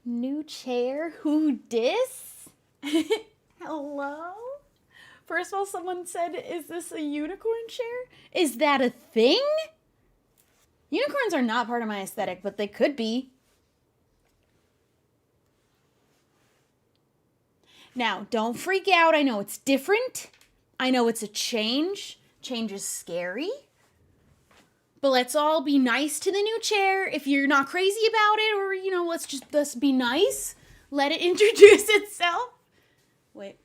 New chair? Who dis? Hello? First of all, someone said, is this a unicorn chair? Is that a thing? Unicorns are not part of my aesthetic, but they could be. Now, don't freak out. I know it's different. I know it's a change. Change is scary. But let's all be nice to the new chair. If you're not crazy about it, or, you know, let's be nice. Let it introduce itself. Wait.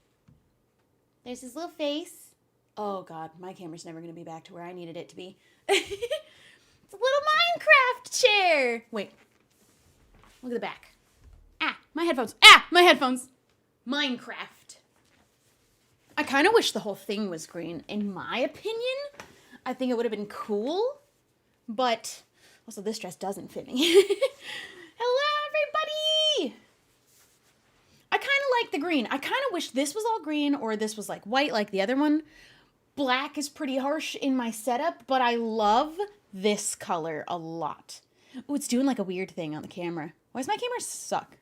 There's his little face. Oh, God. My camera's never going to be back to where I needed it to be. It's a little Minecraft chair. Wait. Look at the back. Ah, my headphones. Ah, my headphones. Minecraft. I kind of wish the whole thing was green. In my opinion, I think it would have been cool. But also, this dress doesn't fit me. Hello, everybody. I kind of like the green. I kind of wish this was all green or this was like white like the other one. Black is pretty harsh in my setup, but I love this color a lot. Oh, it's doing like a weird thing on the camera. Why does my camera suck?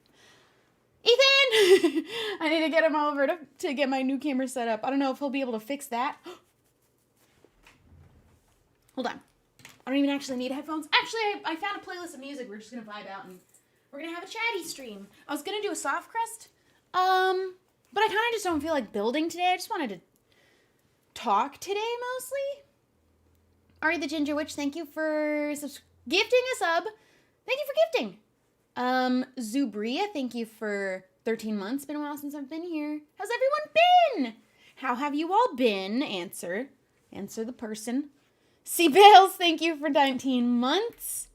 Ethan! I need to get him over to get my new camera set up. I don't know if he'll be able to fix that. Hold on. I don't even actually need headphones. Actually, I found a playlist of music we're just going to vibe out and we're going to have a chatty stream. I was going to do a soft crust, but I kind of just don't feel like building today. I just wanted to talk today mostly. Ari the Ginger Witch, thank you for gifting a sub. Thank you for gifting. Zubria, thank you for 13 months. Been a while since I've been here. How's everyone been? How have you all been? Answer the person. C. Bales, thank you for 19 months.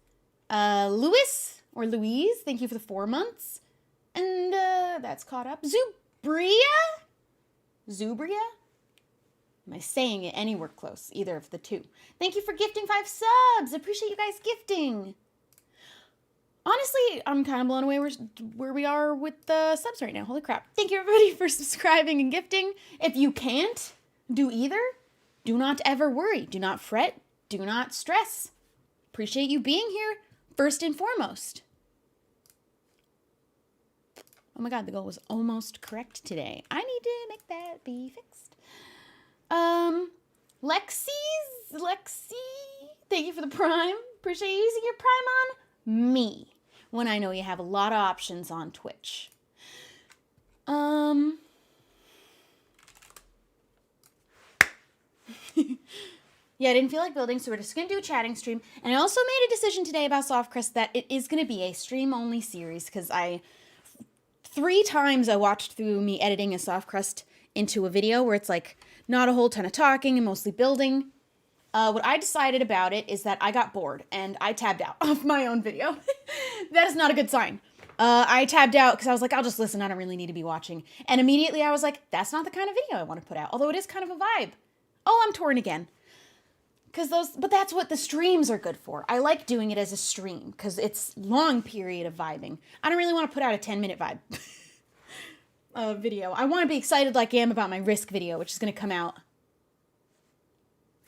Louise, or Louise, thank you for the 4 months. And, that's caught up. Zubria? Am I saying it anywhere close? Either of the two. Thank you for gifting 5 subs. Appreciate you guys gifting. Honestly, I'm kind of blown away where we are with the subs right now. Holy crap. Thank you, everybody, for subscribing and gifting. If you can't do either, do not ever worry. Do not fret. Do not stress. Appreciate you being here, first and foremost. Oh my God, the goal was almost correct today. I need to make that be fixed. Lexi, thank you for the Prime. Appreciate you using your Prime on me when I know you have a lot of options on Twitch. Yeah, I didn't feel like building, so we're just going to do a chatting stream. And I also made a decision today about Soft Crust that it is going to be a stream-only series because 3 times I watched through me editing a Soft Crust into a video where it's like not a whole ton of talking and mostly building. What I decided about it is that I got bored and I tabbed out of my own video. That is not a good sign. I tabbed out because I was like, I'll just listen. I don't really need to be watching. And immediately I was like, that's not the kind of video I want to put out. Although it is kind of a vibe. Oh, I'm torn again. But that's what the streams are good for. I like doing it as a stream because it's long period of vibing. I don't really want to put out a 10-minute vibe video. I want to be excited like I am about my Risk video, which is going to come out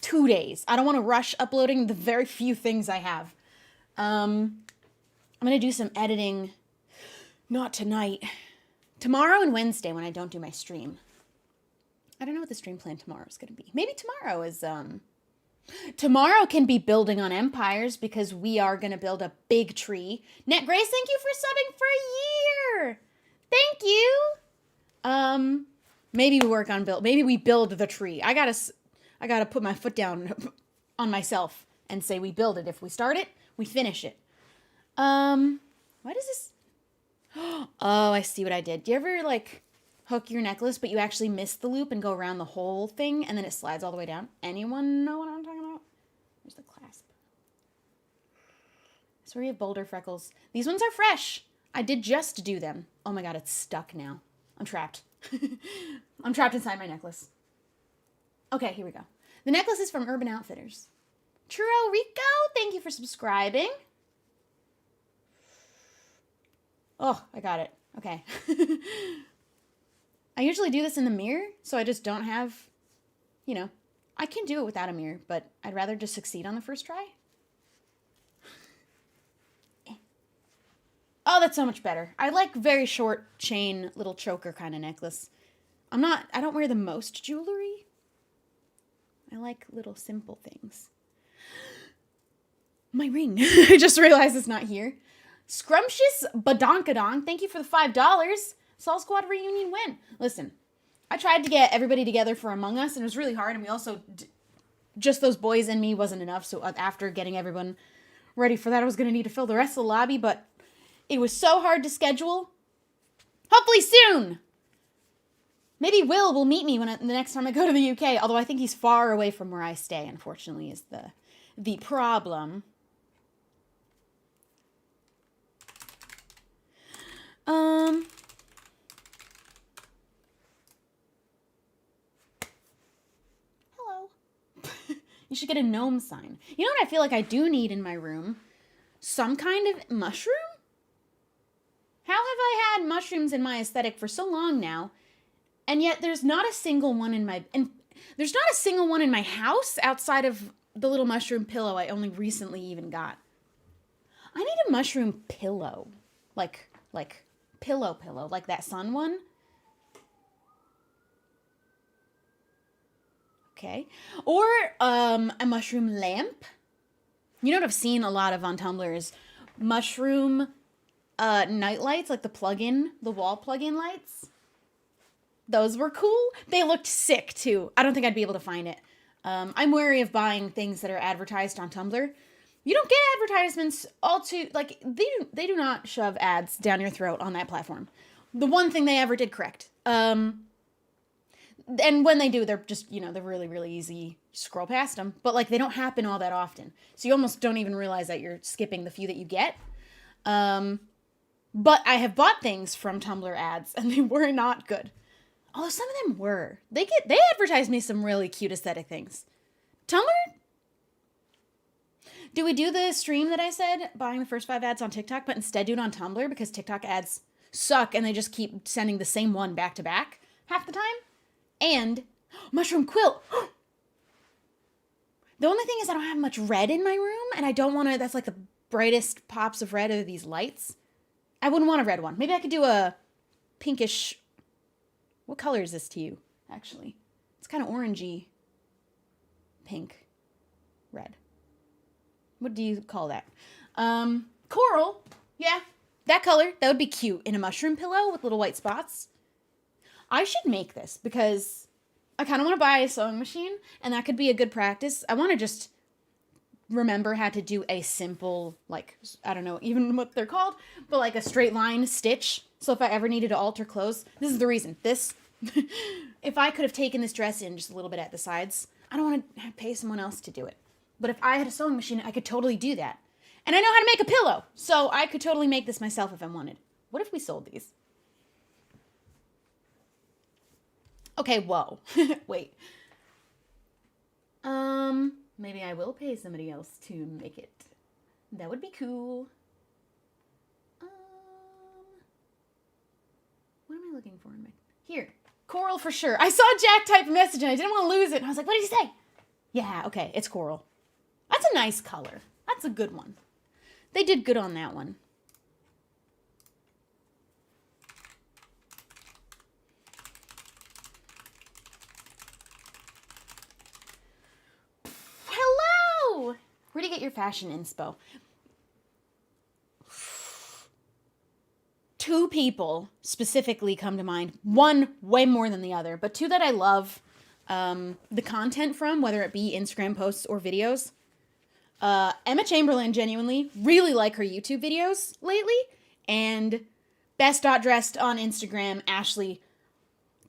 2 days. I don't want to rush uploading the very few things I have. I'm going to do some editing, not tonight. Tomorrow and Wednesday when I don't do my stream. I don't know what the stream plan tomorrow is going to be. Maybe tomorrow is, tomorrow can be building on empires because we are going to build a big tree. Net Grace, thank you for subbing for a year. Thank you. Maybe we work on build. Maybe we build the tree. I gotta put my foot down on myself and say we build it. If we start it, we finish it. Why does this? Oh, I see what I did. Do you ever like hook your necklace, but you actually miss the loop and go around the whole thing and then it slides all the way down? Anyone know what I'm talking about? There's the clasp. That's where you have boulder freckles. These ones are fresh. I did just do them. Oh my God, it's stuck now. I'm trapped. I'm trapped inside my necklace. Okay, here we go. The necklace is from Urban Outfitters. Churro Rico, thank you for subscribing. Oh, I got it. Okay. I usually do this in the mirror, so I just don't have, I can do it without a mirror, but I'd rather just succeed on the first try. Oh, that's so much better. I like very short chain, little choker kind of necklace. I don't wear the most jewelry. I like little simple things. My ring. I just realized it's not here. Scrumptious Badonkadonk, thank you for the $5. Sol Squad reunion win. Listen, I tried to get everybody together for Among Us, and it was really hard, and we also, just those boys and me wasn't enough, so after getting everyone ready for that, I was going to need to fill the rest of the lobby, but it was so hard to schedule. Hopefully soon! Maybe Will meet me the next time I go to the UK, although I think he's far away from where I stay, unfortunately, is the problem. Hello. You should get a gnome sign. You know what I feel like I do need in my room? Some kind of mushroom? How have I had mushrooms in my aesthetic for so long now, and yet there's not a single one in my house outside of the little mushroom pillow I only recently even got. I need a mushroom pillow. Like pillow, like that sun one. Okay. Or a mushroom lamp. You know what I've seen a lot of on Tumblr is mushroom night lights, like the wall plug-in lights. Those were cool. They looked sick too. I don't think I'd be able to find it. I'm wary of buying things that are advertised on Tumblr. You don't get advertisements they do not shove ads down your throat on that platform. The one thing they ever did correct. And when they do, they're just, they're really, really easy. Scroll past them. But, they don't happen all that often. So you almost don't even realize that you're skipping the few that you get. But I have bought things from Tumblr ads, and they were not good. Although some of them were. They advertised me some really cute aesthetic things. Tumblr? Do we do the stream that I said, buying the first 5 ads on TikTok, but instead do it on Tumblr because TikTok ads suck and they just keep sending the same one back to back half the time? And mushroom quilt. The only thing is I don't have much red in my room, and I don't want to, that's like the brightest pops of red are these lights. I wouldn't want a red one. Maybe I could do a pinkish, what color is this to you, actually? It's kind of orangey. Pink. Red. What do you call that? Coral. Yeah, that color. That would be cute in a mushroom pillow with little white spots. I should make this because I kind of want to buy a sewing machine, and that could be a good practice. I want to just remember how to do a simple, I don't know even what they're called, but like a straight line stitch. So if I ever needed to alter clothes, this is the reason. If I could have taken this dress in just a little bit at the sides, I don't want to pay someone else to do it. But if I had a sewing machine, I could totally do that. And I know how to make a pillow, so I could totally make this myself if I wanted. What if we sold these? Okay, whoa. Wait. Maybe I will pay somebody else to make it. That would be cool. What am I looking for in my... Here. Coral for sure. I saw Jack type a message and I didn't want to lose it. And I was like, what did he say? Yeah, okay, it's coral. That's a nice color. That's a good one. They did good on that one. Hello! Where do you get your fashion inspo? 2 people specifically come to mind. One way more than the other, but 2 that I love the content from, whether it be Instagram posts or videos. Emma Chamberlain, genuinely, really like her YouTube videos lately. And Best.Dressed on Instagram, Ashley.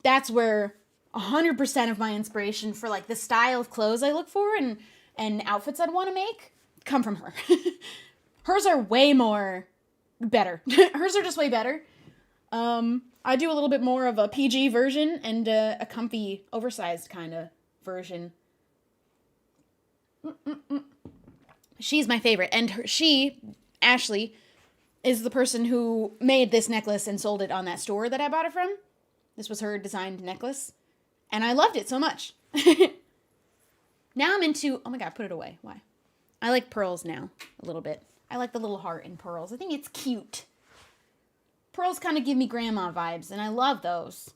That's where 100% of my inspiration for the style of clothes I look for and outfits I'd want to make come from her. Hers are way more better. Hers are just way better. I do a little bit more of a PG version and a comfy, oversized kind of version. She's my favorite. And Ashley, is the person who made this necklace and sold it on that store that I bought it from. This was her designed necklace. And I loved it so much. Now I'm into... Oh my god, put it away. Why? I like pearls now, a little bit. I like the little heart in pearls. I think it's cute. Pearls kind of give me grandma vibes, and I love those.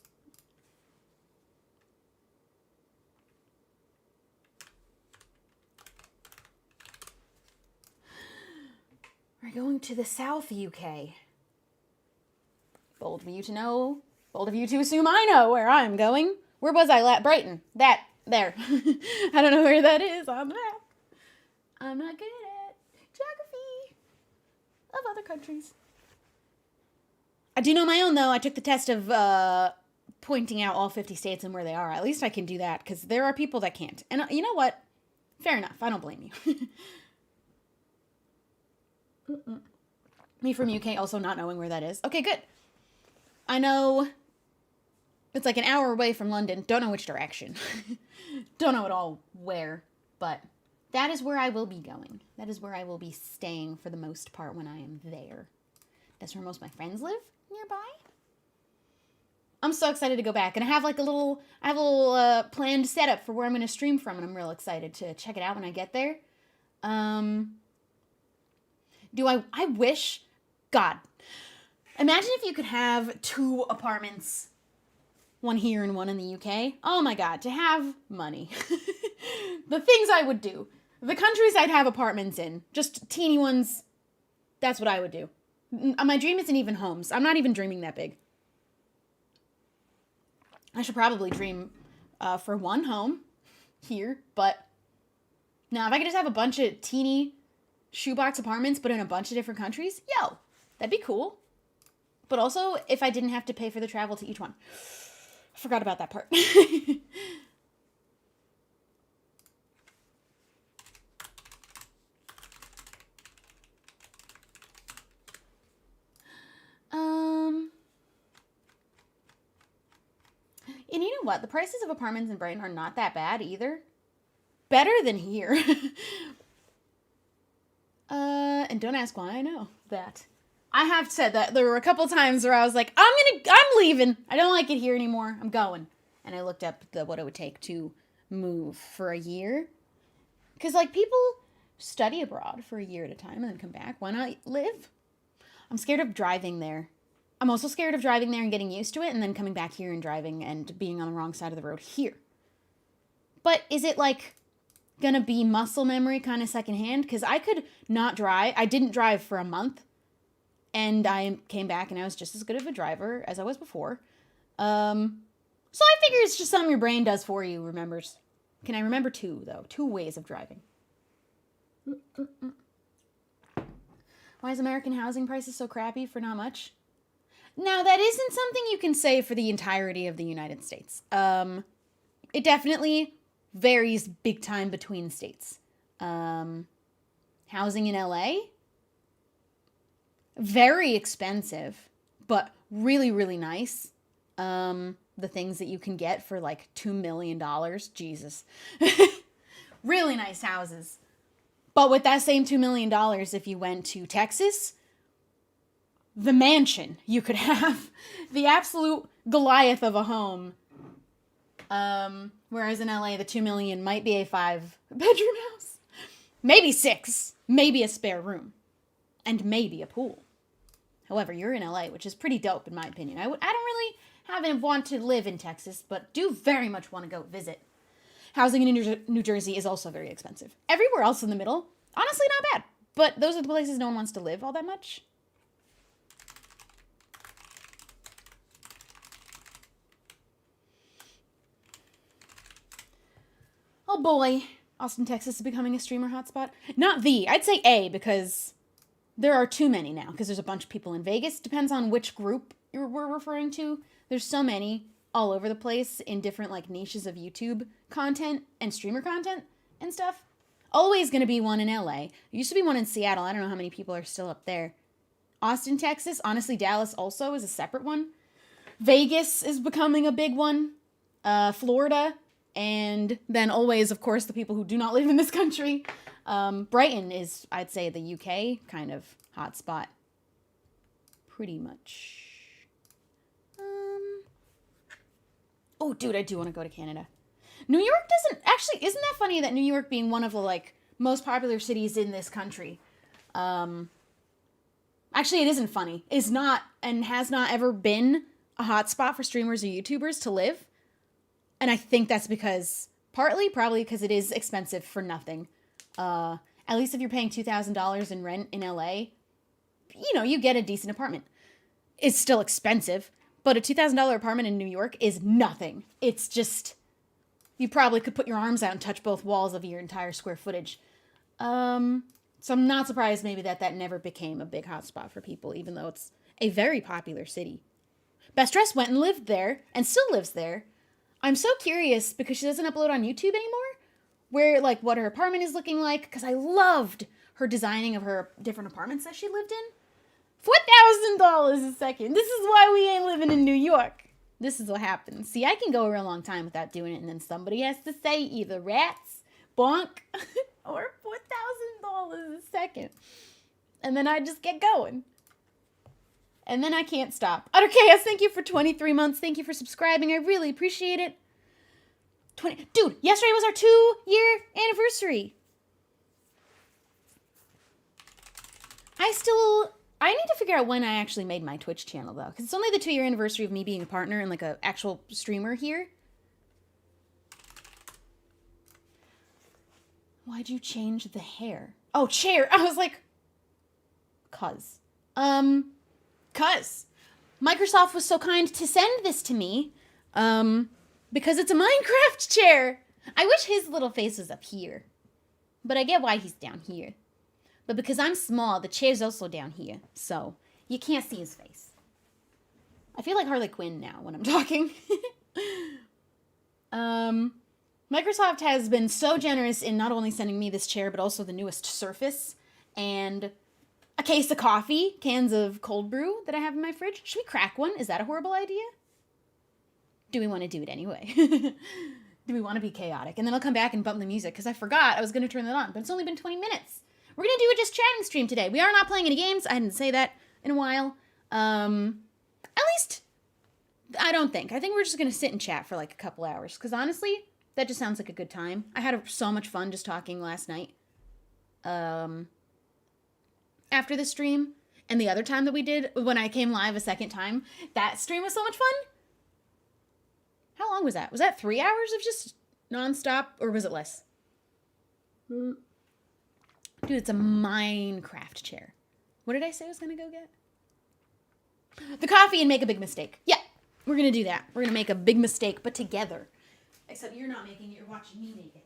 We're going to the South UK. Bold of you to know. Bold of you to assume I know where I'm going. Where was I at? Brighton. There. I don't know where that is on the map. I'm not good at geography of other countries. I do know my own, though. I took the test of pointing out all 50 states and where they are. At least I can do that, because there are people that can't. And you know what? Fair enough. I don't blame you. Me from UK also not knowing where that is. Okay, good. I know it's like an hour away from London. Don't know which direction. Don't know at all where, but that is where I will be going. That is where I will be staying for the most part when I am there. That's where most of my friends live, nearby. I'm so excited to go back, and I have a little planned setup for where I'm going to stream from, and I'm real excited to check it out when I get there. I wish, God, imagine if you could have 2 apartments, one here and one in the UK. Oh my God, to have money. The things I would do. The countries I'd have apartments in, just teeny ones, that's what I would do. My dream isn't even homes. I'm not even dreaming that big. I should probably dream for one home here, but now if I could just have a bunch of teeny shoebox apartments, but in a bunch of different countries, yo, that'd be cool. But also, if I didn't have to pay for the travel to each one. I forgot about that part. And you know what? The prices of apartments in Brighton are not that bad either. Better than here. And don't ask why I know that. I have said that there were a couple times where I was like, I'm leaving. I don't like it here anymore. I'm going. And I looked up what it would take to move for a year. Because, people study abroad for a year at a time and then come back. Why not live? I'm scared of driving there. I'm also scared of driving there and getting used to it and then coming back here and driving and being on the wrong side of the road here. But is it, gonna be muscle memory kind of secondhand? Because I could not drive. I didn't drive for a month. And I came back and I was just as good of a driver as I was before. So I figure it's just something your brain does for you, remembers. Can I remember 2, though? 2 ways of driving. Why is American housing prices so crappy for not much? Now, that isn't something you can say for the entirety of the United States. It definitely varies big time between states. Housing in LA, very expensive, but really, really nice. The things that you can get for $2 million. Jesus. Really nice houses. But with that same $2 million, if you went to Texas, the mansion you could have, the absolute Goliath of a home. Whereas in LA, the $2 million might be a 5-bedroom house. Maybe 6. Maybe a spare room. And maybe a pool. However, you're in LA, which is pretty dope in my opinion. I don't really want to live in Texas, but do very much want to go visit. Housing in New Jersey is also very expensive. Everywhere else in the middle, honestly not bad. But those are the places no one wants to live all that much. Oh boy, Austin, Texas is becoming a streamer hotspot. Not I'd say A, because there are too many now, because there's a bunch of people in Vegas. Depends on which group we're referring to. There's so many all over the place in different niches of YouTube content and streamer content and stuff. Always going to be one in LA. There used to be one in Seattle. I don't know how many people are still up there. Austin, Texas. Honestly, Dallas also is a separate one. Vegas is becoming a big one. Florida. And then always, of course, the people who do not live in this country. Brighton is, I'd say, the UK kind of hotspot. Pretty much. Oh, dude, I do want to go to Canada. New York doesn't... Actually, isn't that funny that New York being one of the, most popular cities in this country Actually, it isn't funny. It's not and has not ever been a hotspot for streamers or YouTubers to live. And I think that's because, partly, probably because it is expensive for nothing. At least if you're paying $2,000 in rent in LA, you know, you get a decent apartment. It's still expensive, but a $2,000 apartment in New York is nothing. It's just, you probably could put your arms out and touch both walls of your entire square footage. So I'm not surprised maybe that never became a big hotspot for people, even though it's a very popular city. Best Dressed went and lived there and still lives there. I'm so curious because she doesn't upload on YouTube anymore, where, like, what her apartment is looking like, because I loved her designing of her different apartments that she lived in. $4,000 a second. This is why we ain't living in New York. This is what happens. See, I can go a real long time without doing it, and then somebody has to say either rats, bonk, or $4,000 a second. And then I just get going. And then I can't stop. Utter Chaos, thank you for 23 months. Thank you for subscribing. I really appreciate it. Dude, yesterday was our 2-year anniversary. I need to figure out when I actually made my Twitch channel, though. Because it's only the 2-year anniversary of me being a partner and, like, an actual streamer here. Why'd you change the hair? Oh, chair. I was like, cuz. Microsoft was so kind to send this to me. Because it's a Minecraft chair. I wish his little face was up here. But I get why he's down here. But because I'm small, the chair's also down here. So, you can't see his face. I feel like Harley Quinn now when I'm talking. Microsoft has been so generous in not only sending me this chair, but also the newest Surface. And a case of coffee, cans of cold brew that I have in my fridge. Should we crack one? Is that a horrible idea? Do we want to do it anyway? Do we want to be chaotic? And then I'll come back and bump the music because I forgot I was going to turn that on, but it's only been 20 minutes. We're going to do a just chatting stream today. We are not playing any games. I didn't say that in a while. At least, I don't think. I think we're just going to sit and chat for like a couple hours because honestly, that just sounds like a good time. I had so much fun just talking last night. After the stream and the other time that we did when I came live a second time, that stream was so much fun. How long was that? Was that 3 hours of just nonstop or was it less? Dude, it's a Minecraft chair. What did I say I was going to go get? The coffee and make a big mistake. Yeah, we're going to do that. We're going to make a big mistake, but together. Except you're not making it, you're watching me make it.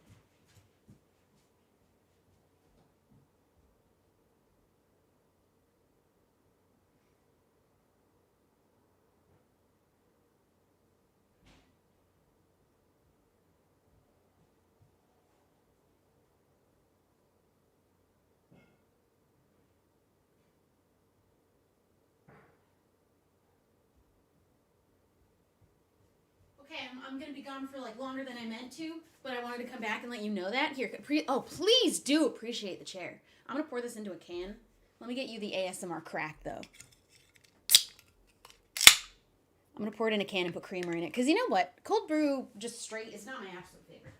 Okay, I'm going to be gone for like longer than I meant to, but I wanted to come back and let you know that. Here, please do appreciate the chair. I'm going to pour this into a can. Let me get you the ASMR crack, though. I'm going to pour it in a can and put creamer in it. Because you know what? Cold brew just straight is not my absolute favorite.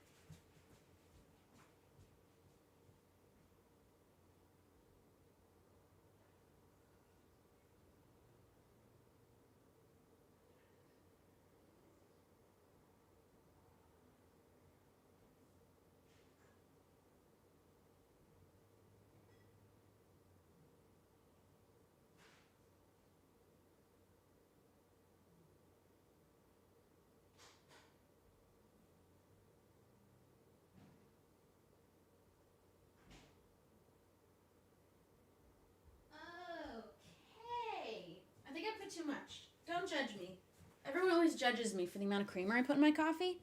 Too much. Don't judge me. Everyone always judges me for the amount of creamer I put in my coffee.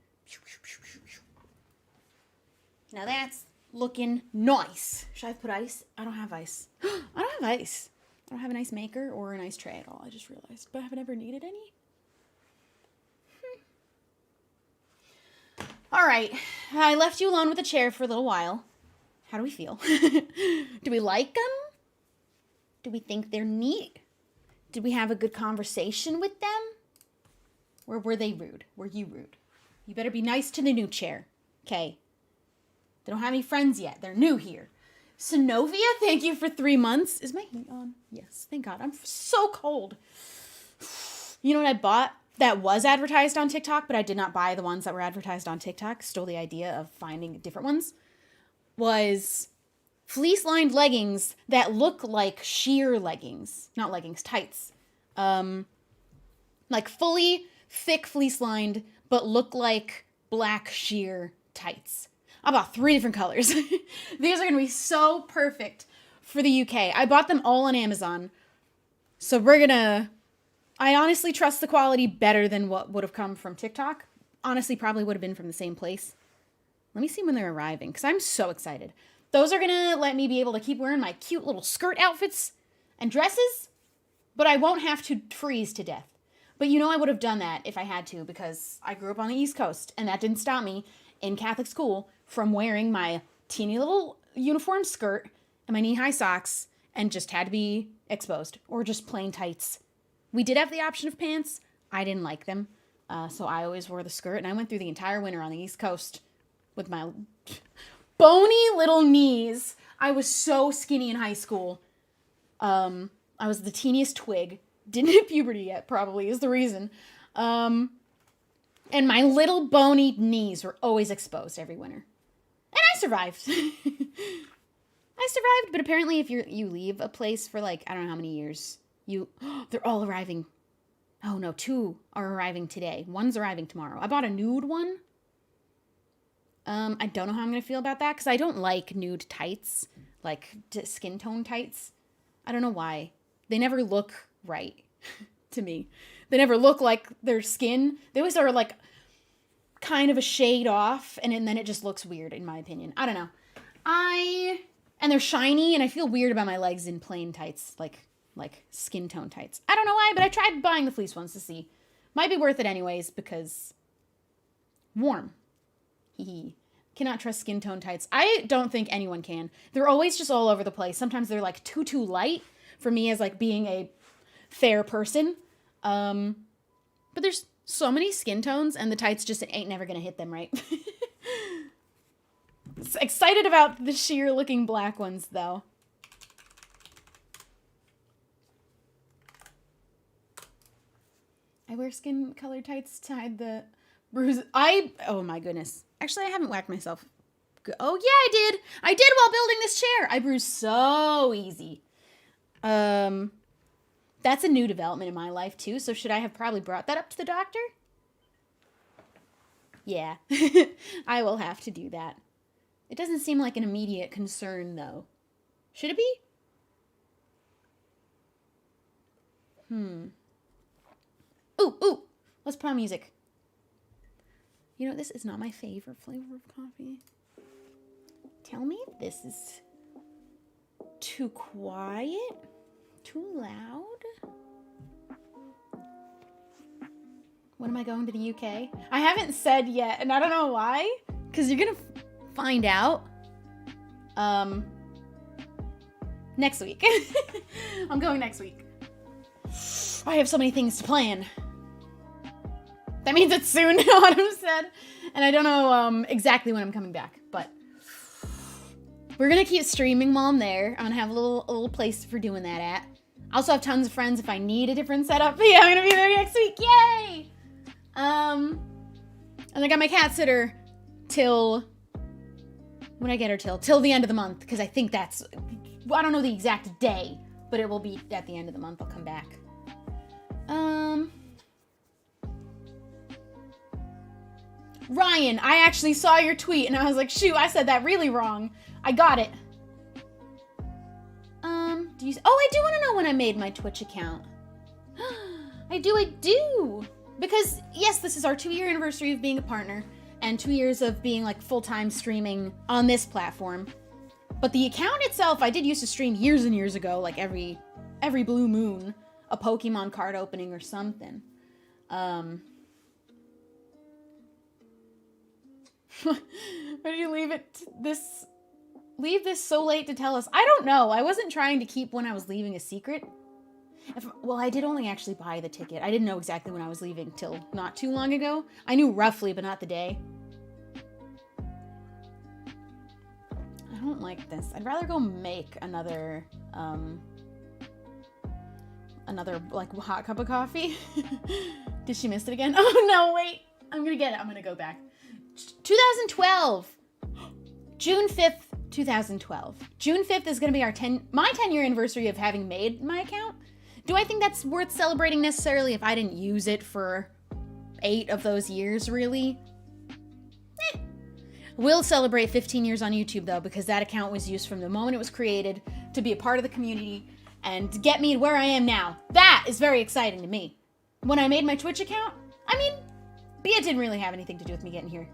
Now that's looking nice. Should I have put ice? I don't have ice. I don't have ice. I don't have an ice maker or an ice tray at all. I just realized. But I haven't ever needed any. All right. I left you alone with the chair for a little while. How do we feel? Do we like them? Do we think they're neat? Did we have a good conversation with them? Or were they rude? Were you rude? You better be nice to the new chair. Okay. They don't have any friends yet. They're new here. Synovia, thank you for 3 months. Is my heat on? Yes, thank God. I'm so cold. You know what I bought that was advertised on TikTok, but I did not buy the ones that were advertised on TikTok. Stole the idea of finding different ones. Was fleece-lined leggings that look like sheer leggings. Not leggings, tights. Like fully thick fleece-lined, but look like black sheer tights. I bought 3 different colors. These are going to be so perfect for the UK. I bought them all on Amazon. So I honestly trust the quality better than what would have come from TikTok. Honestly, probably would have been from the same place. Let me see when they're arriving, because I'm so excited. Those are going to let me be able to keep wearing my cute little skirt outfits and dresses, but I won't have to freeze to death. But you know I would have done that if I had to, because I grew up on the East Coast, and that didn't stop me in Catholic school from wearing my teeny little uniform skirt and my knee-high socks and just had to be exposed, or just plain tights. We did have the option of pants. I didn't like them, so I always wore the skirt, and I went through the entire winter on the East Coast with my bony little knees. I was so skinny in high school. I was the teeniest twig. Didn't hit puberty yet, probably, is the reason. And my little bony knees were always exposed every winter. And I survived. I survived, but apparently if you leave a place for like, I don't know how many years, they're all arriving. Oh no, 2 are arriving today. 1's arriving tomorrow. I bought a nude one. I don't know how I'm going to feel about that, because I don't like nude tights, like skin tone tights. I don't know why. They never look right to me. They never look like their skin. They always are like kind of a shade off, and then it just looks weird, in my opinion. I don't know. And they're shiny, and I feel weird about my legs in plain tights, like skin tone tights. I don't know why, but I tried buying the fleece ones to see. Might be worth it anyways, because warm. Cannot trust skin tone tights. I don't think anyone can. They're always just all over the place. Sometimes they're like too light for me as like being a fair person. But there's so many skin tones, and the tights just ain't never gonna hit them right. Excited about the sheer looking black ones though. I wear skin color tights to hide the bruises. Oh my goodness. Actually, I haven't whacked myself. Oh yeah, I did while building this chair. I bruised so easy. That's a new development in my life too. So should I have probably brought that up to the doctor? Yeah, I will have to do that. It doesn't seem like an immediate concern though. Should it be? Ooh, let's put on music. You know, this is not my favorite flavor of coffee. Tell me if this is too quiet, too loud. When am I going to the UK? I haven't said yet, and I don't know why, because you're gonna find out next week. I'm going next week. I have so many things to plan. That means it's soon, Autumn said. And I don't know exactly when I'm coming back, but we're going to keep streaming while I'm there. I'm going to have a little place for doing that at. I also have tons of friends if I need a different setup. But yeah, I'm going to be there next week. Yay! And I got my cat sitter till... When I get her till the end of the month, because I think that's... I don't know the exact day, but it will be at the end of the month. I'll come back. Ryan, I actually saw your tweet and I was like, shoot, I said that really wrong. I got it. I do want to know when I made my Twitch account. I do. Because, yes, this is our 2-year anniversary of being a partner and 2 years of being like full-time streaming on this platform. But the account itself, I did used to stream years and years ago, like every blue moon, a Pokemon card opening or something. Why did you leave this so late to tell us? I don't know. I wasn't trying to keep when I was leaving a secret. Well, I did only actually buy the ticket. I didn't know exactly when I was leaving till not too long ago. I knew roughly, but not the day. I don't like this. I'd rather go make another, like, hot cup of coffee. Did she miss it again? Oh, no, wait. I'm gonna get it. I'm gonna go back. 2012. June 5th, 2012. June 5th is gonna be my 10-year anniversary of having made my account. Do I think that's worth celebrating necessarily if I didn't use it for 8 of those years, really? We'll celebrate 15 years on YouTube, though, because that account was used from the moment it was created to be a part of the community and to get me where I am now. That is very exciting to me. When I made my Twitch account, I mean, it didn't really have anything to do with me getting here.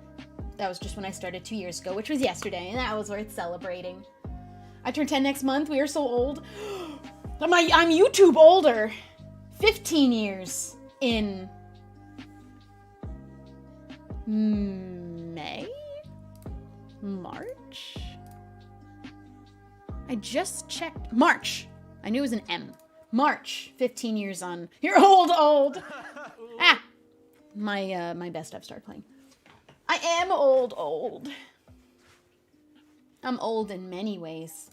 That was just when I started 2 years ago, which was yesterday, and that was worth celebrating. I turned 10 next month. We are so old. I'm YouTube older. 15 years in May? March? I just checked. March. I knew it was an M. March. 15 years on. You're old. Ah! My best I've started playing. I am old. I'm old in many ways.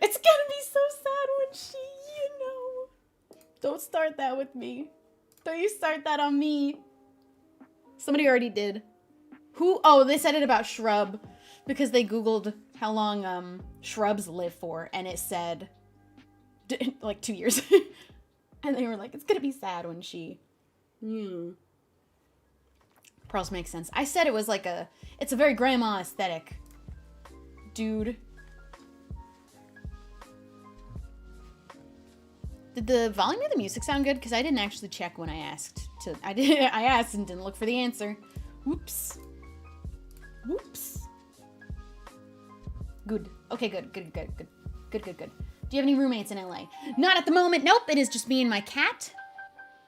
It's gonna be so sad when she, Don't start that with me. Don't you start that on me. Somebody already did. Who? Oh, they said it about shrub because they Googled how long shrubs live for, and it said like 2 years. And they were like, it's gonna be sad when she... Pearls makes sense. I said it was like it's a very grandma aesthetic. Dude. Did the volume of the music sound good? Because I didn't actually check when I asked. I asked and didn't look for the answer. Whoops. Good. Okay, good. Do you have any roommates in LA? Not at the moment. Nope, it is just me and my cat.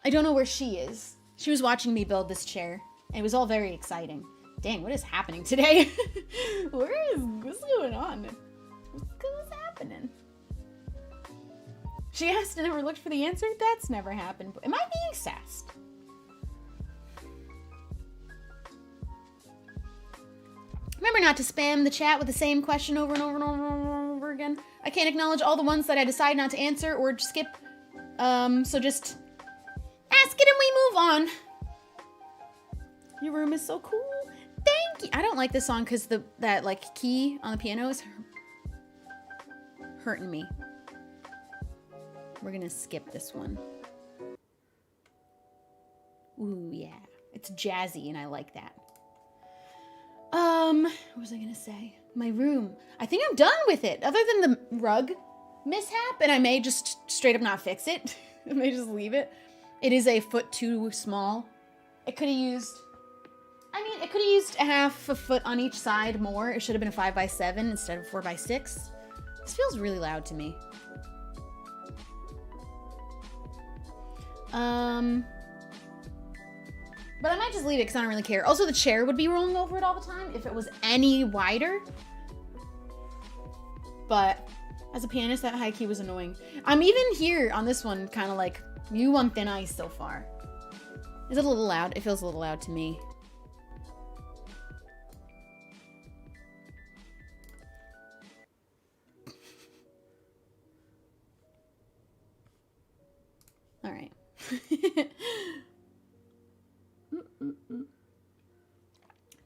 I don't know where she is. She was watching me build this chair. It was all very exciting. Dang, what is happening today? What's going on? What's happening? She asked and never looked for the answer? That's never happened. Am I being sassed? Remember not to spam the chat with the same question over and over and over and over again. I can't acknowledge all the ones that I decide not to answer or skip. So just ask it and we move on. Your room is so cool. Thank you. I don't like this song because that like key on the piano is hurting me. We're gonna skip this one. Ooh, yeah. It's jazzy and I like that. What was I gonna say? My room. I think I'm done with it. Other than the rug mishap, and I may just straight up not fix it. I may just leave it. It is a foot too small. It could have used a half a foot on each side more. It should have been a 5x7 instead of 4x6. This feels really loud to me. But I might just leave it because I don't really care. Also, the chair would be rolling over it all the time if it was any wider. But as a pianist, that high key was annoying. I'm even here on this one kind of like, you on thin ice so far. Is it a little loud? It feels a little loud to me. All right.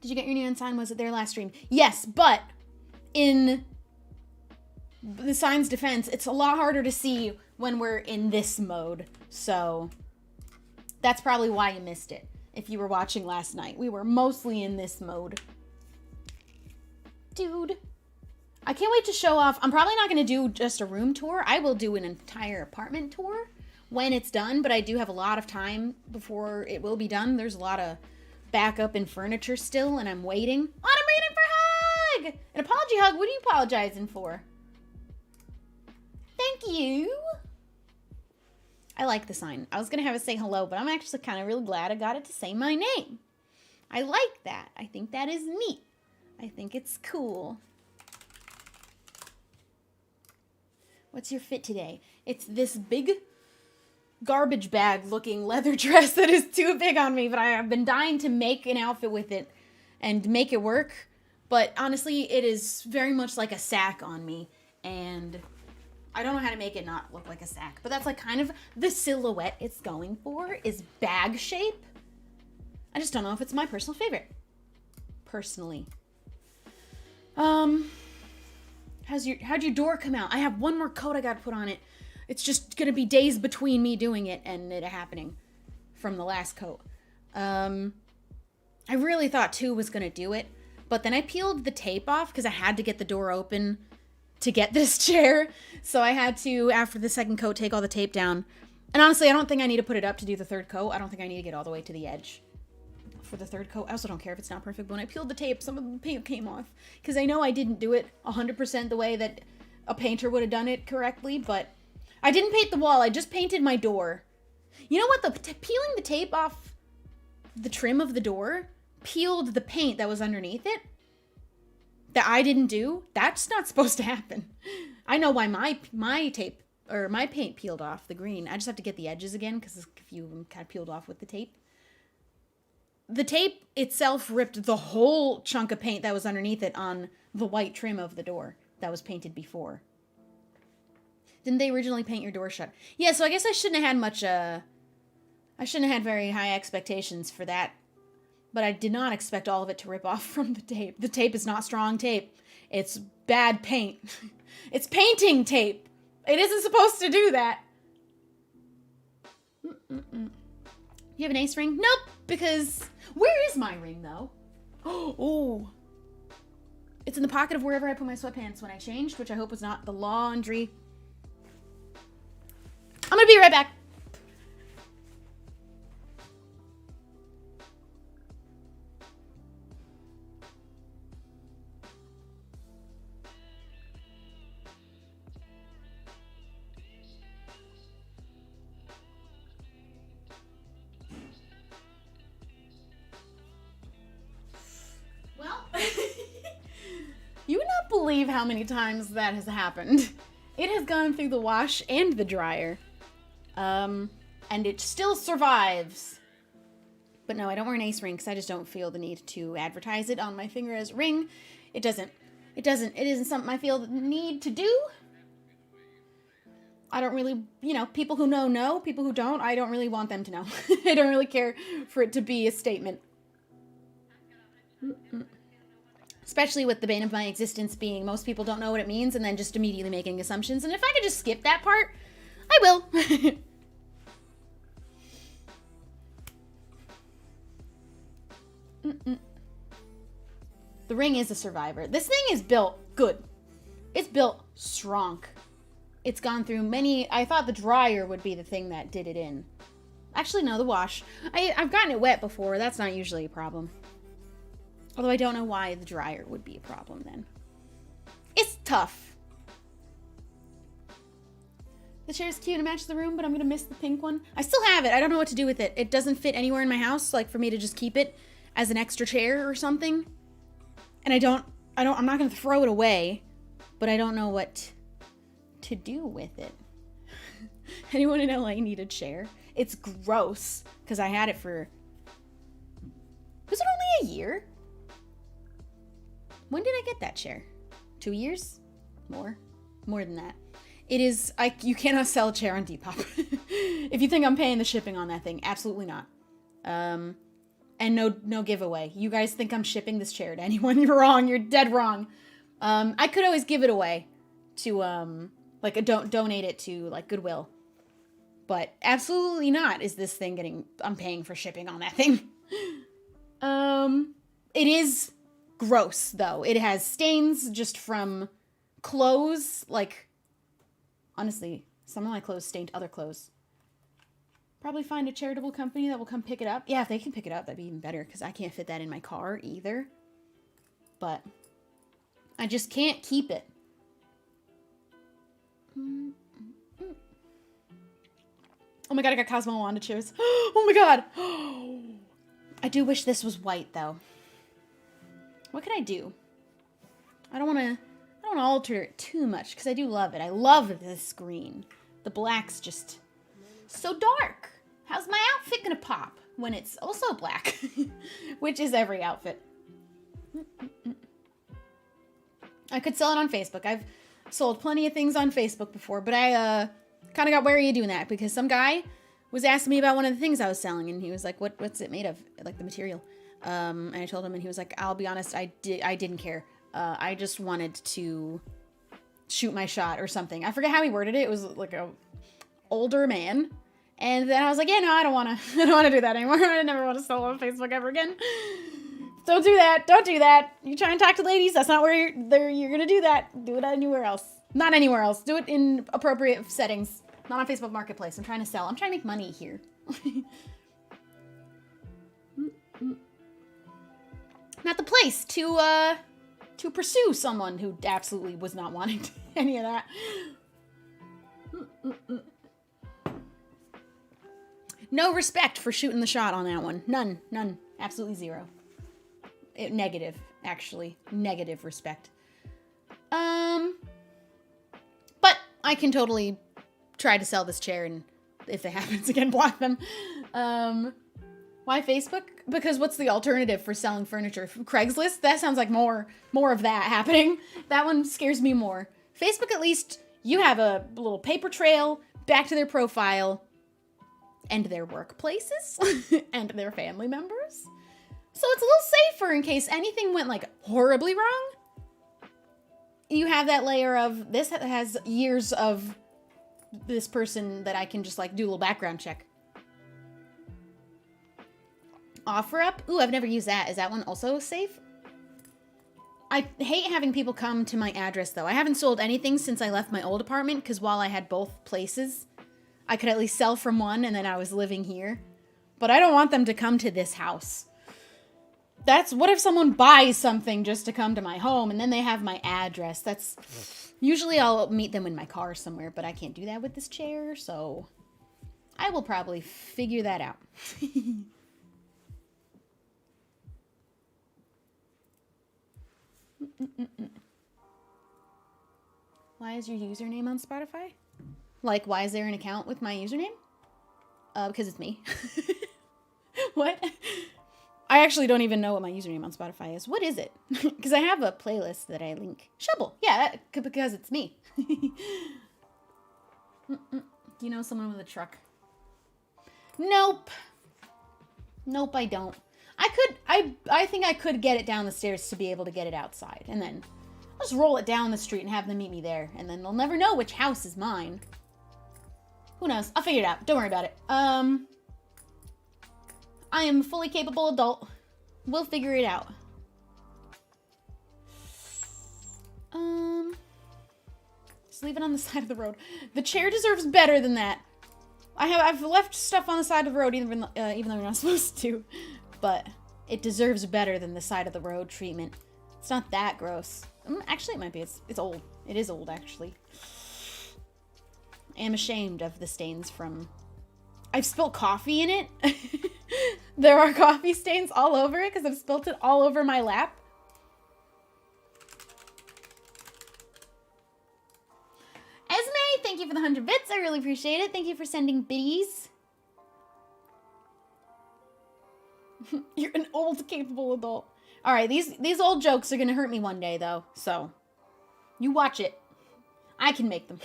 Did you get your neon sign? Was it their last stream? Yes, but in the sign's defense, it's a lot harder to see when we're in this mode. So that's probably why you missed it. If you were watching last night, we were mostly in this mode. Dude, I can't wait to show off. I'm probably not going to do just a room tour. I will do an entire apartment tour when it's done, but I do have a lot of time before it will be done. There's a lot of backup and furniture still, and I'm waiting. Oh, and I'm waiting for hug! An apology hug? What are you apologizing for? Thank you. I like the sign. I was going to have it say hello, but I'm actually kind of really glad I got it to say my name. I like that. I think that is neat. I think it's cool. What's your fit today? It's this big garbage bag looking leather dress that is too big on me, but I have been dying to make an outfit with it and make it work, But honestly, it is very much like a sack on me. And I don't know how to make it not look like a sack. But that's like kind of the silhouette it's going for is bag shape. I just don't know if it's my personal favorite. Personally. How'd your door come out? I have one more coat I gotta put on it. It's just gonna be days between me doing it and it happening from the last coat. I really thought 2 was gonna do it, but then I peeled the tape off because I had to get the door open to get this chair. So I had to, after the second coat, take all the tape down. And honestly, I don't think I need to put it up to do the third coat. I don't think I need to get all the way to the edge for the third coat. I also don't care if it's not perfect. But when I peeled the tape, some of the paint came off. Because I know I didn't do it 100% the way that a painter would have done it correctly. But I didn't paint the wall. I just painted my door. You know what? Peeling the tape off the trim of the door peeled the paint that was underneath it. That I didn't do. That's not supposed to happen. I know why my tape or my paint peeled off the green. I just have to get the edges again because a few of them kind of peeled off with the tape. The tape itself ripped the whole chunk of paint that was underneath it on the white trim of the door that was painted before. Didn't they originally paint your door shut? Yeah, so I guess I shouldn't have had much, I shouldn't have had very high expectations for that. But I did not expect all of it to rip off from the tape. The tape is not strong tape. It's bad paint. It's painting tape. It isn't supposed to do that. You have an ace ring? Nope, because... Where is my ring, though? Oh. It's in the pocket of wherever I put my sweatpants when I changed, which I hope was not the laundry. I'm gonna be right back. You would not believe how many times that has happened. It has gone through the wash and the dryer. And it still survives. But no, I don't wear an ace ring because I just don't feel the need to advertise it on my finger as a ring. It isn't something I feel the need to do. I don't really, people who know. People who don't, I don't really want them to know. I don't really care for it to be a statement. Especially with the bane of my existence being most people don't know what it means and then just immediately making assumptions. And if I could just skip that part, I will. The ring is a survivor. This thing is built good. It's built strong. It's gone through many... I thought the dryer would be the thing that did it in. Actually, no, the wash. I've gotten it wet before. That's not usually a problem. Although I don't know why the dryer would be a problem then. It's tough. The chair's cute and matches the room, but I'm gonna miss the pink one. I still have it. I don't know what to do with it. It doesn't fit anywhere in my house, like for me to just keep it as an extra chair or something. And I'm not gonna throw it away, but I don't know what to do with it. Anyone in LA need a chair? It's gross, because I had it for... Was it only a year? When did I get that chair? 2 years? More? More than that. It is... You cannot sell a chair on Depop. If you think I'm paying the shipping on that thing, absolutely not. And no giveaway. You guys think I'm shipping this chair to anyone? You're wrong. You're dead wrong. I could always give it away to, donate it to, Goodwill. But absolutely not is this thing getting... I'm paying for shipping on that thing. It is... gross, though. It has stains just from clothes. Honestly, some of my clothes stained other clothes. Probably find a charitable company that will come pick it up. Yeah, if they can pick it up, that'd be even better, because I can't fit that in my car either. But I just can't keep it. Oh my god, I got Cosmo Wanda chairs. Oh my god! I do wish this was white, though. What could I do? I don't want to alter it too much because I do love it. I love this green. The black's just so dark. How's my outfit gonna pop when it's also black? Which is every outfit. I could sell it on Facebook. I've sold plenty of things on Facebook before, but I kind of got wary of doing that because some guy was asking me about one of the things I was selling, and he was like, what's it made of? Like the material. And I told him, and he was like, I'll be honest, I didn't care. I just wanted to shoot my shot or something. I forget how he worded it. It was like a older man. And then I was like, yeah, no, I don't want to do that anymore. I never want to sell on Facebook ever again. Don't do that. Don't do that. You try and talk to ladies. That's not where you're going to do that. Do it anywhere else. Not anywhere else. Do it in appropriate settings. Not on Facebook Marketplace. I'm trying to sell. I'm trying to make money here. Not the place to pursue someone who absolutely was not wanting any of that. No respect for shooting the shot on that one. None. None. Absolutely zero. Negative, actually. Negative respect. But I can totally try to sell this chair, and if it happens again, block them. Why Facebook? Because what's the alternative for selling furniture? Craigslist? That sounds like more of that happening. That one scares me more. Facebook, at least, you have a little paper trail back to their profile and their workplaces and their family members. So it's a little safer in case anything went like horribly wrong. You have that layer of this has years of this person that I can just like do a little background check. OfferUp? Ooh, I've never used that. Is that one also safe? I hate having people come to my address though. I haven't sold anything since I left my old apartment because while I had both places, I could at least sell from one and then I was living here. But I don't want them to come to this house. What if someone buys something just to come to my home and then they have my address? Usually I'll meet them in my car somewhere, but I can't do that with this chair, so I will probably figure that out. Why is your username on Spotify? Like, why is there an account with my username? Because it's me. What? I actually don't even know what my username on Spotify is. What is it? Because I have a playlist that I link. Shubble. Yeah, because it's me. Do you know someone with a truck? Nope. Nope, I don't. I think I could get it down the stairs to be able to get it outside. And then I'll just roll it down the street and have them meet me there. And then they'll never know which house is mine. Who knows? I'll figure it out. Don't worry about it. I am a fully capable adult. We'll figure it out. Just leave it on the side of the road. The chair deserves better than that. I've left stuff on the side of the road even though you're not supposed to. But it deserves better than the side of the road treatment. It's not that gross. Actually, it might be. It's old. It is old, actually. I am ashamed of the stains from... I've spilled coffee in it. There are coffee stains all over it because I've spilt it all over my lap. Esme, thank you for the 100 bits. I really appreciate it. Thank you for sending biddies. You're an old, capable adult. All right, these old jokes are going to hurt me one day, though. So, you watch it. I can make them.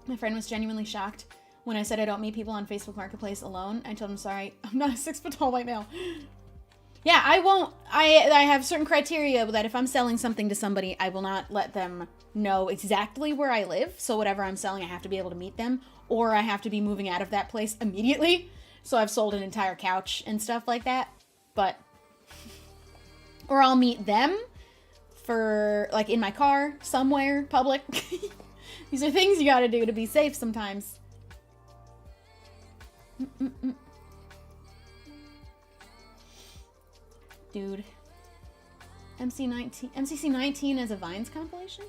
My friend was genuinely shocked when I said I don't meet people on Facebook Marketplace alone. I told him, sorry, I'm not a 6-foot-tall white male. Yeah, I won't. I have certain criteria that if I'm selling something to somebody, I will not let them know exactly where I live. So whatever I'm selling, I have to be able to meet them, or I have to be moving out of that place immediately. So I've sold an entire couch and stuff like that. But, or I'll meet them for, like, in my car, somewhere, public. These are things you gotta do to be safe sometimes. Dude. MCC 19 as a Vines compilation?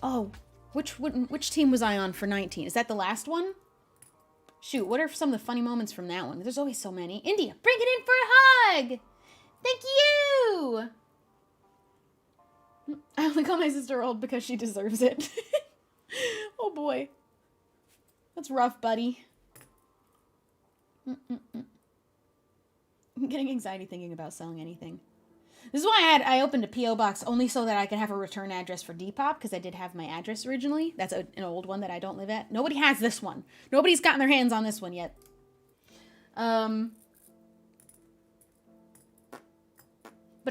Oh, which team was I on for 19? Is that the last one? Shoot, what are some of the funny moments from that one? There's always so many. India, bring it in for a hug! Thank you! I only call my sister old because she deserves it. Oh boy. That's rough, buddy. I'm getting anxiety thinking about selling anything. This is why I opened a P.O. box only so that I could have a return address for Depop, because I did have my address originally. That's an old one that I don't live at. Nobody has this one. Nobody's gotten their hands on this one yet. But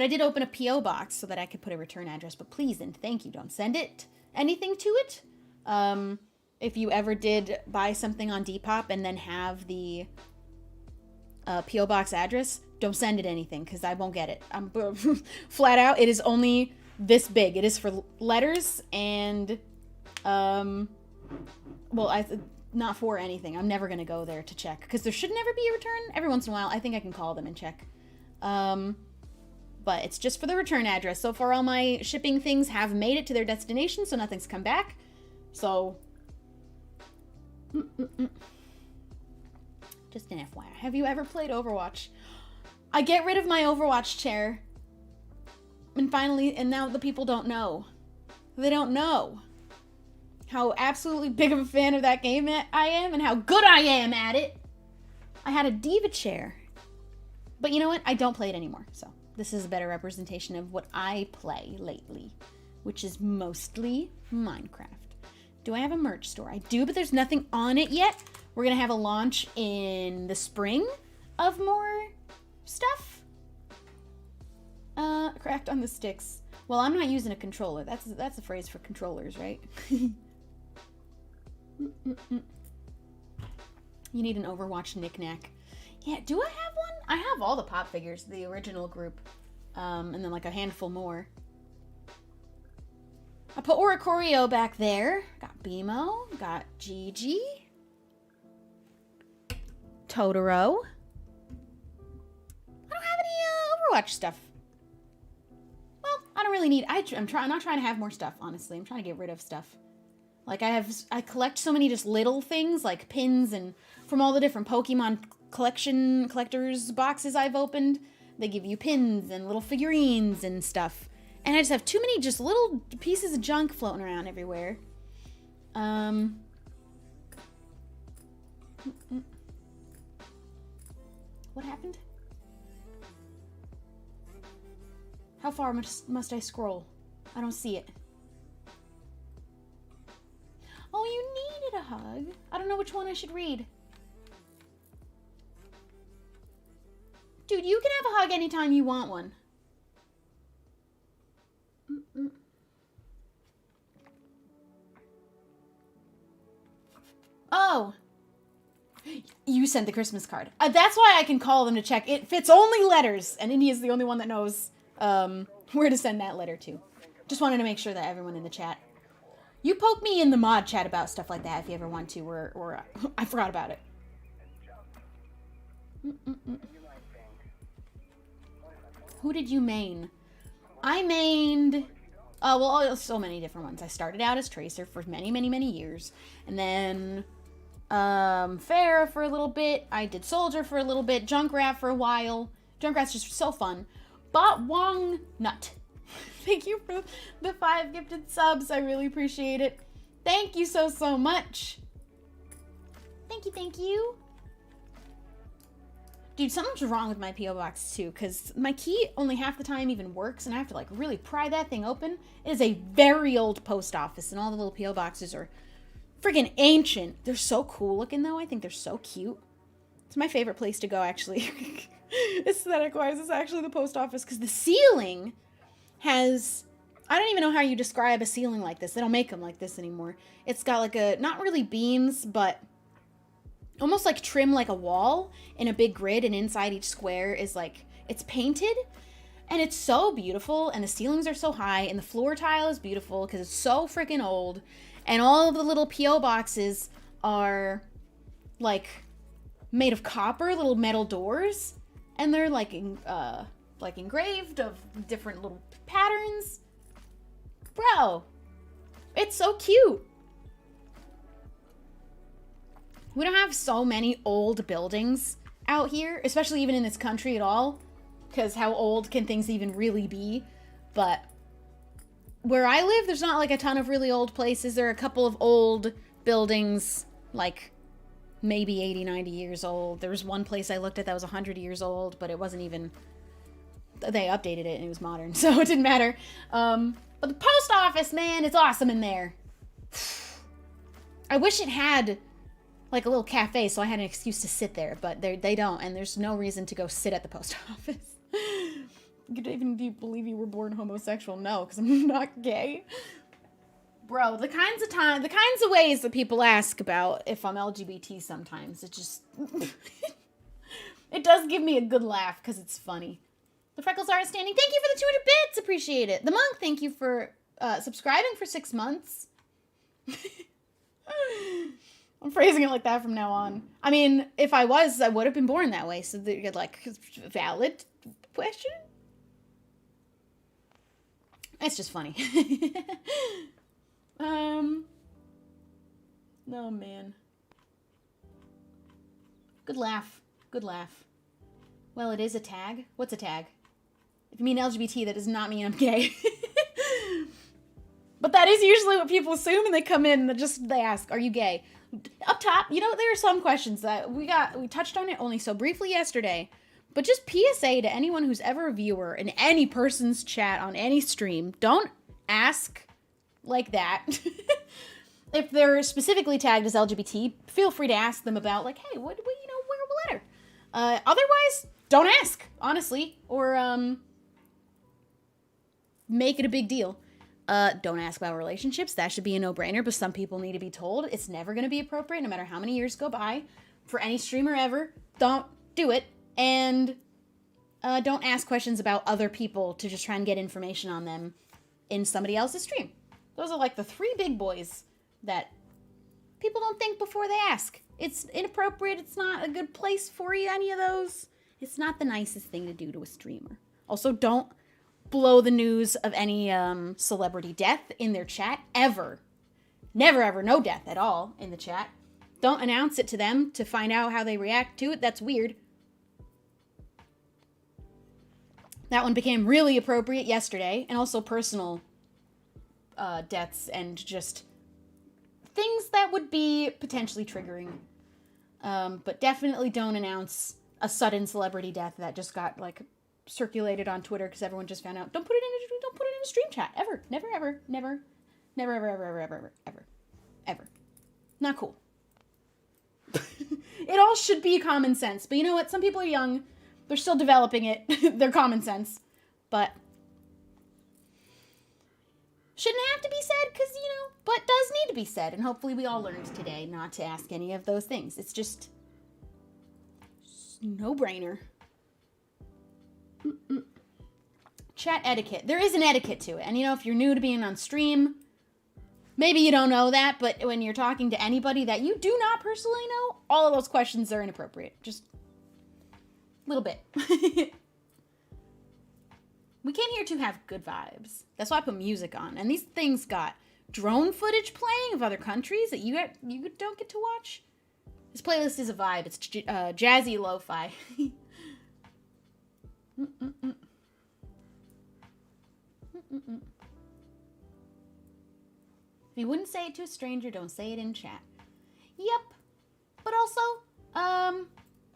I did open a P.O. box so that I could put a return address. But please and thank you, don't send anything to it. If you ever did buy something on Depop and then have the P.O. box address, don't send it anything, because I won't get it. I'm flat out, it is only this big. It is for letters and, well, not for anything. I'm never going to go there to check, because there should never be a return. Every once in a while, I think I can call them and check. But it's just for the return address. So far, all my shipping things have made it to their destination, so nothing's come back. So, just an FYI. Have you ever played Overwatch? I get rid of my Overwatch chair. And now the people don't know. They don't know how absolutely big of a fan of that game I am and how good I am at it. I had a diva chair. But you know what? I don't play it anymore. So this is a better representation of what I play lately, which is mostly Minecraft. Do I have a merch store? I do, but there's nothing on it yet. We're going to have a launch in the spring of more stuff. Cracked on the sticks. Well, I'm not using a controller. That's a phrase for controllers, right? You need an Overwatch knick-knack. Yeah, do I have one? I have all the pop figures, the original group. And then like a handful more. I put Oricorio back there. Got BMO. Got Gigi. Totoro. I don't have any Overwatch stuff. Well, I don't really need. I'm not trying to have more stuff. Honestly, I'm trying to get rid of stuff. Like I collect so many just little things like pins and from all the different Pokemon collectors boxes I've opened. They give you pins and little figurines and stuff. And I just have too many just little pieces of junk floating around everywhere. What happened? How far must I scroll? I don't see it. Oh, you needed a hug. I don't know which one I should read. Dude, you can have a hug anytime you want one. Oh. You sent the Christmas card. That's why I can call them to check. It fits only letters, and India's the only one that knows where to send that letter to. Just wanted to make sure that everyone in the chat. You poke me in the mod chat about stuff like that if you ever want to, or I forgot about it. Who did you main? I mained... well, so many different ones. I started out as Tracer for many, many, many years. And then... Farrah for a little bit. I did Soldier for a little bit. Junkrat for a while. Junkrat's just so fun. Bot Wong Nut. Thank you for the 5 gifted subs. I really appreciate it. Thank you so much. Thank you. Dude, something's wrong with my P.O. box too, because my key only half the time even works, and I have to like really pry that thing open. It is a very old post office, and all the little P.O. boxes are freaking ancient. They're so cool looking though. I think they're so cute. It's my favorite place to go actually. Aesthetic wise, it's actually the post office, because the ceiling has, I don't even know how you describe a ceiling like this. They don't make them like this anymore. It's got like a, not really beams, but almost like trim like a wall in a big grid, and inside each square is like, it's painted, and it's so beautiful, and the ceilings are so high, and the floor tile is beautiful because it's so freaking old, and all of the little P.O. boxes are like made of copper, little metal doors, and they're like engraved of different little patterns. Bro, it's so cute. We don't have so many old buildings out here, especially even in this country at all, because how old can things even really be? But where I live, there's not like a ton of really old places. There are a couple of old buildings, like maybe 80, 90 years old. There was one place I looked at that was 100 years old, but it wasn't even, they updated it and it was modern, so it didn't matter. But the post office, man, it's awesome in there. I wish it had like a little cafe so I had an excuse to sit there, but they don't, and there's no reason to go sit at the post office. Even do you believe you were born homosexual? No, because I'm not gay. Bro, the kinds of ways that people ask about if I'm LGBT sometimes, it just, it does give me a good laugh because it's funny. The freckles are outstanding. Thank you for the 200 bits. Appreciate it. The monk, thank you for subscribing for 6 months. I'm phrasing it like that from now on. I mean, if I was, I would have been born that way. So they're like, valid question? It's just funny. No, man. Good laugh. Good laugh. Well, it is a tag. What's a tag? If you mean LGBT, that does not mean I'm gay. But that is usually what people assume, and they come in and they ask, are you gay? Up top, you know, there are some questions that we touched on it only so briefly yesterday, but just PSA to anyone who's ever a viewer in any person's chat on any stream, don't ask like that. If they're specifically tagged as LGBT, feel free to ask them about, like, hey, what you know, where a letter. Otherwise, don't ask, honestly, or make it a big deal. Don't ask about relationships. That should be a no-brainer, but some people need to be told it's never going to be appropriate, no matter how many years go by, for any streamer ever. Don't do it. And don't ask questions about other people to just try and get information on them in somebody else's stream. Those are like the 3 big boys that people don't think before they ask. It's inappropriate. It's not a good place for you, any of those. It's not the nicest thing to do to a streamer. Also, don't blow the news of any celebrity death in their chat, ever. Never, ever, no death at all in the chat. Don't announce it to them to find out how they react to it. That's weird. That one became really appropriate yesterday, and also personal deaths and just things that would be potentially triggering. But definitely don't announce a sudden celebrity death that just got, like, circulated on Twitter because everyone just found out. Don't put it in a stream chat. Ever. Never, ever, never. Never, ever, ever, ever, ever, ever. Ever. Not cool. It all should be common sense. But you know what? Some people are young. They're still developing it. Their common sense. But shouldn't have to be said because, you know, but does need to be said. And hopefully we all learned today not to ask any of those things. It's just no-brainer. Chat etiquette. There is an etiquette to it. And, you know, if you're new to being on stream, maybe you don't know that, but when you're talking to anybody that you do not personally know, all of those questions are inappropriate. Just a little bit. We came here to have good vibes. That's why I put music on. And these things got drone footage playing of other countries that you don't get to watch. This playlist is a vibe. It's jazzy lo-fi. If you wouldn't say it to a stranger, don't say it in chat. Yep. But also,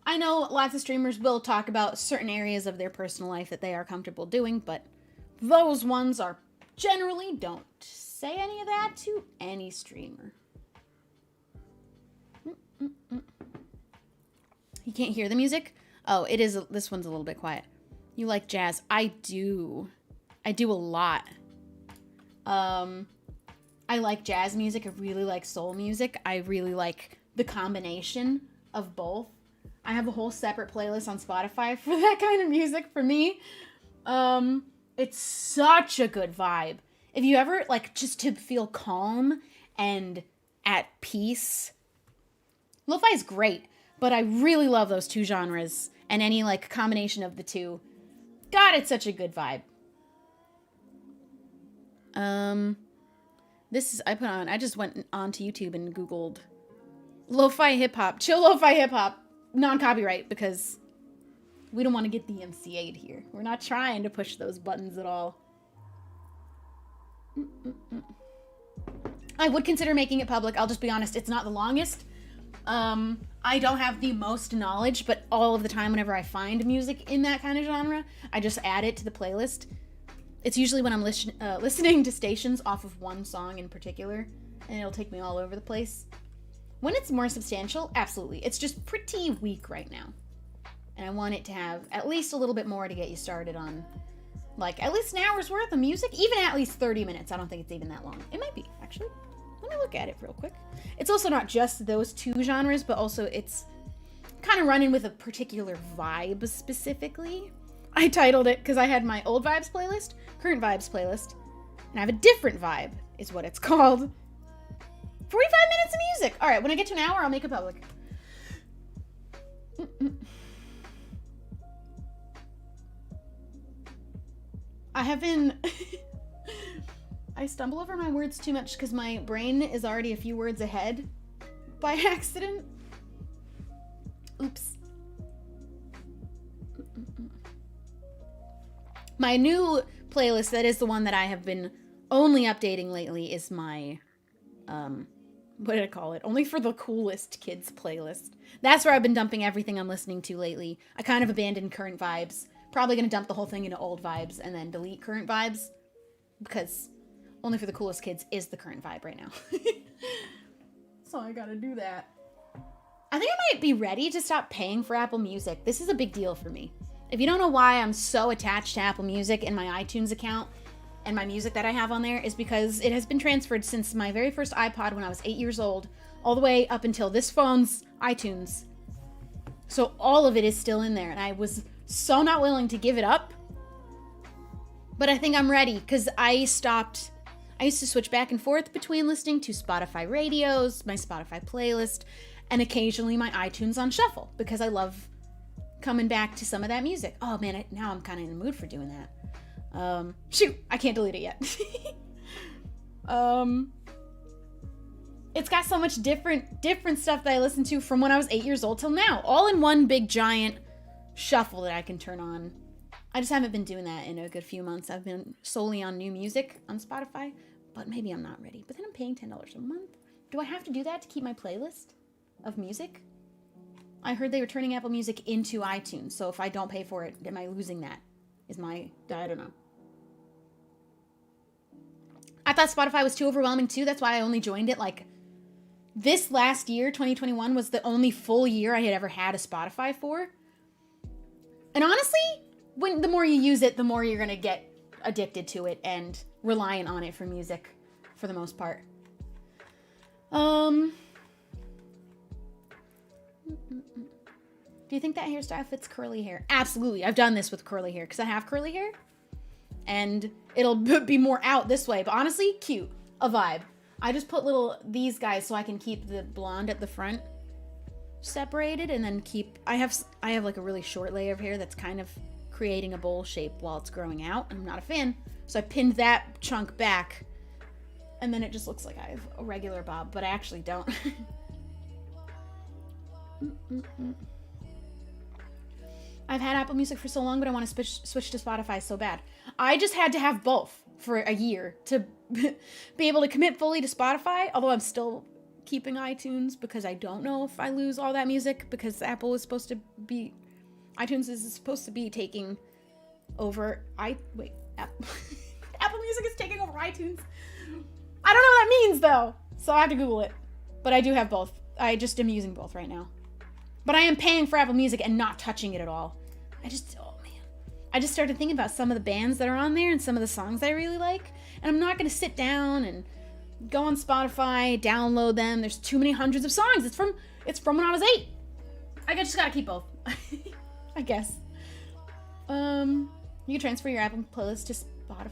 I know lots of streamers will talk about certain areas of their personal life that they are comfortable doing, but those ones are generally don't say any of that to any streamer. You can't hear the music? Oh, it is. This one's a little bit quiet. You like jazz? I do. I do a lot. I like jazz music. I really like soul music. I really like the combination of both. I have a whole separate playlist on Spotify for that kind of music for me. It's such a good vibe. If you ever, like, just to feel calm and at peace, lo-fi is great, but I really love those two genres and any, like, combination of the two. God, it's such a good vibe. I just went onto YouTube and Googled lo-fi hip-hop, chill lo-fi hip-hop, non-copyright, because we don't want to get DMCA'd here. We're not trying to push those buttons at all. I would consider making it public. I'll just be honest, it's not the longest, I don't have the most knowledge, but all of the time whenever I find music in that kind of genre, I just add it to the playlist. It's usually when I'm listening to stations off of one song in particular, and it'll take me all over the place. When it's more substantial, absolutely. It's just pretty weak right now. And I want it to have at least a little bit more to get you started on, like, at least an hour's worth of music. Even at least 30 minutes. I don't think it's even that long. It might be, actually. Let me look at it real quick. It's also not just those two genres, but also it's kind of running with a particular vibe specifically. I titled it because I had my old vibes playlist, current vibes playlist, and I have a different vibe, is what it's called. 45 minutes of music. All right, when I get to an hour, I'll make it public. I have been... I stumble over my words too much because my brain is already a few words ahead by accident. Oops. My new playlist, that is the one that I have been only updating lately, is my, what did I call it? Only for the coolest kids playlist. That's where I've been dumping everything I'm listening to lately. I kind of abandoned current vibes. Probably going to dump the whole thing into old vibes and then delete current vibes because only for the coolest kids is the current vibe right now. So I gotta do that. I think I might be ready to stop paying for Apple Music. This is a big deal for me. If you don't know why I'm so attached to Apple Music and my iTunes account and my music that I have on there, is because it has been transferred since my very first iPod when I was 8 years old, all the way up until this phone's iTunes. So all of it is still in there, and I was so not willing to give it up. But I think I'm ready, because I used to switch back and forth between listening to Spotify radios, my Spotify playlist, and occasionally my iTunes on shuffle, because I love coming back to some of that music. Oh man, now I'm kind of in the mood for doing that. Shoot, I can't delete it yet. It's got so much different stuff that I listened to from when I was 8 years old till now, all in one big giant shuffle that I can turn on. I just haven't been doing that in a good few months. I've been solely on new music on Spotify, but maybe I'm not ready. But then I'm paying $10 a month. Do I have to do that to keep my playlist of music? I heard they were turning Apple Music into iTunes, so if I don't pay for it, am I losing that? I don't know. I thought Spotify was too overwhelming too. That's why I only joined it. Like, this last year, 2021, was the only full year I had ever had a Spotify for. And honestly, the more you use it, the more you're going to get addicted to it and reliant on it for music, for the most part. Do you think that hairstyle fits curly hair? Absolutely. I've done this with curly hair because I have curly hair. And it'll be more out this way. But honestly, cute. A vibe. I just put these guys so I can keep the blonde at the front separated, and then I have like a really short layer of hair that's kind of creating a bowl shape while it's growing out. I'm not a fan. So I pinned that chunk back, and then it just looks like I have a regular bob, but I actually don't. I've had Apple Music for so long, but I want to switch to Spotify so bad. I just had to have both for a year to be able to commit fully to Spotify, although I'm still keeping iTunes because I don't know if I lose all that music, because iTunes is supposed to be taking over Apple Music is taking over iTunes. I don't know what that means though, so I have to Google it. But I do have both. I just am using both right now. But I am paying for Apple Music and not touching it at all. I just started thinking about some of the bands that are on there and some of the songs I really like. And I'm not going to sit down and go on Spotify, download them. There's too many hundreds of songs. It's from when I was 8. I just got to keep both. I guess. You can transfer your Apple playlist to Spotify.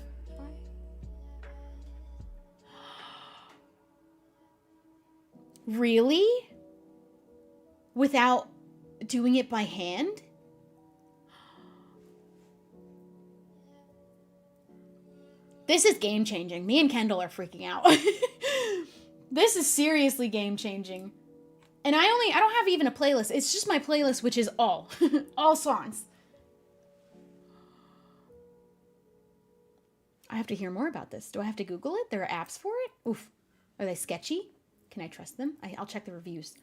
Really? Without doing it by hand? This is game changing. Me and Kendall are freaking out. This is seriously game changing. And I don't have even a playlist. It's just my playlist, which is all songs. I have to hear more about this. Do I have to Google it? There are apps for it? Oof. Are they sketchy? Can I trust them? I'll check the reviews.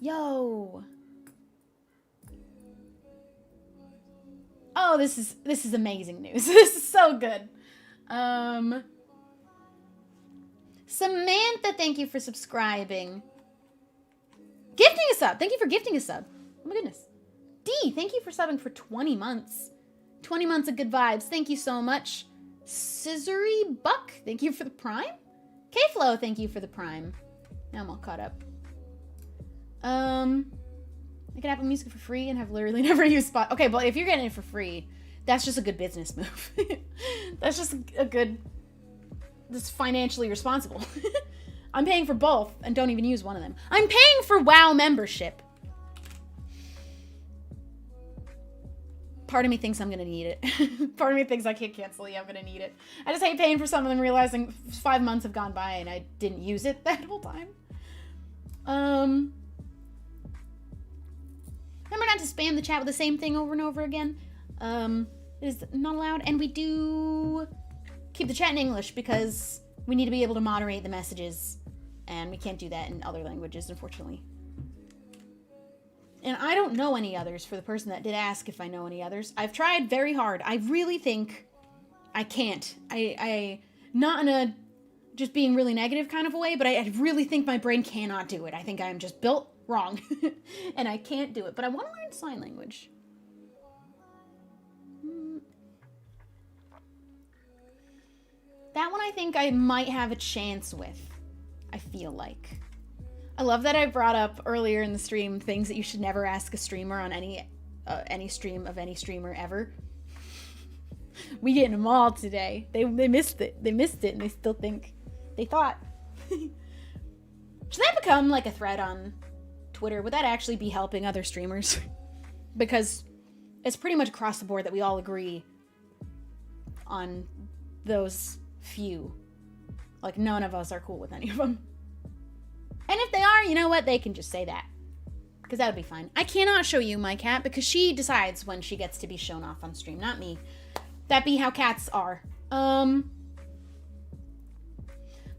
Yo. Oh, this is amazing news. This is so good. Samantha, thank you for subscribing. Gifting a sub. Thank you for gifting a sub. Oh my goodness. D, thank you for subbing for 20 months. 20 months of good vibes. Thank you so much. Scissory Buck, thank you for the prime. K-Flow, thank you for the prime. Now I'm all caught up. I can Apple Music for free and have literally never used Spot. Okay, but if you're getting it for free, that's just a good business move. That's just a good... That's financially responsible. I'm paying for both and don't even use one of them. I'm paying for WoW membership. Part of me thinks I'm gonna need it. Part of me thinks I can't cancel it. I'm gonna need it. I just hate paying for something and realizing 5 months have gone by and I didn't use it that whole time. Remember not to spam the chat with the same thing over and over again. It is not allowed. And we do keep the chat in English because we need to be able to moderate the messages. And we can't do that in other languages, unfortunately. And I don't know any others, for the person that did ask if I know any others. I've tried very hard. I really think I can't. I not in a just being really negative kind of a way, but I really think my brain cannot do it. I think I'm just built wrong. And I can't do it. But I want to learn sign language. That one I think I might have a chance with. I feel like. I love that I brought up earlier in the stream things that you should never ask a streamer on any stream of any streamer ever. We getting them all today. They missed it. They missed it and they still think. They thought. Should that become like a thread on Twitter? Would that actually be helping other streamers? Because it's pretty much across the board that we all agree on those few. Like none of us are cool with any of them. And if they are, you know what? They can just say that. Because that would be fine. I cannot show you my cat because she decides when she gets to be shown off on stream, not me. That be how cats are.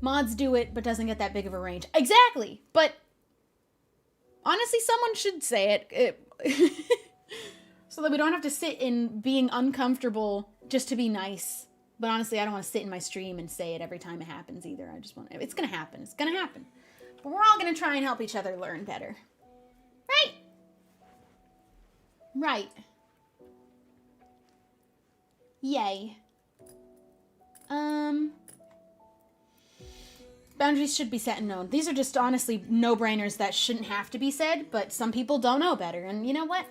Mods do it, but doesn't get that big of a range. Exactly! But honestly, someone should say it. So that we don't have to sit in being uncomfortable just to be nice. But honestly, I don't want to sit in my stream and say it every time it happens either. I just want to... It's going to happen. It's going to happen. But we're all going to try and help each other learn better. Right? Right. Yay. Boundaries should be set and known. These are just honestly no-brainers that shouldn't have to be said, but some people don't know better. And you know what?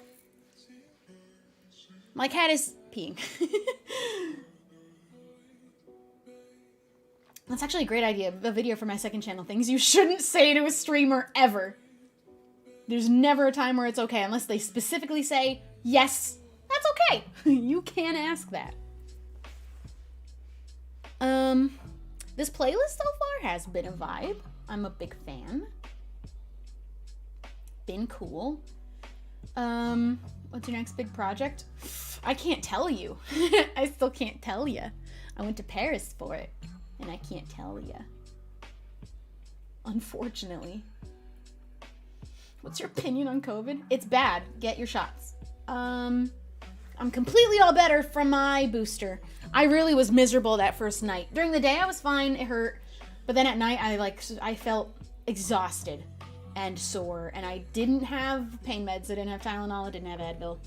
My cat is peeing. That's actually a great idea. A video for my second channel. Things you shouldn't say to a streamer ever. There's never a time where it's okay unless they specifically say, yes, that's okay. You can ask that. This playlist so far has been a vibe. I'm a big fan. Been cool. What's your next big project? I can't tell you. I still can't tell you. I went to Paris for it. And I can't tell you. Unfortunately. What's your opinion on COVID? It's bad. Get your shots. I'm completely all better from my booster. I really was miserable that first night. During the day, I was fine. It hurt. But then at night, I felt exhausted and sore. And I didn't have pain meds. I didn't have Tylenol. I didn't have Advil.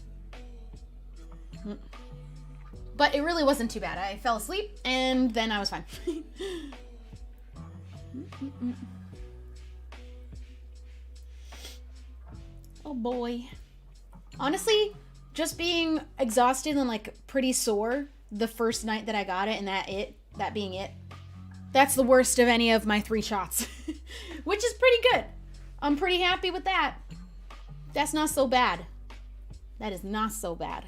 But it really wasn't too bad. I fell asleep, and then I was fine. Oh boy. Honestly, just being exhausted and like pretty sore the first night that I got it, and that being it, that's the worst of any of my 3 shots. Which is pretty good. I'm pretty happy with that. That's not so bad. That is not so bad.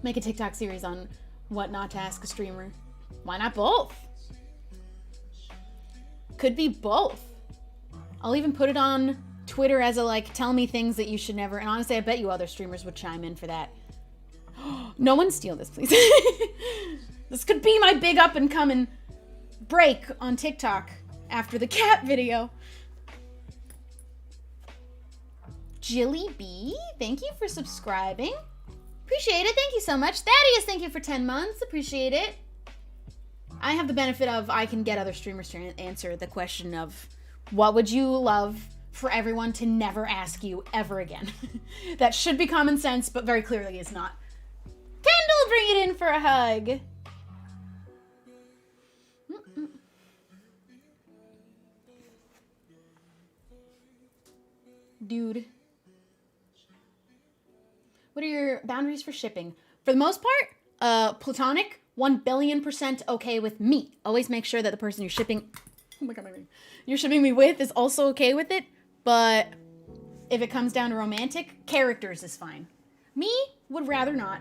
Make a TikTok series on what not to ask a streamer. Why not both? Could be both. I'll even put it on Twitter as a like, tell me things that you should never. And honestly, I bet you other streamers would chime in for that. No one steal this, please. This could be my big up and coming break on TikTok after the cat video. Jilly B, thank you for subscribing. Appreciate it. Thank you so much. Thaddeus, thank you for 10 months. Appreciate it. I have the benefit of I can get other streamers to answer the question of what would you love for everyone to never ask you ever again? That should be common sense, but very clearly is not. Kendall, bring it in for a hug. Dude. What are your boundaries for shipping? For the most part, platonic, 1,000,000,000% okay with me. Always make sure that the person you're shipping, oh my god, you're shipping me with is also okay with it. But if it comes down to romantic, characters is fine. Me would rather not.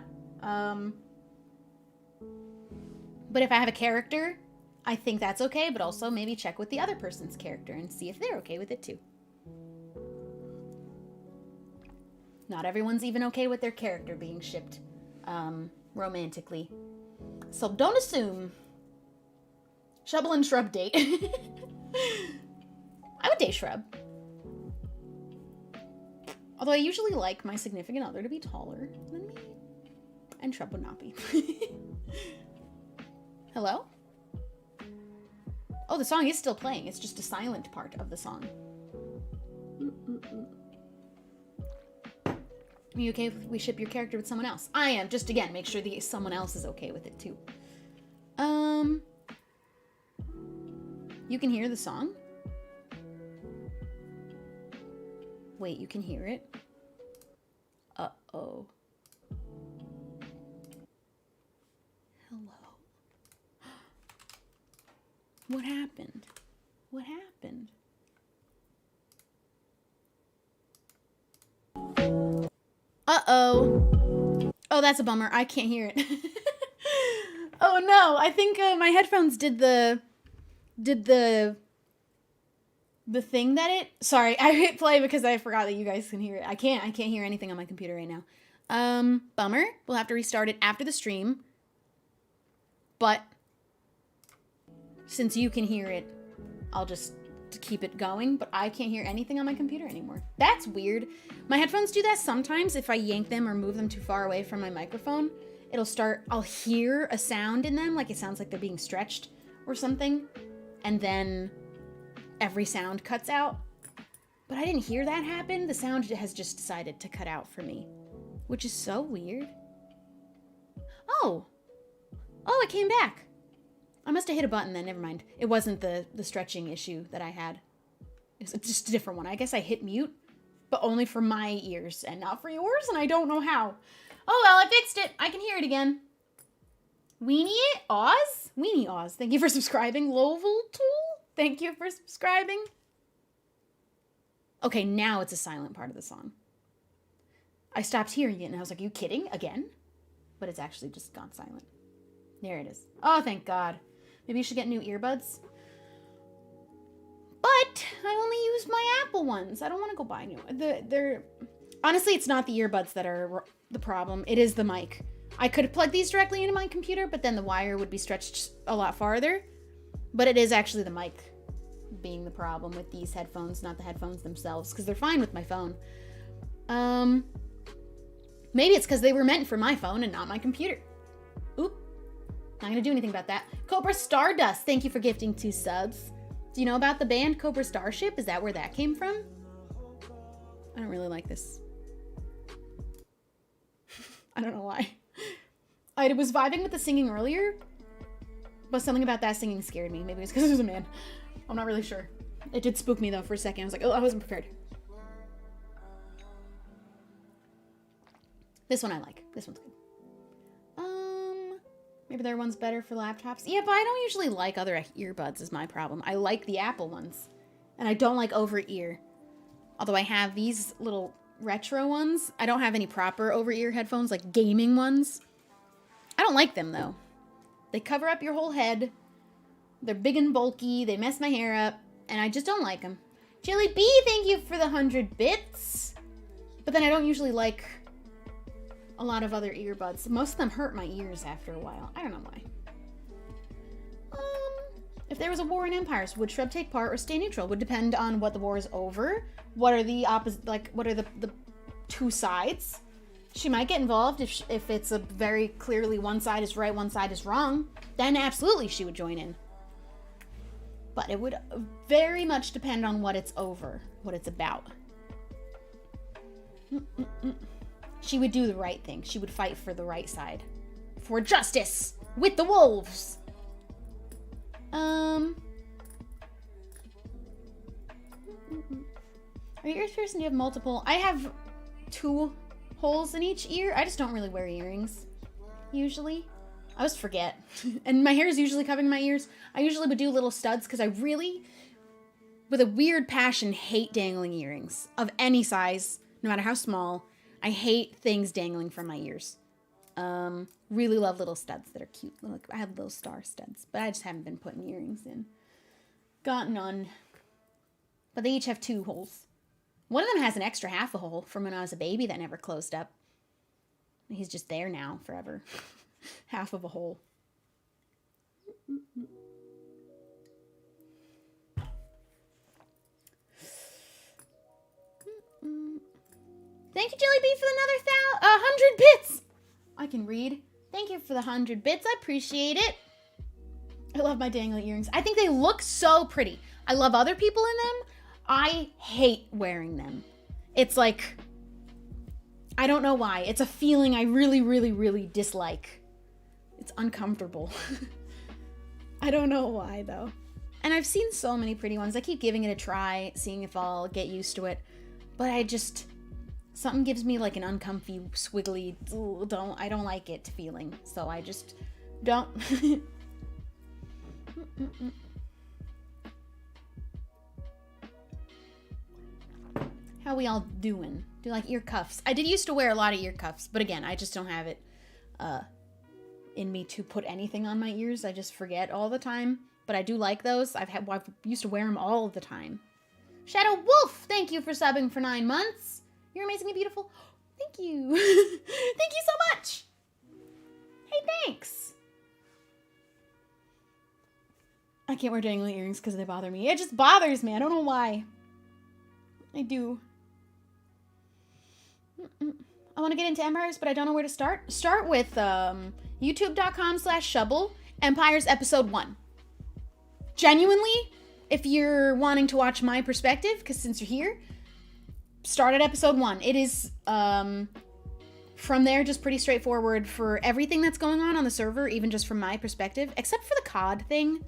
But if I have a character, I think that's okay. But also maybe check with the other person's character and see if they're okay with it too. Not everyone's even okay with their character being shipped romantically. So don't assume. Shubble and Shrub date. I would date Shrub. Although I usually like my significant other to be taller than me. And Shrub would not be. Hello? Oh, the song is still playing. It's just a silent part of the song. Are you okay if we ship your character with someone else? I am. Just again, make sure that someone else is okay with it too. You can hear the song? Wait, you can hear it? Uh-oh. Hello. What happened? What happened? Uh-oh. Oh, that's a bummer. I can't hear it. Oh no, I think my headphones did the thing that it... Sorry, I hit play because I forgot that you guys can hear it. I can't hear anything on my computer right now. Bummer. We'll have to restart it after the stream. But since you can hear it, I'll just keep it going. But I can't hear anything on my computer anymore. That's weird. My headphones do that sometimes. If I yank them or move them too far away from my microphone, I'll hear a sound in them, like it sounds like they're being stretched or something. And then every sound cuts out. But I didn't hear that happen. The sound has just decided to cut out for me, which is so weird. Oh, it came back. I must have hit a button then. Never mind. It wasn't the stretching issue that I had. It's just a different one. I guess I hit mute, but only for my ears and not for yours, and I don't know how. Oh, well, I fixed it. I can hear it again. Weenie Oz? Weenie Oz. Thank you for subscribing. Lowell Tool? Thank you for subscribing. Okay, now it's a silent part of the song. I stopped hearing it, and I was like, are you kidding? Again? But it's actually just gone silent. There it is. Oh, thank God. Maybe you should get new earbuds. But I only use my Apple ones. I don't want to go buy new. Honestly, it's not the earbuds that are the problem. It is the mic. I could plug these directly into my computer, but then the wire would be stretched a lot farther. But it is actually the mic being the problem with these headphones, not the headphones themselves, because they're fine with my phone. Maybe it's because they were meant for my phone and not my computer. Oop. Not gonna do anything about that. Cobra Stardust, thank you for gifting 2 subs. Do you know about the band Cobra Starship? Is that where that came from? I don't really like this. I don't know why. I was vibing with the singing earlier, but something about that singing scared me. Maybe it's because it was a man. I'm not really sure. It did spook me though for a second. I was like, oh, I wasn't prepared. This one I like. This one's good. Maybe their one's better for laptops. Yeah, but I don't usually like other earbuds is my problem. I like the Apple ones. And I don't like over-ear. Although I have these little retro ones. I don't have any proper over-ear headphones, like gaming ones. I don't like them, though. They cover up your whole head. They're big and bulky. They mess my hair up. And I just don't like them. Chili B, thank you for the 100 bits. But then I don't usually like a lot of other earbuds. Most of them hurt my ears after a while. I don't know why. If there was a war in empires, would Shrub take part or stay neutral? Would depend on what the war is over. What are the opposite, like, what are the two sides? She might get involved if it's a very clearly one side is right, one side is wrong. Then absolutely she would join in. But it would very much depend on what it's over, what it's about. She would do the right thing. She would fight for the right side. For justice with the wolves. Are your ears pierced and you have multiple? I have 2 holes in each ear. I just don't really wear earrings, usually. I always forget. And my hair is usually covering my ears. I usually would do little studs because I really, with a weird passion, hate dangling earrings of any size, no matter how small. I hate things dangling from my ears. Really love little studs that are cute. Look, I have little star studs, but I just haven't been putting earrings in. Got none. But they each have 2 holes. One of them has an extra half a hole from when I was a baby that never closed up. He's just there now forever. Half of a hole. Thank you, Jelly Bee, for another 100 bits. I can read. Thank you for the 100 bits. I appreciate it. I love my dangly earrings. I think they look so pretty. I love other people in them. I hate wearing them. It's like, I don't know why. It's a feeling I really, really, really dislike. It's uncomfortable. I don't know why, though. And I've seen so many pretty ones. I keep giving it a try, seeing if I'll get used to it. But I just, something gives me like an uncomfy, squiggly, I don't like it feeling. So I just don't. How we all doing? Do you like ear cuffs? I did used to wear a lot of ear cuffs, but again, I just don't have it in me to put anything on my ears. I just forget all the time. But I do like those. I've used to wear them all the time. Shadow Wolf, thank you for subbing for 9 months. You're amazingly beautiful. Thank you. Thank you so much. Hey, thanks. I can't wear dangling earrings because they bother me. It just bothers me. I don't know why. I do. I want to get into empires, but I don't know where to start. Start with youtube.com/Shubble, Empires Episode 1. Genuinely, if you're wanting to watch my perspective, because since you're here, start at Episode 1. It is, from there, just pretty straightforward for everything that's going on the server, even just from my perspective, except for the COD thing.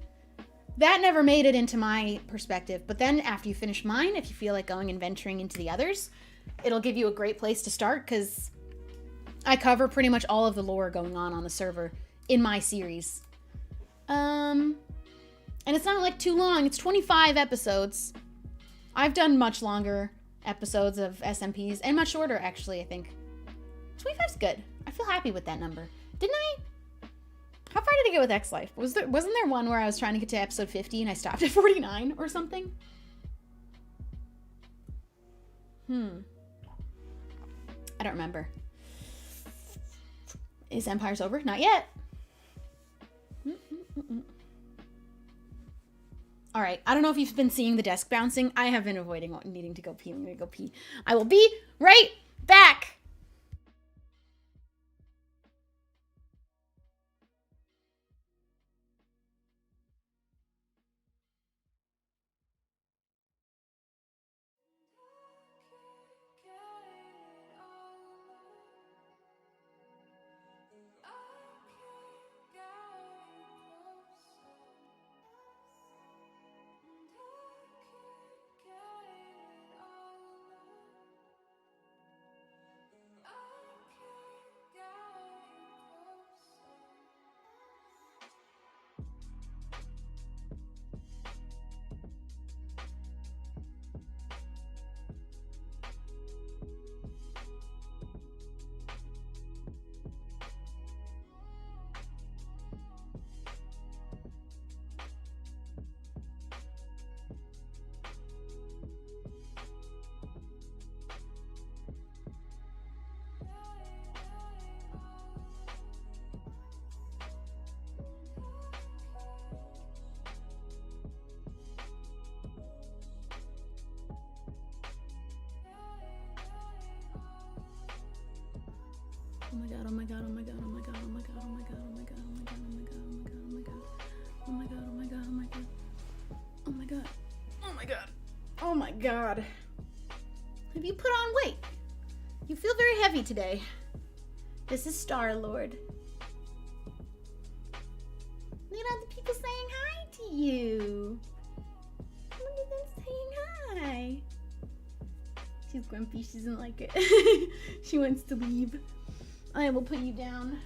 That never made it into my perspective. But then after you finish mine, if you feel like going and venturing into the others, it'll give you a great place to start because I cover pretty much all of the lore going on the server in my series. And it's not like too long. It's 25 episodes. I've done much longer episodes of SMPs and much shorter, actually, I think. 25's good. I feel happy with that number. Didn't I? How far did I get with X Life? Wasn't there one where I was trying to get to episode 50 and I stopped at 49 or something? I don't remember. Is Empires over? Not yet. All right. I don't know if you've been seeing the desk bouncing. I have been avoiding needing to go pee. I'm going to go pee. I will be right back. god, oh my god, oh my god, oh my god, oh my god, oh my god, oh my god, oh my god, oh my god, oh my god, oh my god, oh my god, oh my god, oh my god, oh my god. Have you put on weight? You feel very heavy today. This is Star-Lord. Look at all the people saying hi to you. Look at them saying hi. She's grumpy. She doesn't like it. She wants to leave. I will put you down.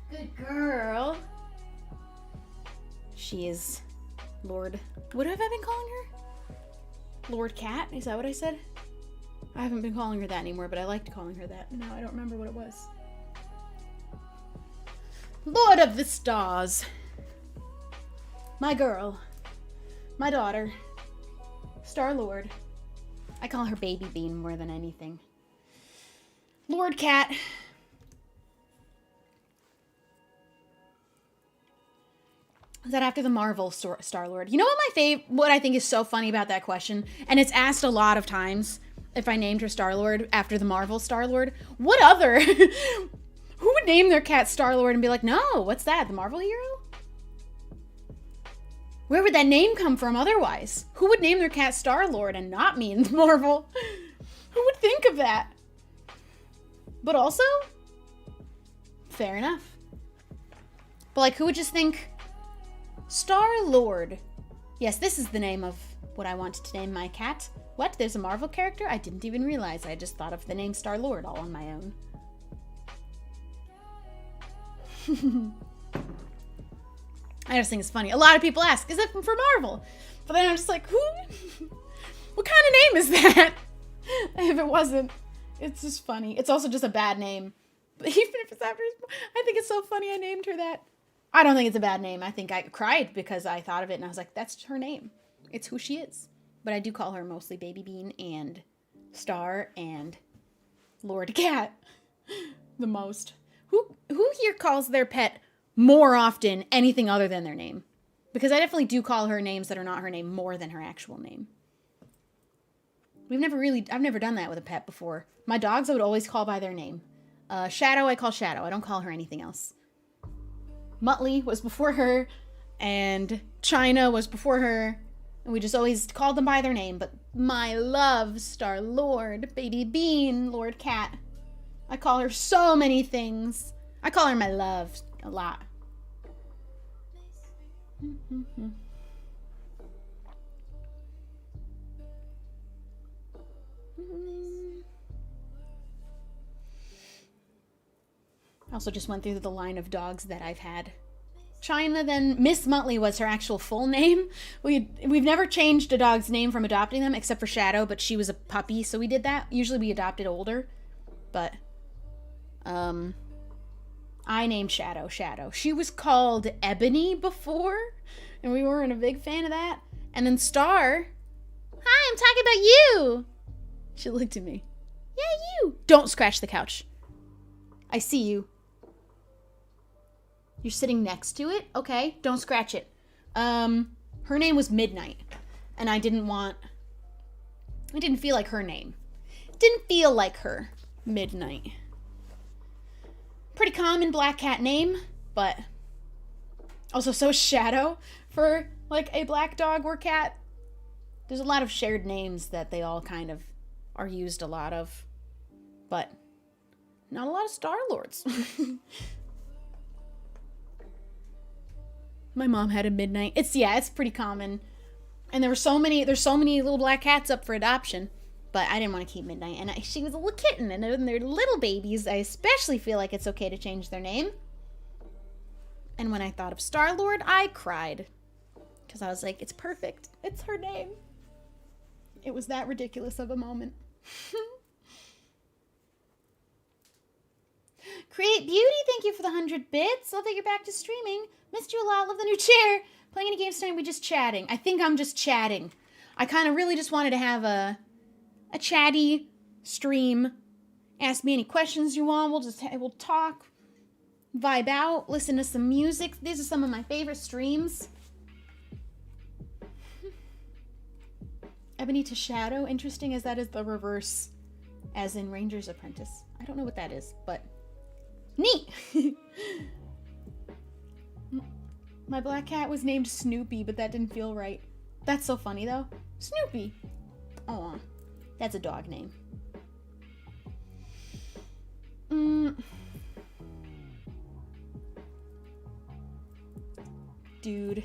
Good girl. She is Lord. What have I been calling her? Lord Cat? Is that what I said? I haven't been calling her that anymore, but I liked calling her that. Now I don't remember what it was. Lord of the Stars. My girl. My daughter. Star-Lord. I call her Baby Bean more than anything. Lord Cat. Is that after the Marvel Star-Lord? You know what I think is so funny about that question? And it's asked a lot of times if I named her Star-Lord after the Marvel Star-Lord. What other? Who would name their cat Star-Lord and be like, no, what's that? The Marvel hero? Where would that name come from otherwise? Who would name their cat Star-Lord and not mean Marvel? Who would think of that? But also, fair enough. But like, who would just think, Star-Lord? Yes, this is the name of what I wanted to name my cat. What? There's a Marvel character? I didn't even realize. I just thought of the name Star-Lord all on my own. I just think it's funny. A lot of people ask, is it for Marvel? But then I'm just like, who? What kind of name is that? If it wasn't, it's just funny. It's also just a bad name. But even if it's after his, I think it's so funny I named her that. I don't think it's a bad name. I think I cried because I thought of it and I was like, that's her name. It's who she is. But I do call her mostly Baby Bean and Star and Lord Cat the most. Who here calls their pet more often anything other than their name? Because I definitely do call her names that are not her name more than her actual name. I've never done that with a pet before. My dogs I would always call by their name. Shadow, I call Shadow. I don't call her anything else. Muttley was before her, and China was before her, and we just always called them by their name. But my love, Star-Lord, Baby Bean, Lord Cat. I call her so many things. I call her my love a lot. I also just went through the line of dogs that I've had. China, then Miss Muttley was her actual full name. We've never changed a dog's name from adopting them, except for Shadow, but she was a puppy, so we did that. Usually we adopted older, but I named Shadow Shadow. She was called Ebony before, and we weren't a big fan of that. And then Star, hi, I'm talking about you. She looked at me. Yeah, you. Don't scratch the couch. I see you. You're sitting next to it? Okay, don't scratch it. Her name was Midnight, and I didn't feel like her name. Didn't feel like her. Midnight. Pretty common black cat name, but also so Shadow for like a black dog or cat. There's a lot of shared names that they all kind of are used a lot of, but not a lot of Star-Lords. My mom had a Midnight. It's pretty common. And there's so many little black cats up for adoption. But I didn't want to keep Midnight. And she was a little kitten. And when they're little babies, I especially feel like it's okay to change their name. And when I thought of Star-Lord, I cried. Because I was like, it's perfect. It's her name. It was that ridiculous of a moment. Create Beauty, thank you for the 100 bits. Love that you're back to streaming. Missed you a lot. Love the new chair. Playing any games tonight? We just chatting. I think I'm just chatting. I kind of really just wanted to have a chatty stream. Ask me any questions you want. We'll talk, vibe out, listen to some music. These are some of my favorite streams. Ebony to Shadow. Interesting as that is the reverse, as in Ranger's Apprentice. I don't know what that is, but Neat. My black cat was named Snoopy, but that didn't feel right. That's so funny, though. Snoopy. Aw, that's a dog name. Dude.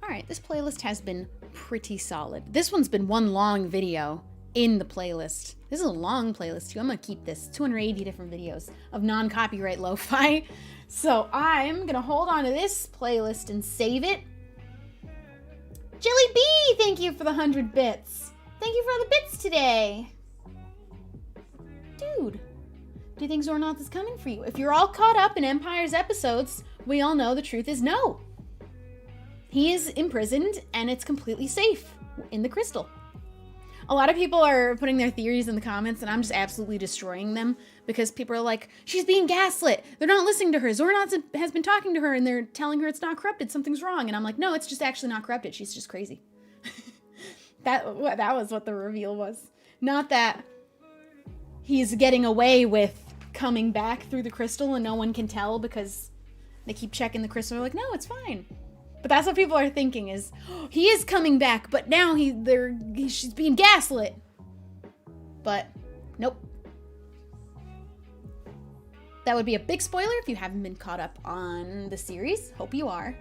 Alright, this playlist has been pretty solid. This one's been one long video in the playlist. This is a long playlist, too. I'm gonna keep this. 280 different videos of non-copyright lo-fi. So I'm gonna hold on to this playlist and save it. Jelly Bee, thank you for the 100 bits. Thank you for all the bits today. Dude, do you think Zornoth is coming for you? If you're all caught up in Empire's episodes, we all know the truth is no. He is imprisoned and it's completely safe in the crystal. A lot of people are putting their theories in the comments and I'm just absolutely destroying them because people are like, she's being gaslit. They're not listening to her. Zornoth has been talking to her and they're telling her it's not corrupted. Something's wrong. And I'm like, no, it's just actually not corrupted. She's just crazy. That was what the reveal was. Not that he's getting away with coming back through the crystal and no one can tell because they keep checking the crystal. They're like, no, it's fine. But that's what people are thinking is, oh, he is coming back, but now she's being gaslit. But nope. That would be a big spoiler if you haven't been caught up on the series. Hope you are.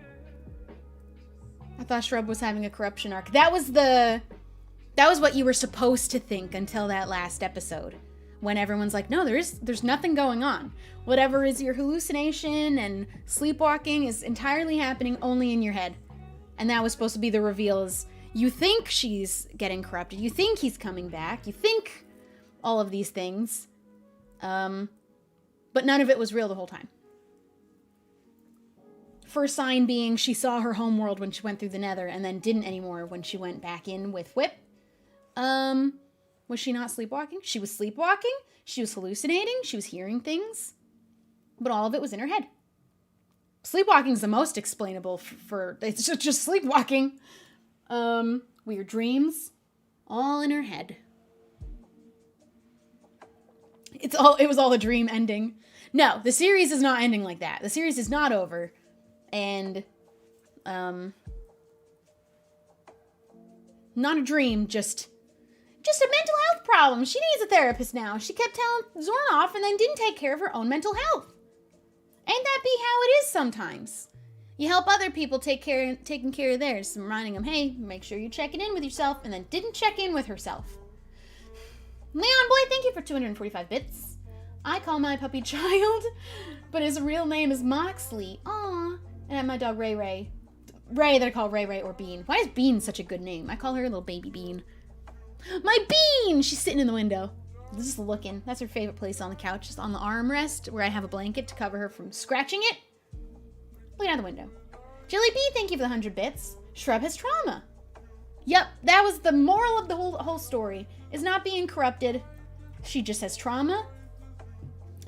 I thought Shrub was having a corruption arc. That was what you were supposed to think until that last episode. When everyone's like, no, there's nothing going on. Whatever is your hallucination and sleepwalking is entirely happening only in your head. And that was supposed to be the reveal is you think she's getting corrupted. You think he's coming back. You think all of these things. But none of it was real the whole time. First sign being she saw her homeworld when she went through the nether and then didn't anymore when she went back in with Whip. Was she not sleepwalking? She was sleepwalking. She was hallucinating. She was hearing things. But all of it was in her head. Sleepwalking is the most explainable for it's just sleepwalking. Weird dreams. All in her head. It was all a dream ending. No, the series is not ending like that. The series is not over. And, not a dream, just a mental health problem. She needs a therapist now. She kept telling Zornoff and then didn't take care of her own mental health. Ain't that be how it is sometimes? You help other people taking care of theirs, reminding them, hey, make sure you're checking in with yourself, and then didn't check in with herself. Leon Boy, thank you for 245 bits. I call my puppy Child, but his real name is Moxley. Aw. And my dog Ray Ray. Ray that I call Ray Ray or Bean. Why is Bean such a good name? I call her little baby Bean. My Bean! She's sitting in the window. Just looking. That's her favorite place on the couch. Just on the armrest where I have a blanket to cover her from scratching it. Looking out the window. Jelly Bee, thank you for the 100 bits. Shrub has trauma. Yep, that was the moral of the whole story. Is not being corrupted. She just has trauma.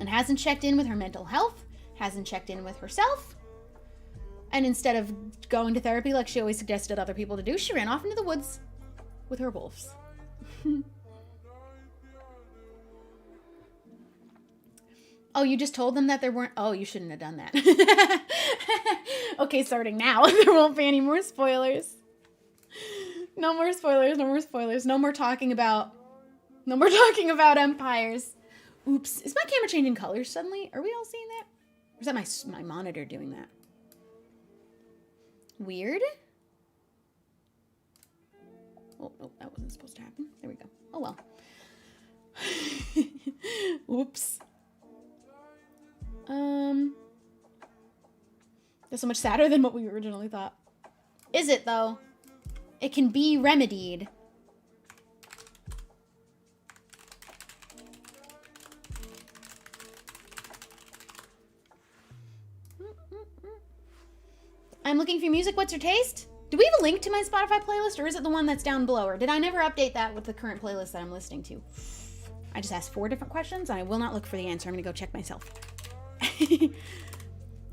And hasn't checked in with her mental health. Hasn't checked in with herself. And instead of going to therapy like she always suggested other people to do, she ran off into the woods with her wolves. Oh, you just told them that there weren't... Oh, you shouldn't have done that. Okay, starting now. There won't be any more spoilers. No more spoilers, no more spoilers. No more talking about empires. Oops. Is my camera changing colors suddenly? Are we all seeing that? Or is that my monitor doing that? Weird. Oh, that wasn't supposed to happen. There we go. Oh, well. Oops. That's so much sadder than what we originally thought. Is it, though? It can be remedied. I'm looking for music. What's your taste? Do we have a link to my Spotify playlist, or is it the one that's down below? Or did I never update that with the current playlist that I'm listening to? I just asked 4 different questions, and I will not look for the answer. I'm going to go check myself.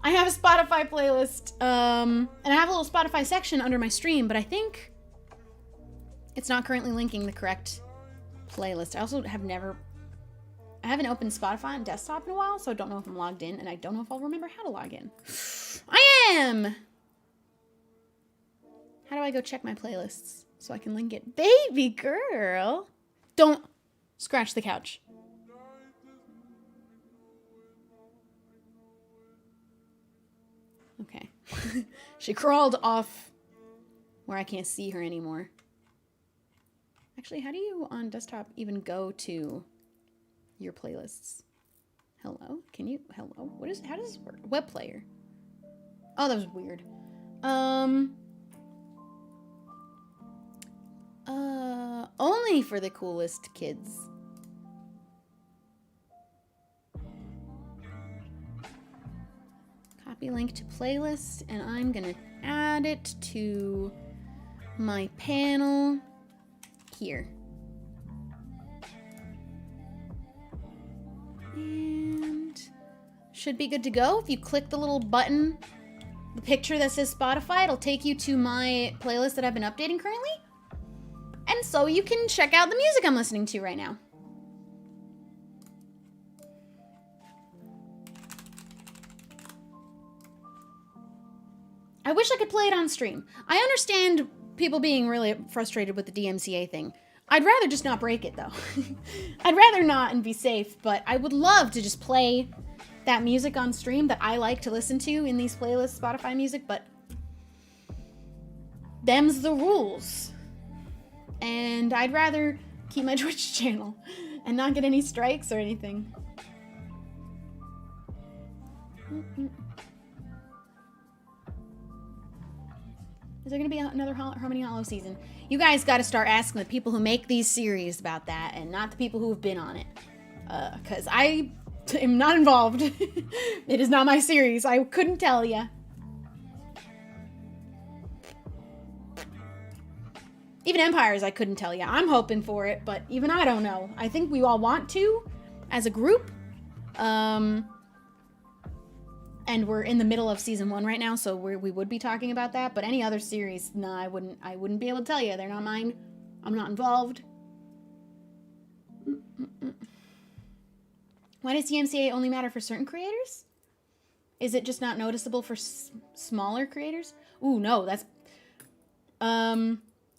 I have a Spotify playlist, and I have a little Spotify section under my stream, but I think it's not currently linking the correct playlist. I also have never I haven't opened Spotify on desktop in a while, so I don't know if I'm logged in, and I don't know if I'll remember how to log in. I am! How do I go check my playlists so I can link it? Baby girl! Don't scratch the couch. Okay. She crawled off where I can't see her anymore. Actually, how do you on desktop even go to your playlists? Hello? Can you? Hello? What is? How does this work? Web player. Oh, that was weird. Only for the coolest kids. Copy link to playlist, and I'm gonna add it to my panel here. And should be good to go. If you click the little button, the picture that says Spotify, it'll take you to my playlist that I've been updating currently. And so you can check out the music I'm listening to right now. I wish I could play it on stream. I understand people being really frustrated with the DMCA thing. I'd rather just not break it, though. I'd rather not and be safe, but I would love to just play that music on stream that I like to listen to in these playlists, Spotify music, but them's the rules. And I'd rather keep my Twitch channel and not get any strikes or anything. Is there going to be another Harmony Hollow season? You guys got to start asking the people who make these series about that and not the people who have been on it. Because I am not involved. It is not my series. I couldn't tell ya. Even Empires, I couldn't tell ya. I'm hoping for it, but even I don't know. I think we all want to as a group. And we're in the middle of season 1 right now, so we would be talking about that. But any other series, no, I wouldn't be able to tell you. They're not mine. I'm not involved. Why does DMCA only matter for certain creators? Is it just not noticeable for smaller creators? Ooh, no, that's...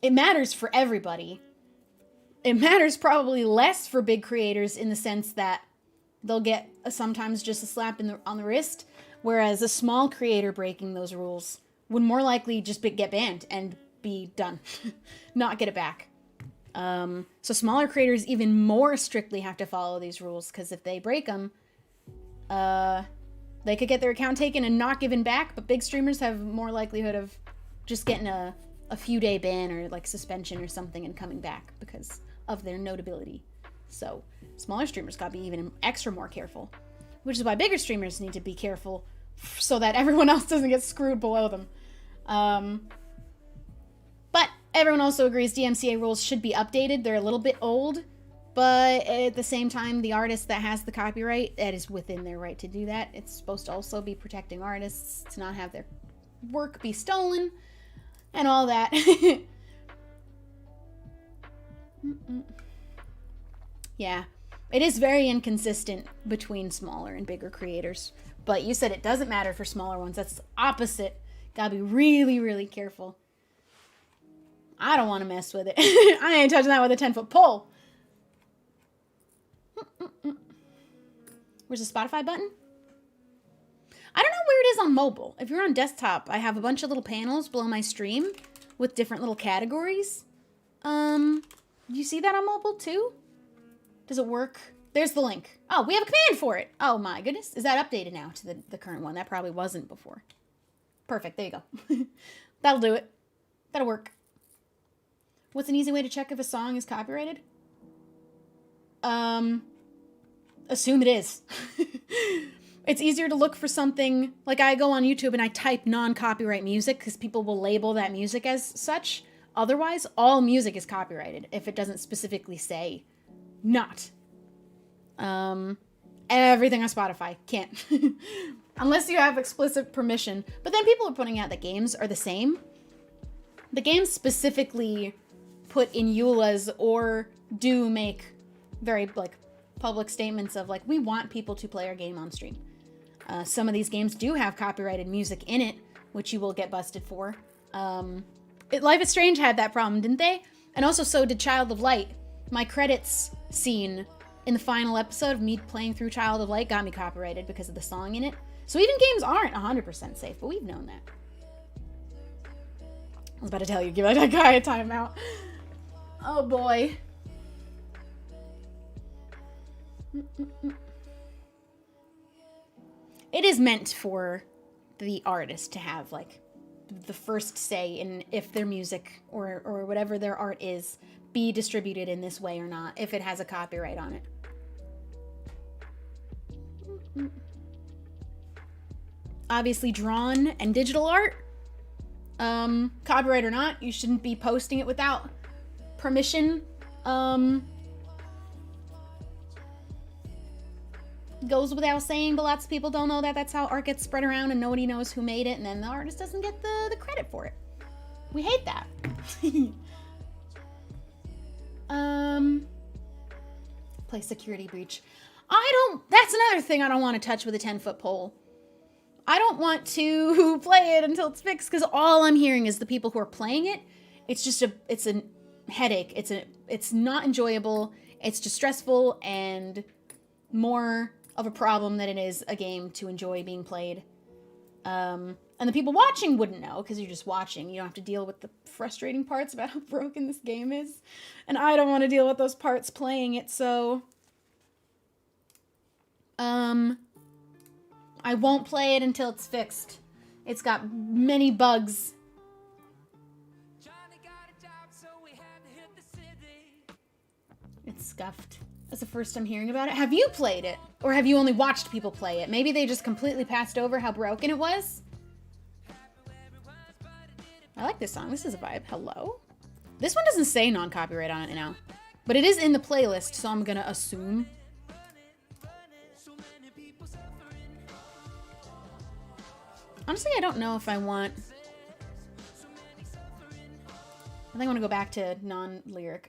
It matters for everybody. It matters probably less for big creators in the sense that they'll get sometimes just a slap on the wrist, whereas a small creator breaking those rules would more likely just get banned and be done, not get it back. So smaller creators even more strictly have to follow these rules, because if they break them, they could get their account taken and not given back, but big streamers have more likelihood of just getting a few day ban or like suspension or something and coming back because of their notability. So smaller streamers gotta be even extra more careful, which is why bigger streamers need to be careful so that everyone else doesn't get screwed below them. But everyone also agrees DMCA rules should be updated. They're a little bit old, but at the same time, the artist that has the copyright, that is within their right to do that. It's supposed to also be protecting artists to not have their work be stolen and all that. Yeah, it is very inconsistent between smaller and bigger creators. But you said it doesn't matter for smaller ones. That's the opposite. Gotta be really, really careful. I don't want to mess with it. I ain't touching that with a 10-foot pole. Where's the Spotify button? I don't know where it is on mobile. If you're on desktop, I have a bunch of little panels below my stream with different little categories. You see that on mobile too? Does it work? There's the link. Oh, we have a command for it. Oh my goodness. Is that updated now to the current one? That probably wasn't before. Perfect. There you go. That'll do it. That'll work. What's an easy way to check if a song is copyrighted? Assume it is. It's easier to look for something, like I go on YouTube and I type non-copyright music because people will label that music as such. Otherwise, all music is copyrighted if it doesn't specifically say not. Everything on Spotify can't. Unless you have explicit permission. But then people are pointing out that games are the same. The games specifically put in EULAs or do make very, like, public statements of like, we want people to play our game on stream. Some of these games do have copyrighted music in it, which you will get busted for. Life is Strange had that problem, didn't they? And also so did Child of Light. My credits scene in the final episode of me playing through Child of Light got me copyrighted because of the song in it. So even games aren't 100% safe, but we've known that. I was about to tell you, give that guy a timeout. Oh boy. It is meant for the artist to have like the first say in if their music or whatever their art is be distributed in this way or not, if it has a copyright on it. Obviously drawn and digital art, copyright or not, you shouldn't be posting it without permission. Goes without saying, but lots of people don't know that that's how art gets spread around and nobody knows who made it, and then the artist doesn't get the credit for it. We hate that. Play security breach. That's another thing I don't want to touch with a 10-foot pole. I don't want to play it until it's fixed, because all I'm hearing is the people who are playing it. It's a headache. It's not enjoyable. It's just stressful and more of a problem than it is a game to enjoy being played. And the people watching wouldn't know, because you're just watching. You don't have to deal with the frustrating parts about how broken this game is. And I don't want to deal with those parts playing it, so I won't play it until it's fixed. It's got many bugs. It's scuffed. That's the first I'm hearing about it. Have you played it? Or have you only watched people play it? Maybe they just completely passed over how broken it was? I like this song. This is a vibe. Hello? This one doesn't say non-copyright on it now. But it is in the playlist, so I'm gonna assume. Honestly, I don't know if I want... I think I want to go back to non-lyric.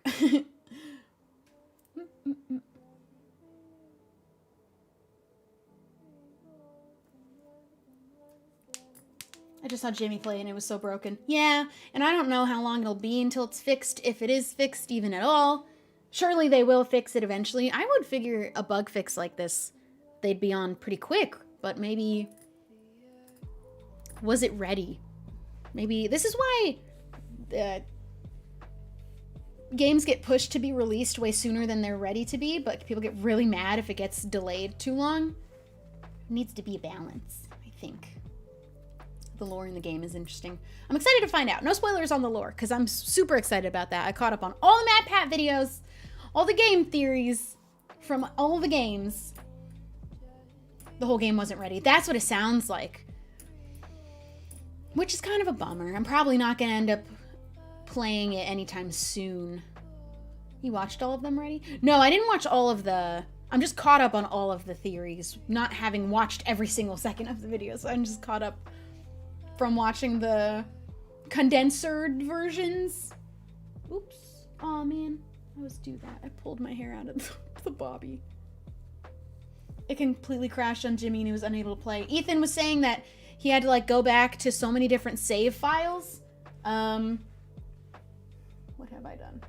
I just saw Jimmy play and it was so broken. Yeah, and I don't know how long it'll be until it's fixed, if it is fixed even at all. Surely they will fix it eventually. I would figure a bug fix like this, they'd be on pretty quick, but maybe... Was it ready? Maybe this is why games get pushed to be released way sooner than they're ready to be, but people get really mad if it gets delayed too long. It needs to be a balance, I think. The lore in the game is interesting. I'm excited to find out. No spoilers on the lore, because I'm super excited about that. I caught up on all the Mad Pat videos, all the game theories from all the games. The whole game wasn't ready. That's what it sounds like. Which is kind of a bummer. I'm probably not going to end up playing it anytime soon. You watched all of them already? No, I didn't watch all of the... I'm just caught up on all of the theories, not having watched every single second of the video. So I'm just caught up from watching the condensered versions. Oops. Aw, man. I always do that. I pulled my hair out of the bobby. It completely crashed on Jimmy and he was unable to play. Ethan was saying that he had to like go back to so many different save files. What have I done?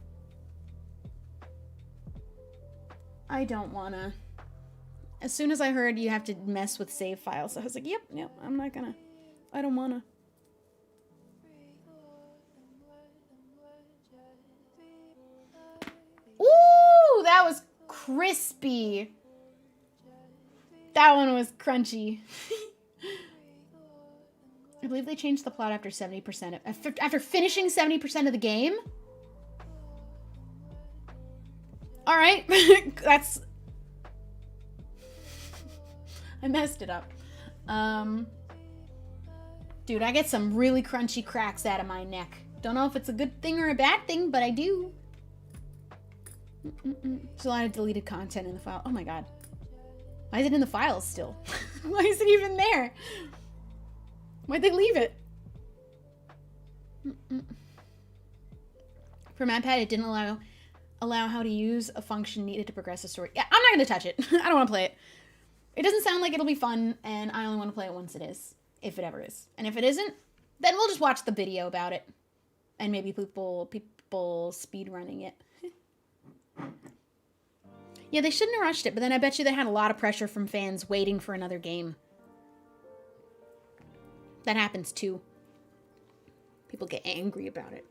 I don't wanna. As soon as I heard you have to mess with save files, I was like, yep, I'm not gonna. I don't wanna. Ooh, that was crispy. That one was crunchy. I believe they changed the plot after 70% after finishing 70% of the game. All right, that's... I messed it up. Dude, I get some really crunchy cracks out of my neck. Don't know if it's a good thing or a bad thing, but I do. There's a lot of deleted content in the file. Oh my god. Why is it in the files still? Why is it even there? Why'd they leave it? For MadPad, it didn't allow allow how to use a function needed to progress a story. Yeah, I'm not going to touch it. I don't want to play it. It doesn't sound like it'll be fun, and I only want to play it once it is, if it ever is. And if it isn't, then we'll just watch the video about it. And maybe people speed running it. Yeah, they shouldn't have rushed it, but then I bet you they had a lot of pressure from fans waiting for another game. That happens too. People get angry about it.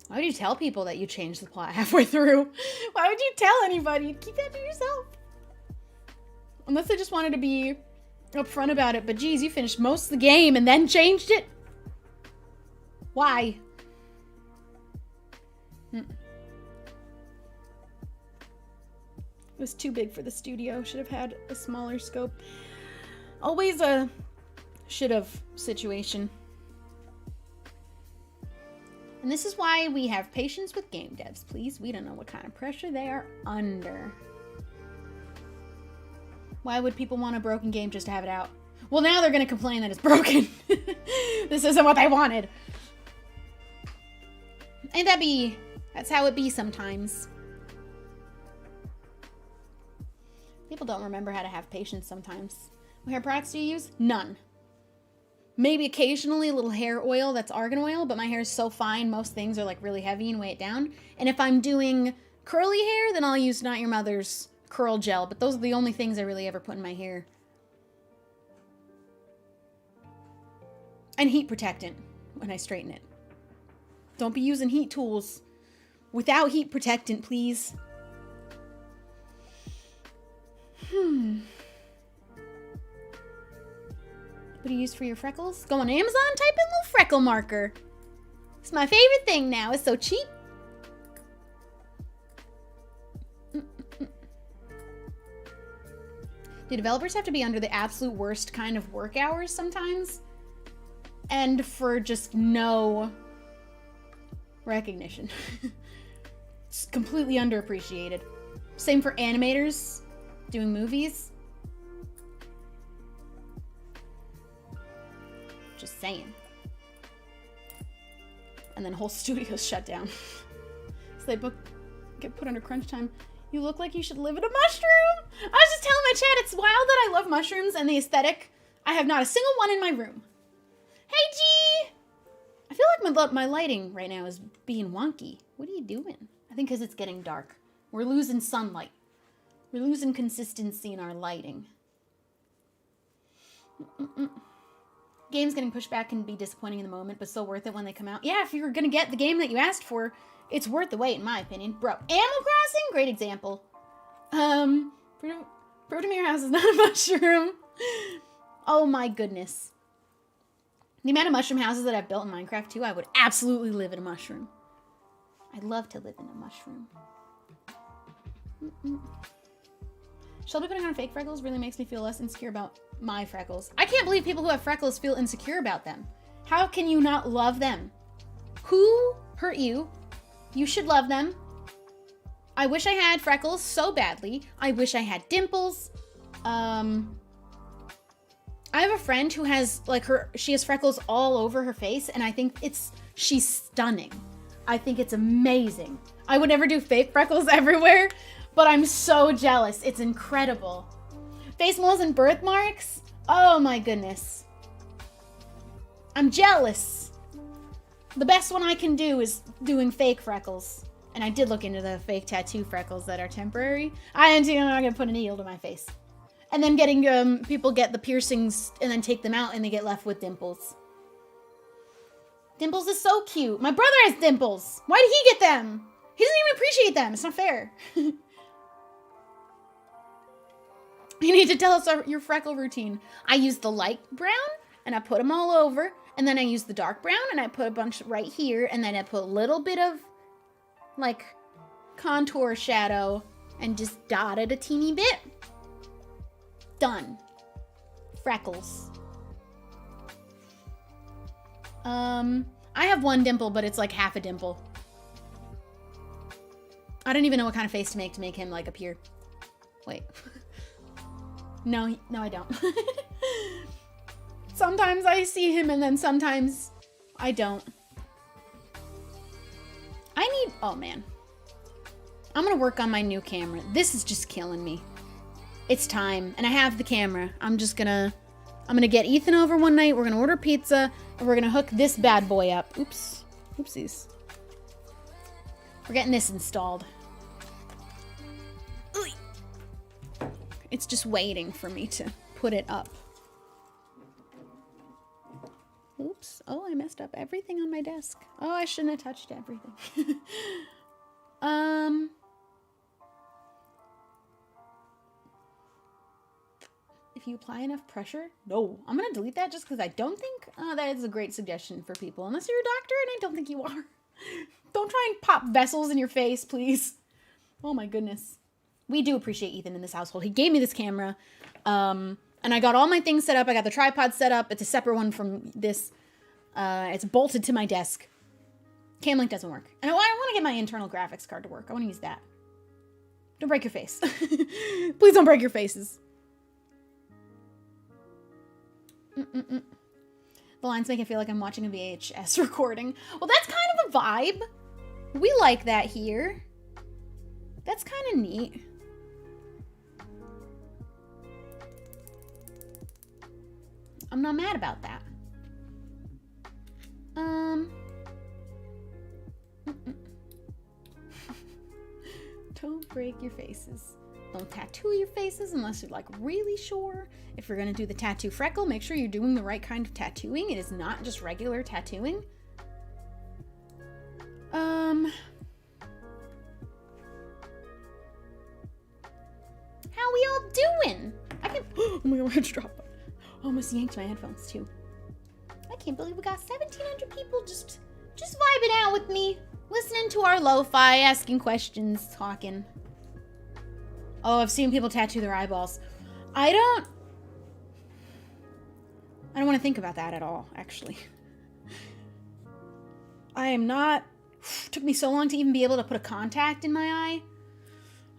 Why would you tell people that you changed the plot halfway through? Why would you tell anybody? Keep that to yourself. Unless they just wanted to be upfront about it. But geez, you finished most of the game and then changed it? Why? It was too big for the studio. Should have had a smaller scope. Always a should-have situation. And this is why we have patience with game devs, please. We don't know what kind of pressure they are under. Why would people want a broken game just to have it out? Well, now they're going to complain that it's broken. This isn't what they wanted. Ain't that be? That's how it be sometimes. People don't remember how to have patience sometimes. What hair products do you use? None. Maybe occasionally a little hair oil that's argan oil, but my hair is so fine, most things are like really heavy and weigh it down. And if I'm doing curly hair, then I'll use Not Your Mother's curl gel, but those are the only things I really ever put in my hair. And heat protectant when I straighten it. Don't be using heat tools without heat protectant, please. What do you use for your freckles? Go on Amazon, type in little freckle marker. It's my favorite thing now. It's so cheap. Do developers have to be under the absolute worst kind of work hours sometimes? And for just no recognition. It's completely underappreciated. Same for animators doing movies. Just saying. And then whole studios shut down. So they get put under crunch time. You look like you should live in a mushroom. I was just telling my chat, it's wild that I love mushrooms and the aesthetic. I have not a single one in my room. Hey, G! I feel like my lighting right now is being wonky. What are you doing? I think because it's getting dark. We're losing sunlight. We're losing consistency in our lighting. Games getting pushed back can be disappointing in the moment, but still worth it when they come out. Yeah, if you're gonna get the game that you asked for, it's worth the wait, in my opinion. Bro, Animal Crossing? Great example. Protomere House is not a mushroom. Oh my goodness. The amount of mushroom houses that I've built in Minecraft too, I would absolutely live in a mushroom. I'd love to live in a mushroom. Shelby putting on fake freckles really makes me feel less insecure about my freckles. I can't believe people who have freckles feel insecure about them. How can you not love them? Who hurt you? You should love them. I wish I had freckles so badly. I wish I had dimples. I have a friend who has she has freckles all over her face, and I think she's stunning. I think it's amazing. I would never do fake freckles everywhere, but I'm so jealous. It's incredible. Face moles and birthmarks? Oh my goodness. I'm jealous. The best one I can do is doing fake freckles. And I did look into the fake tattoo freckles that are temporary. I'm not gonna put a needle to my face. And then getting people get the piercings and then take them out and they get left with dimples. Dimples is so cute. My brother has dimples. Why did he get them? He doesn't even appreciate them. It's not fair. You need to tell us your freckle routine. I use the light brown and I put them all over. And then I use the dark brown and I put a bunch right here. And then I put a little bit of like contour shadow and just dot it a teeny bit. Done. Freckles. I have one dimple, but it's like half a dimple. I don't even know what kind of face to make him like appear. Wait. No, I don't. Sometimes I see him and then sometimes I don't. Oh man. I'm gonna work on my new camera. This is just killing me. It's time, and I have the camera. I'm gonna get Ethan over one night, we're gonna order pizza, and we're gonna hook this bad boy up. Oops. Oopsies. We're getting this installed. It's just waiting for me to put it up. Oops. Oh, I messed up everything on my desk. Oh, I shouldn't have touched everything. If you apply enough pressure? No. I'm going to delete that just because I don't think that is a great suggestion for people. Unless you're a doctor, and I don't think you are. Don't try and pop vessels in your face, please. Oh my goodness. We do appreciate Ethan in this household. He gave me this camera, and I got all my things set up. I got the tripod set up. It's a separate one from this. It's bolted to my desk. Camlink doesn't work. And I want to get my internal graphics card to work. I want to use that. Don't break your face. Please don't break your faces. The lines make it feel like I'm watching a VHS recording. Well, that's kind of a vibe. We like that here. That's kind of neat. I'm not mad about that. Don't break your faces. Don't tattoo your faces unless you're like really sure. If you're gonna do the tattoo freckle, make sure you're doing the right kind of tattooing. It is not just regular tattooing. How we all doing? I can. Oh my god, I had to drop it. Almost yanked my headphones too. I can't believe we got 1,700 people just vibing out with me, listening to our lo-fi, asking questions, talking. Oh, I've seen people tattoo their eyeballs. I don't want to think about that at all, actually. I am not... Took me so long to even be able to put a contact in my eye.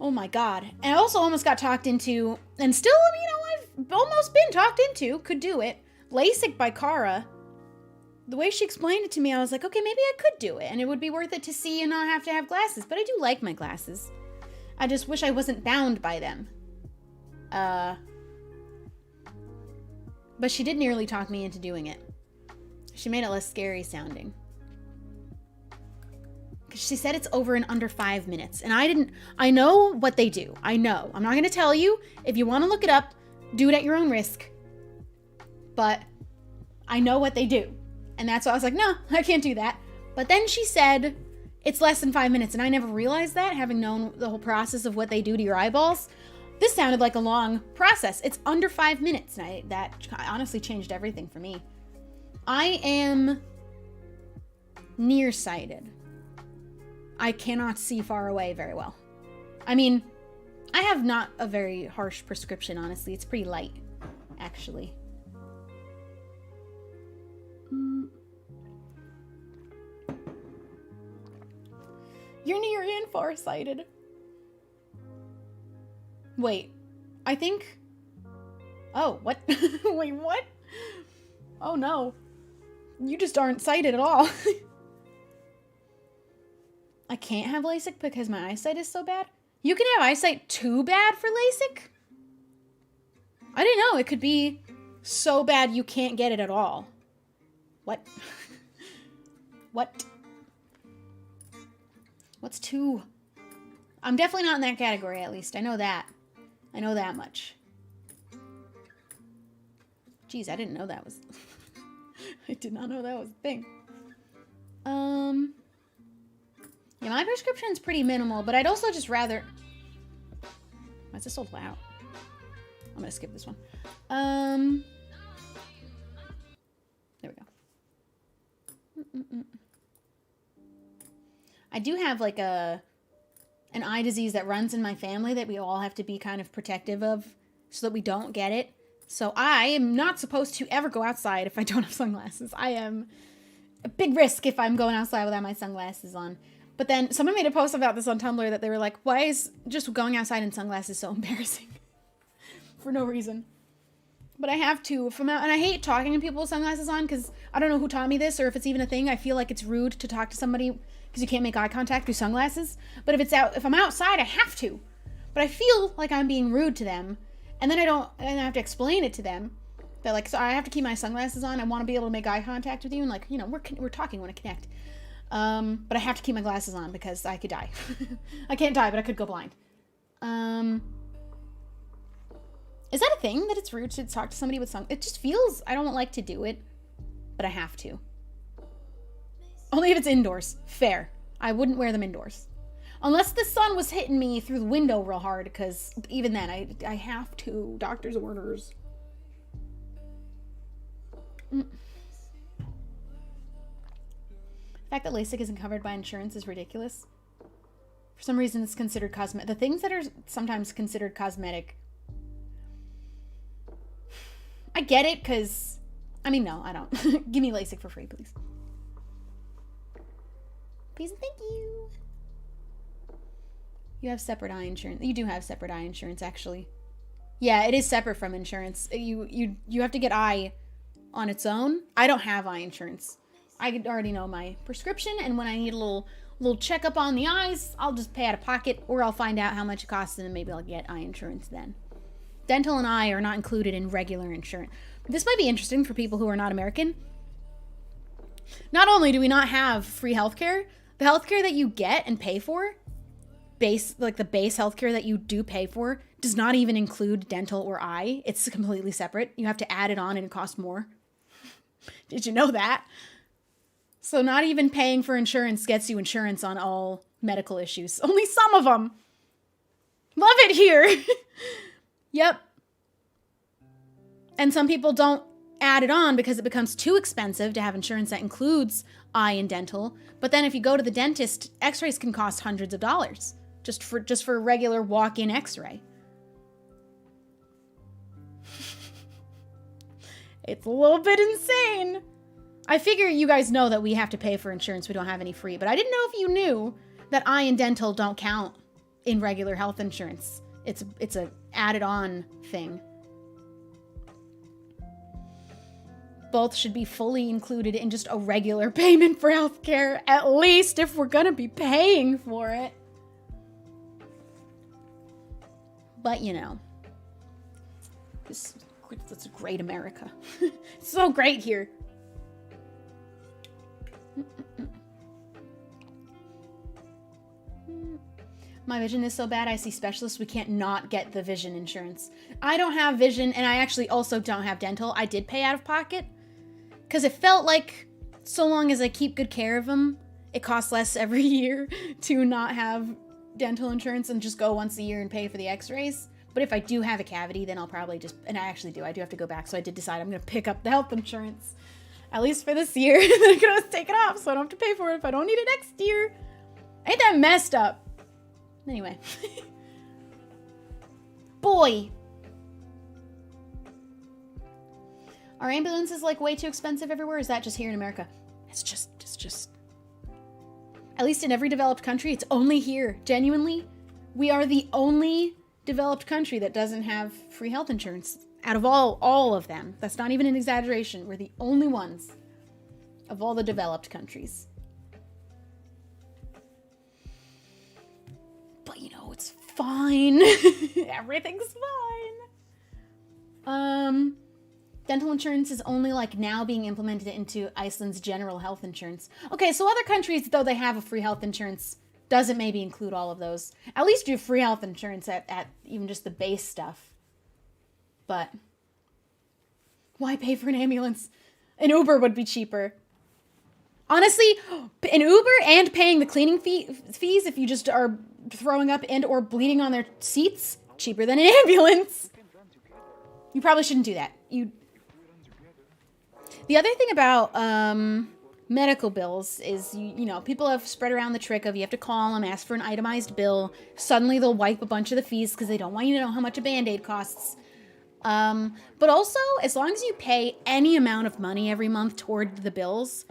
Oh my god. And I also almost got talked into, and still, you know, I've almost been talked into, could do it. LASIK by Cara. The way she explained it to me, I was like, okay, maybe I could do it, and it would be worth it to see and not have to have glasses. But I do like my glasses. I just wish I wasn't bound by them. But she did nearly talk me into doing it. She made it less scary sounding. Because she said it's over in under 5 minutes. And I know what they do. I know. I'm not going to tell you. If you want to look it up, do it at your own risk. But I know what they do. And that's why I was like, no, I can't do that. But then she said it's less than 5 minutes. And I never realized that, having known the whole process of what they do to your eyeballs. This sounded like a long process. It's under 5 minutes. And that honestly changed everything for me. I am nearsighted. I cannot see far away very well. I mean, I have not a very harsh prescription, honestly. It's pretty light, actually. You're near and farsighted. Wait, I think... Oh, what? Wait, what? Oh no. You just aren't sighted at all. I can't have LASIK because my eyesight is so bad? You can have eyesight too bad for LASIK? I didn't know. It could be so bad you can't get it at all. What? What? What's too? I'm definitely not in that category, at least. I know that. I know that much. Jeez, I didn't know that was... I did not know that was a thing. Yeah, my prescription's pretty minimal, but I'd also just rather... Why is this so loud? I'm gonna skip this one. There we go. I do have like an eye disease that runs in my family that we all have to be kind of protective of so that we don't get it. So I am not supposed to ever go outside if I don't have sunglasses. I am a big risk if I'm going outside without my sunglasses on. But then someone made a post about this on Tumblr that they were like, why is just going outside in sunglasses so embarrassing? for no reason. But I have to if I'm out, and I hate talking to people with sunglasses on because I don't know who taught me this or if it's even a thing. I feel like it's rude to talk to somebody because you can't make eye contact through sunglasses. But if I'm outside, I have to. But I feel like I'm being rude to them, and then I have to explain it to them. That like, so I have to keep my sunglasses on. I want to be able to make eye contact with you, and like, you know, we're talking, I want to connect. But I have to keep my glasses on because I could die. I can't die, but I could go blind. Is that a thing that it's rude to talk to somebody with sunglasses? It just feels, I don't like to do it, but I have to. Only if it's indoors. Fair. I wouldn't wear them indoors. Unless the sun was hitting me through the window real hard, because even then, I have to. Doctor's orders. The fact that LASIK isn't covered by insurance is ridiculous. For some reason, it's considered cosmetic. The things that are sometimes considered cosmetic, I get it, because, I mean, no, I don't. Give me LASIK for free, please. Please and thank you. You have separate eye insurance. You do have separate eye insurance, actually. Yeah, it is separate from insurance. You have to get eye on its own. I don't have eye insurance. I already know my prescription, and when I need a little checkup on the eyes, I'll just pay out of pocket, or I'll find out how much it costs, and then maybe I'll get eye insurance then. Dental and eye are not included in regular insurance. This might be interesting for people who are not American. Not only do we not have free healthcare, the healthcare that you get and pay for, the base healthcare that you do pay for, does not even include dental or eye. It's completely separate. You have to add it on and it costs more. Did you know that? So not even paying for insurance gets you insurance on all medical issues. Only some of them. Love it here. Yep. And some people don't add it on because it becomes too expensive to have insurance that includes eye and dental. But then if you go to the dentist, x-rays can cost hundreds of dollars just for a regular walk-in x-ray. It's a little bit insane. I figure you guys know that we have to pay for insurance. We don't have any free. But I didn't know if you knew that eye and dental don't count in regular health insurance. It's a added on thing. Both should be fully included in just a regular payment for healthcare, at least if we're gonna be paying for it. But you know, that's a great America. It's so great here. My vision is so bad, I see specialists. We can't not get the vision insurance. I don't have vision, and I actually also don't have dental. I did pay out of pocket because it felt like so long as I keep good care of them, it costs less every year to not have dental insurance and just go once a year and pay for the x-rays. But if I do have a cavity, then I'll probably just, and I actually do, I do have to go back. So I did decide I'm going to pick up the health insurance, at least for this year. Then I can always take it off so I don't have to pay for it if I don't need it next year. Ain't that messed up? Anyway. Boy. Are ambulances like way too expensive everywhere? Or is that just here in America? It's just. At least in every developed country, it's only here. Genuinely, we are the only developed country that doesn't have free health insurance. Out of all of them. That's not even an exaggeration. We're the only ones of all the developed countries. But you know, it's fine. Everything's fine. Dental insurance is only like now being implemented into Iceland's general health insurance. Okay, so other countries, though they have a free health insurance, doesn't maybe include all of those. At least do free health insurance at even just the base stuff. But why pay for an ambulance? An Uber would be cheaper. Honestly, an Uber and paying the cleaning fees if you just are throwing up and or bleeding on their seats, cheaper than an ambulance. You probably shouldn't do that. The other thing about medical bills is, you know, people have spread around the trick of you have to call them, ask for an itemized bill. Suddenly they'll wipe a bunch of the fees because they don't want you to know how much a Band-Aid costs. But also, as long as you pay any amount of money every month toward the bills,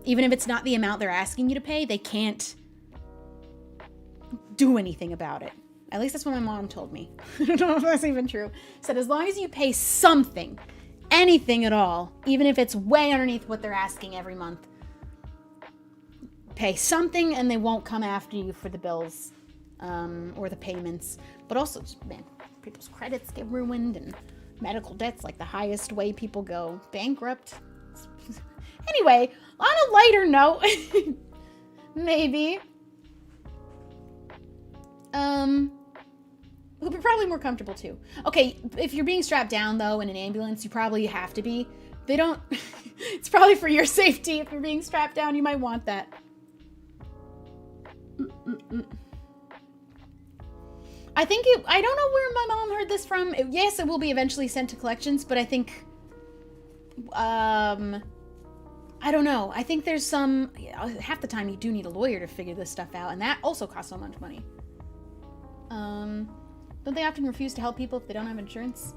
even if it's not the amount they're asking you to pay, they can't do anything about it. At least that's what my mom told me. I don't know if that's even true. Said as long as you pay something, anything at all, even if it's way underneath what they're asking every month, pay something and they won't come after you for the bills or the payments. But also, man, people's credits get ruined and medical debt's like the highest way people go bankrupt. Anyway, on a lighter note, maybe. It would be probably more comfortable too. Okay, if you're being strapped down though in an ambulance, you probably have to be. They don't, it's probably for your safety. If you're being strapped down, you might want that. I think I don't know where my mom heard this from. Yes, it will be eventually sent to collections, but I think, I don't know. I think there's some, half the time you do need a lawyer to figure this stuff out, and that also costs so much money. Don't they often refuse to help people if they don't have insurance?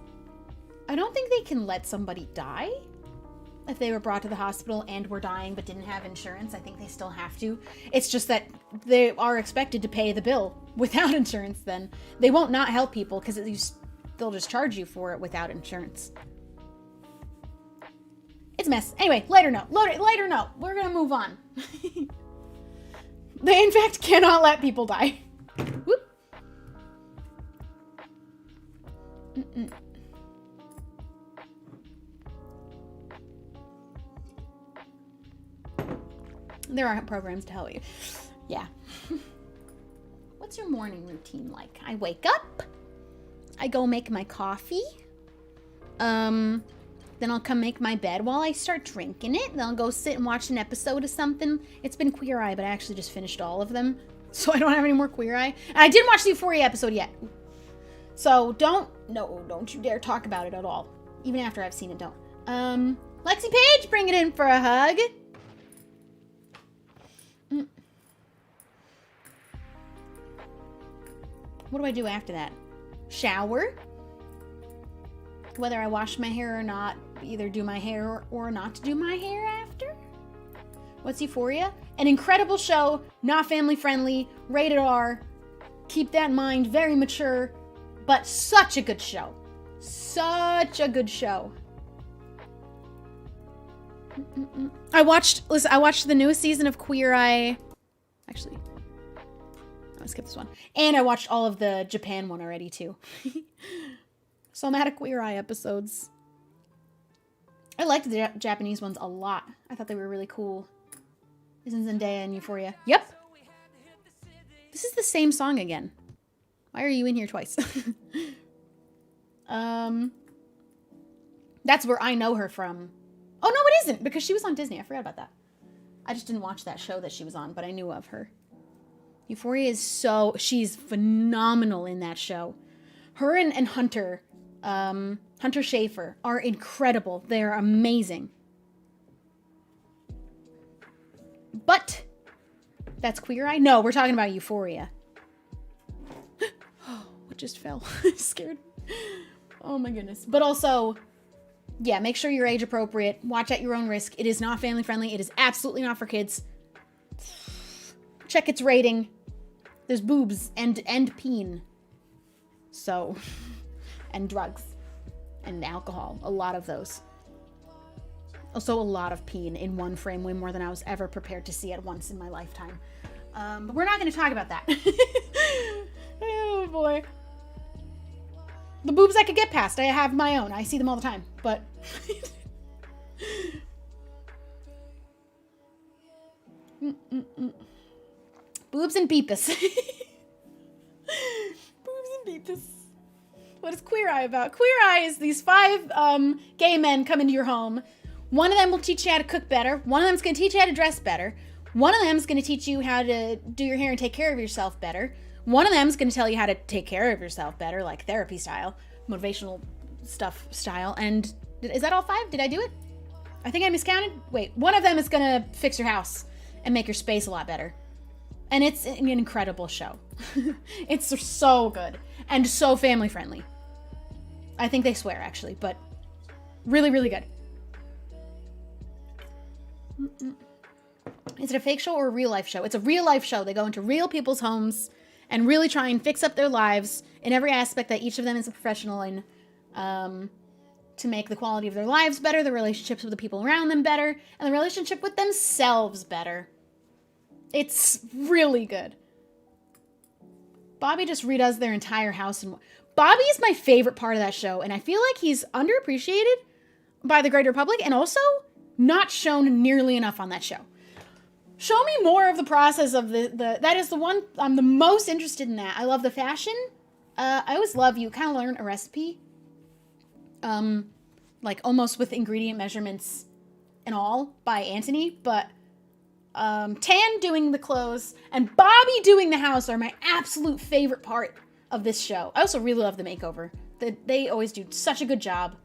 I don't think they can let somebody die if they were brought to the hospital and were dying but didn't have insurance. I think they still have to. It's just that they are expected to pay the bill without insurance then. They won't not help people because they'll just charge you for it without insurance. It's a mess. Anyway, lighter note. We're going to move on. They, in fact, cannot let people die. Whoop. There are programs to help you. Yeah. What's your morning routine like? I wake up. I go make my coffee. Then I'll come make my bed while I start drinking it. Then I'll go sit and watch an episode of something. It's been Queer Eye, but I actually just finished all of them. So I don't have any more Queer Eye. And I didn't watch the Euphoria episode yet. So don't you dare talk about it at all. Even after I've seen it, don't. Lexi Page, bring it in for a hug. What do I do after that? Shower. Whether I wash my hair or not, either do my hair or not do my hair after. What's Euphoria? An incredible show, not family friendly, rated R. Keep that in mind, very mature, but such a good show. Such a good show. I watched the newest season of Queer Eye. Actually, I'll skip this one. And I watched all of the Japan one already too. So I'm out of Queer Eye episodes. I liked the Japanese ones a lot. I thought they were really cool. Isn't Zendaya in Euphoria? Yep. This is the same song again. Why are you in here twice? That's where I know her from. Oh, no, it isn't, because she was on Disney. I forgot about that. I just didn't watch that show that she was on, but I knew of her. Euphoria is she's phenomenal in that show. Her and Hunter, Hunter Schafer, are incredible. They're amazing. But that's Queer Eye? No, we're talking about Euphoria. Oh, what just fell? I'm scared. Oh my goodness. But also, yeah, make sure you're age appropriate. Watch at your own risk. It is not family friendly. It is absolutely not for kids. Check its rating. There's boobs and peen. So, and drugs and alcohol. A lot of those. Also a lot of peen in one frame, way more than I was ever prepared to see at once in my lifetime. But we're not going to talk about that. Oh boy. The boobs I could get past. I have my own. I see them all the time. But boobs and beepus. Boobs and beepus. What is Queer Eye about? Queer Eye is these 5 gay men come into your home. One of them will teach you how to cook better. One of them is going to teach you how to dress better. One of them is going to teach you how to do your hair and take care of yourself better. One of them is going to tell you how to take care of yourself better, like therapy style, motivational stuff style. And is that all 5? Did I do it? I think I miscounted. Wait, one of them is going to fix your house and make your space a lot better. And it's an incredible show. It's so good and so family friendly. I think they swear actually, but really, really good. Is it a fake show or a real life show? It's a real life show. They go into real people's homes and really try and fix up their lives in every aspect that each of them is a professional in, to make the quality of their lives better, the relationships with the people around them better, and the relationship with themselves better. It's really good. Bobby just redoes their entire house. And Bobby is my favorite part of that show, and I feel like he's underappreciated by the greater public and also not shown nearly enough on that show. Show me more of the process of that is the one I'm the most interested in. That I love the fashion. I always love you kind of learn a recipe, like almost with ingredient measurements and all by Anthony, but Tan doing the clothes and Bobby doing the house are my absolute favorite part of this show. I also really love the makeover. They always do such a good job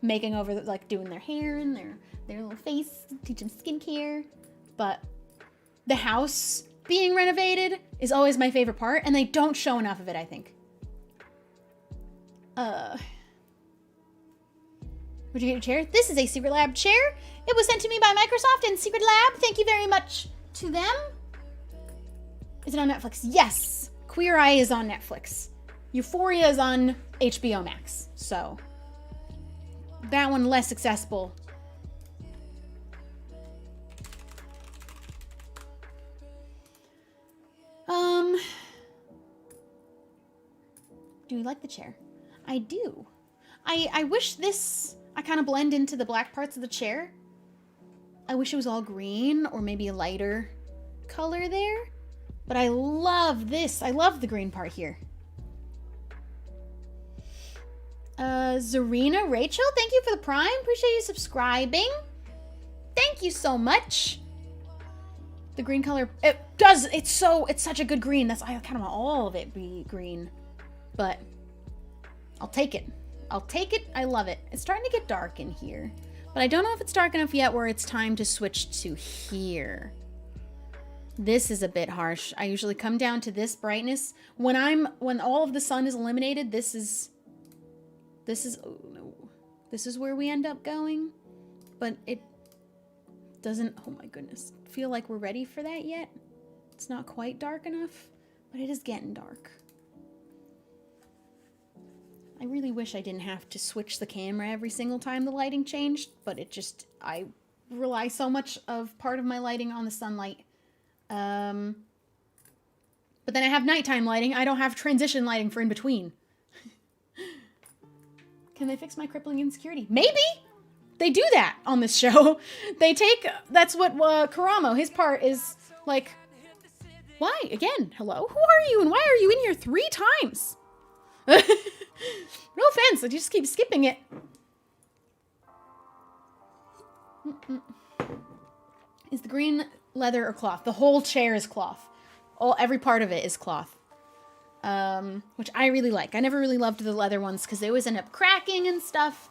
making over, like doing their hair and their little face, teaching skincare. But the house being renovated is always my favorite part, and they don't show enough of it, I think. Would you get your chair? This is a Secret Lab chair. It was sent to me by Microsoft and Secret Lab. Thank you very much to them. Is it on Netflix? Yes. Queer Eye is on Netflix. Euphoria is on HBO Max. So that one less accessible. Do you like the chair? I do. I wish this, I kind of blend into the black parts of the chair. I wish it was all green or maybe a lighter color there. But I love this. I love the green part here. Zarina Rachel, thank you for the Prime. Appreciate you subscribing. Thank you so much. The green color, it's such a good green. I kind of want all of it be green. But I'll take it. I'll take it. I love it. It's starting to get dark in here. But I don't know if it's dark enough yet where it's time to switch to here. This is a bit harsh. I usually come down to this brightness. When all of the sun is eliminated, this is, oh no. This is where we end up going. But it doesn't, oh my goodness, feel like we're ready for that yet. It's not quite dark enough, but it is getting dark. I really wish I didn't have to switch the camera every single time the lighting changed, but I rely so much of part of my lighting on the sunlight. But then I have nighttime lighting. I don't have transition lighting for in between. Can they fix my crippling insecurity? Maybe! They do that on this show. That's what Karamo, his part is like, why? Again, hello? Who are you and why are you in here 3 times? No offense, I just keep skipping it. Is the green leather or cloth? The whole chair is cloth. Every part of it is cloth. Which I really like. I never really loved the leather ones because they always end up cracking and stuff.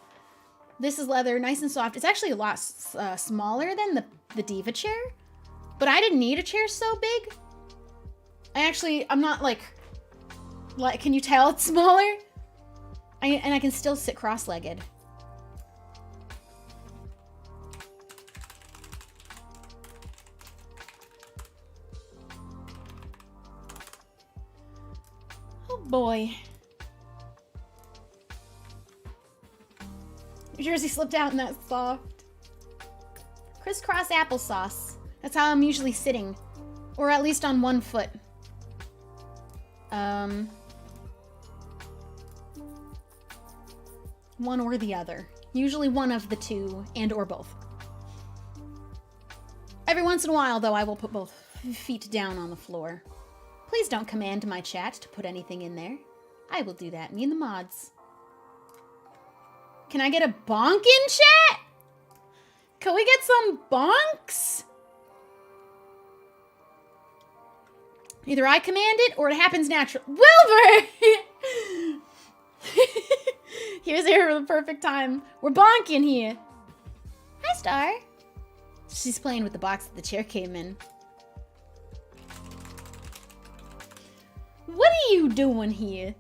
This is leather, nice and soft. It's actually a lot smaller than the Diva chair. But I didn't need a chair so big. I'm not like, can you tell it's smaller? And I can still sit cross-legged. Oh boy. Your jersey slipped out and that's soft. Crisscross applesauce. That's how I'm usually sitting. Or at least on one foot. One or the other. Usually one of the two and or both. Every once in a while, though, I will put both feet down on the floor. Please don't command my chat to put anything in there. I will do that. Me and the mods. Can I get a bonk in chat? Can we get some bonks? Either I command it or it happens naturally. Wilbur! Here's here for the perfect time. We're bonking here. Hi, Star. She's playing with the box that the chair came in. What are you doing here?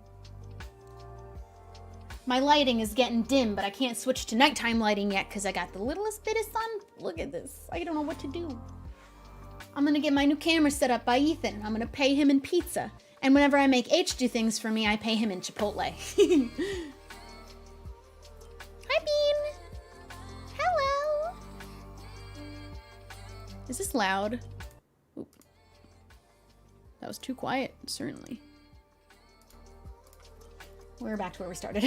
My lighting is getting dim, but I can't switch to nighttime lighting yet because I got the littlest bit of sun. Look at this. I don't know what to do. I'm going to get my new camera set up by Ethan. I'm going to pay him in pizza. And whenever I make H do things for me, I pay him in Chipotle. Hi, Bean. Hello. Is this loud? Oop. That was too quiet, certainly. We're back to where we started.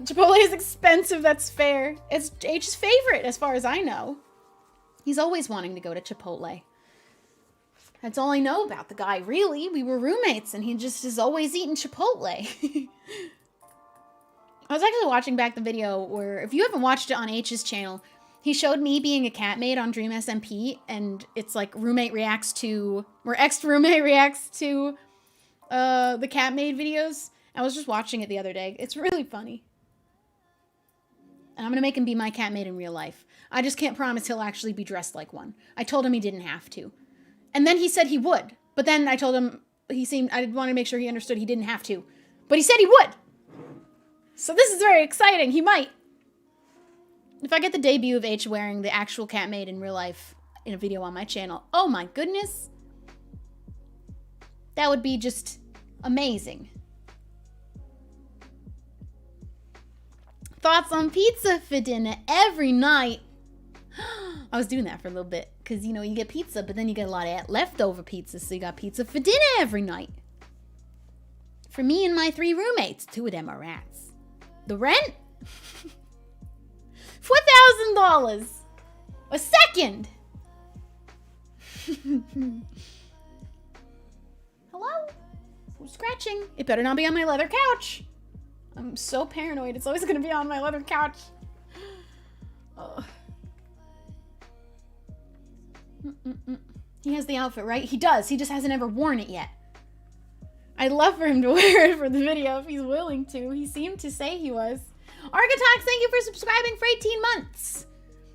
Chipotle is expensive, that's fair. It's H's favorite, as far as I know. He's always wanting to go to Chipotle. That's all I know about the guy, really. We were roommates, and he just is always eating Chipotle. I was actually watching back the video where, if you haven't watched it on H's channel, he showed me being a cat maid on Dream SMP, and it's like roommate reacts to, or ex-roommate reacts to the cat maid videos. I was just watching it the other day. It's really funny. And I'm going to make him be my cat maid in real life. I just can't promise he'll actually be dressed like one. I told him he didn't have to. And then he said he would. But then I told him, I wanted to make sure he understood he didn't have to. But he said he would. So this is very exciting. He might. If I get the debut of H wearing the actual cat maid in real life in a video on my channel, oh my goodness. That would be just amazing. Thoughts on pizza for dinner every night. I was doing that for a little bit because, you know, you get pizza, but then you get a lot of leftover pizza, so you got pizza for dinner every night. For me and my 3 roommates, 2 of them are rats. The rent? $4,000 a second. Hello? Who's scratching? It better not be on my leather couch. I'm so paranoid. It's always going to be on my leather couch. Oh. He has the outfit, right? He does. He just hasn't ever worn it yet. I'd love for him to wear it for the video if he's willing to. He seemed to say he was. Architox, thank you for subscribing for 18 months.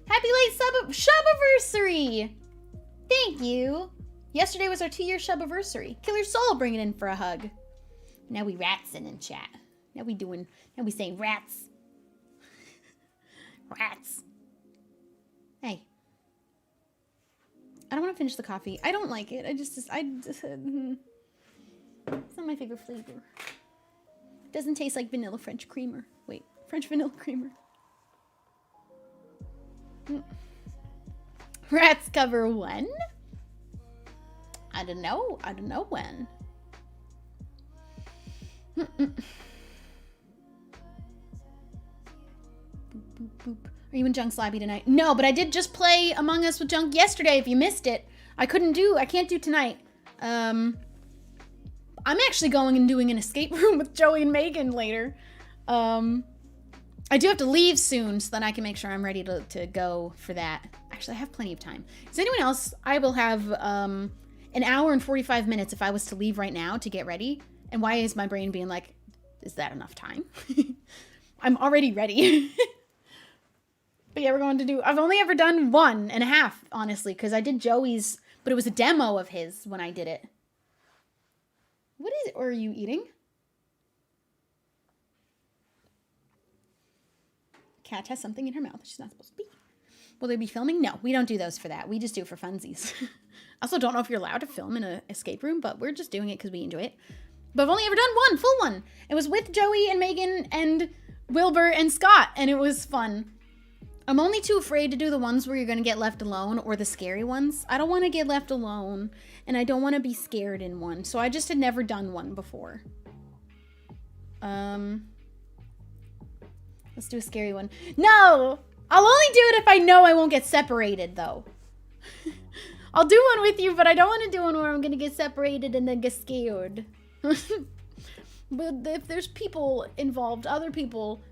Happy late Shubiversary. Thank you. Yesterday was our 2-year Shubiversary. Killer Soul bringing in for a hug. Now we ratsing in chat. Now we saying rats. Rats. Hey. I don't want to finish the coffee. I don't like it. It's not my favorite flavor. It doesn't taste like vanilla French creamer. Wait, French vanilla creamer. Rats cover when? I don't know. I don't know when. Boop, boop, boop. Are you in Junk's lobby tonight? No, but I did just play Among Us with Junk yesterday if you missed it. I can't do tonight. I'm actually going and doing an escape room with Joey and Megan later. I do have to leave soon so that I can make sure I'm ready to go for that. Actually, I have plenty of time. Is anyone else? I will have an hour and 45 minutes if I was to leave right now to get ready. And why is my brain being like, is that enough time? I'm already ready. But yeah, we're going to do, I've only ever done 1.5, honestly, because I did Joey's, but it was a demo of his when I did it. What is it? Or are you eating? Cat has something in her mouth she's not supposed to be. Will they be filming? No, we don't do those for that. We just do it for funsies. I also don't know if you're allowed to film in an escape room, but we're just doing it because we enjoy it. But I've only ever done 1 full one. It was with Joey and Megan and Wilbur and Scott, and it was fun. I'm only too afraid to do the ones where you're going to get left alone or the scary ones. I don't want to get left alone, and I don't want to be scared in one. So I just had never done one before. Let's do a scary one. No! I'll only do it if I know I won't get separated, though. I'll do one with you, but I don't want to do one where I'm going to get separated and then get scared. But if there's people involved, other people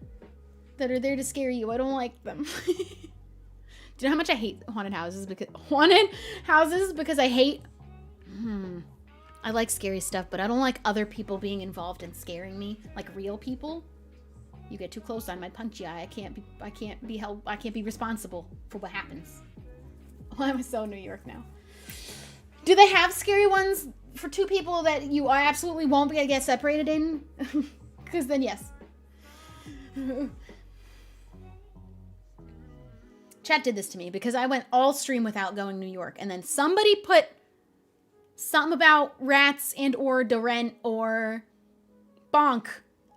that are there to scare you, I don't like them. Do you know how much I hate haunted houses? Because I hate... I like scary stuff, but I don't like other people being involved in scaring me. Like real people. You get too close, I might punch you. I can't be responsible for what happens. Why am I so New York now? Do they have scary ones for 2 people that you absolutely won't be able to get separated in? Because then yes. Chat did this to me because I went all stream without going New York, and then somebody something about rats and or the rent or bonk.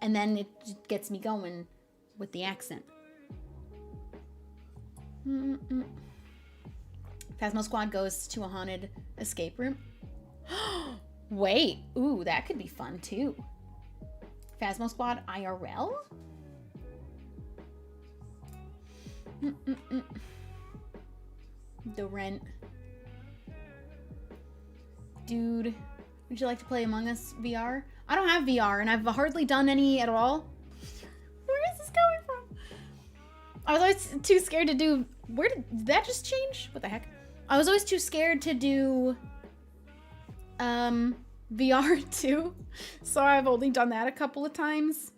And then it gets me going with the accent. Phasmo Squad goes to a haunted escape room. Wait. Ooh, that could be fun too. Phasmo Squad IRL? The rent. Dude, would you like to play Among Us VR? I don't have VR, and I've hardly done any at all. Where is this coming from? I was always too scared to do... Where did that just change? What the heck? I was always too scared to do VR too. So I've only done that a couple of times.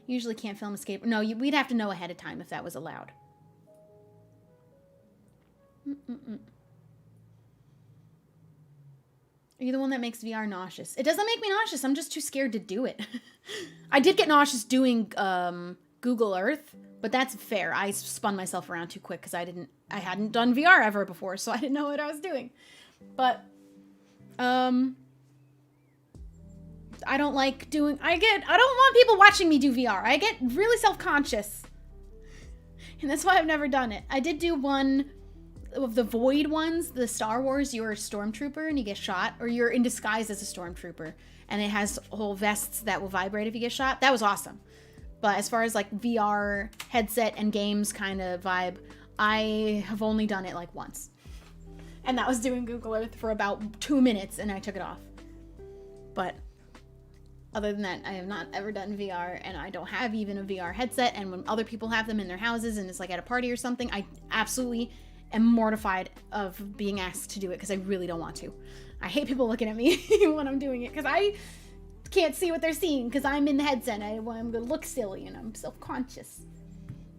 Usually can't film escape. No, we'd have to know ahead of time if that was allowed. Are you the one that makes VR nauseous? It doesn't make me nauseous. I'm just too scared to do it. I did get nauseous doing Google Earth, but that's fair. I spun myself around too quick because I hadn't done VR ever before, so I didn't know what I was doing. But I don't like doing... I don't want people watching me do VR. I get really self-conscious. And that's why I've never done it. I did do one of the Void ones, the Star Wars, you're a stormtrooper and you get shot, or you're in disguise as a stormtrooper, and it has whole vests that will vibrate if you get shot. That was awesome. But as far as like VR headset and games kind of vibe, I have only done it like once. And that was doing Google Earth for about 2 minutes and I took it off. But other than that, I have not ever done VR, and I don't have even a VR headset. And when other people have them in their houses and it's like at a party or something, I absolutely am mortified of being asked to do it because I really don't want to. I hate people looking at me when I'm doing it because I can't see what they're seeing because I'm in the headset. I'm going to look silly and I'm self-conscious.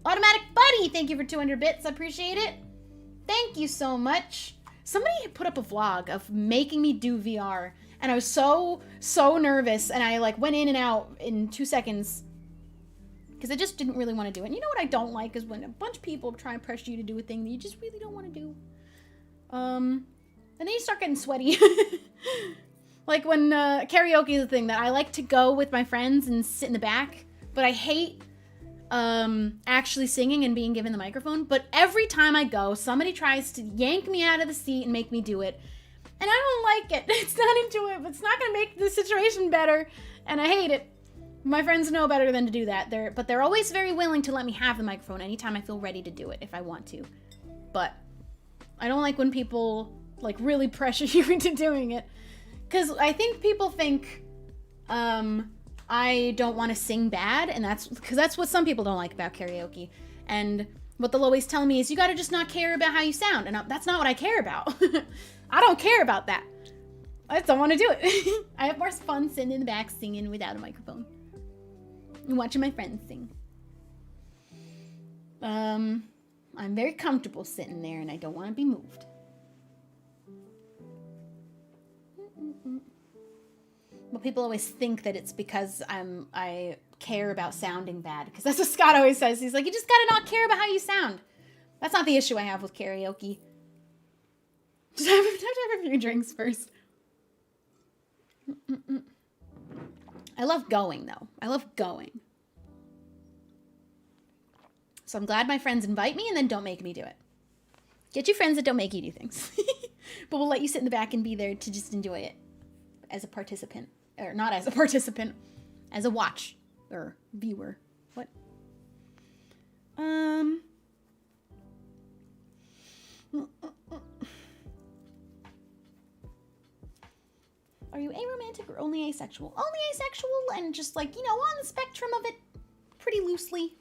Automatic Buddy, thank you for 200 bits. I appreciate it. Thank you so much. Somebody put up a vlog of making me do VR, and I was so nervous, and I like went in and out in 2 seconds because I just didn't really want to do it. And you know what I don't like is when a bunch of people try and pressure you to do a thing that you just really don't want to do. And then you start getting sweaty. Like when karaoke is a thing that I like to go with my friends and sit in the back, but I hate actually singing and being given the microphone. But every time I go, somebody tries to yank me out of the seat and make me do it. And I don't like it. It's not enjoyable. It's not going to make the situation better. And I hate it. My friends know better than to do that. But they're always very willing to let me have the microphone anytime I feel ready to do it if I want to. But I don't like when people like really pressure you into doing it. Because I think people think I don't want to sing bad. And that's what some people don't like about karaoke. And what they'll always tell me is you got to just not care about how you sound. And that's not what I care about. I don't care about that. I just don't want to do it. I have more fun sitting in the back singing without a microphone. And watching my friends sing. I'm very comfortable sitting there and I don't want to be moved. But people always think that it's because I care about sounding bad. Because that's what Scott always says. He's like, you just gotta not care about how you sound. That's not the issue I have with karaoke. Just have to have a few drinks first. I love going, though. I love going. So I'm glad my friends invite me and then don't make me do it. Get you friends that don't make you do things. But we'll let you sit in the back and be there to just enjoy it as a participant. Or not as a participant. As a watch. Or viewer. What? Are you aromantic or only asexual? Only asexual and just like, you know, on the spectrum of it pretty loosely.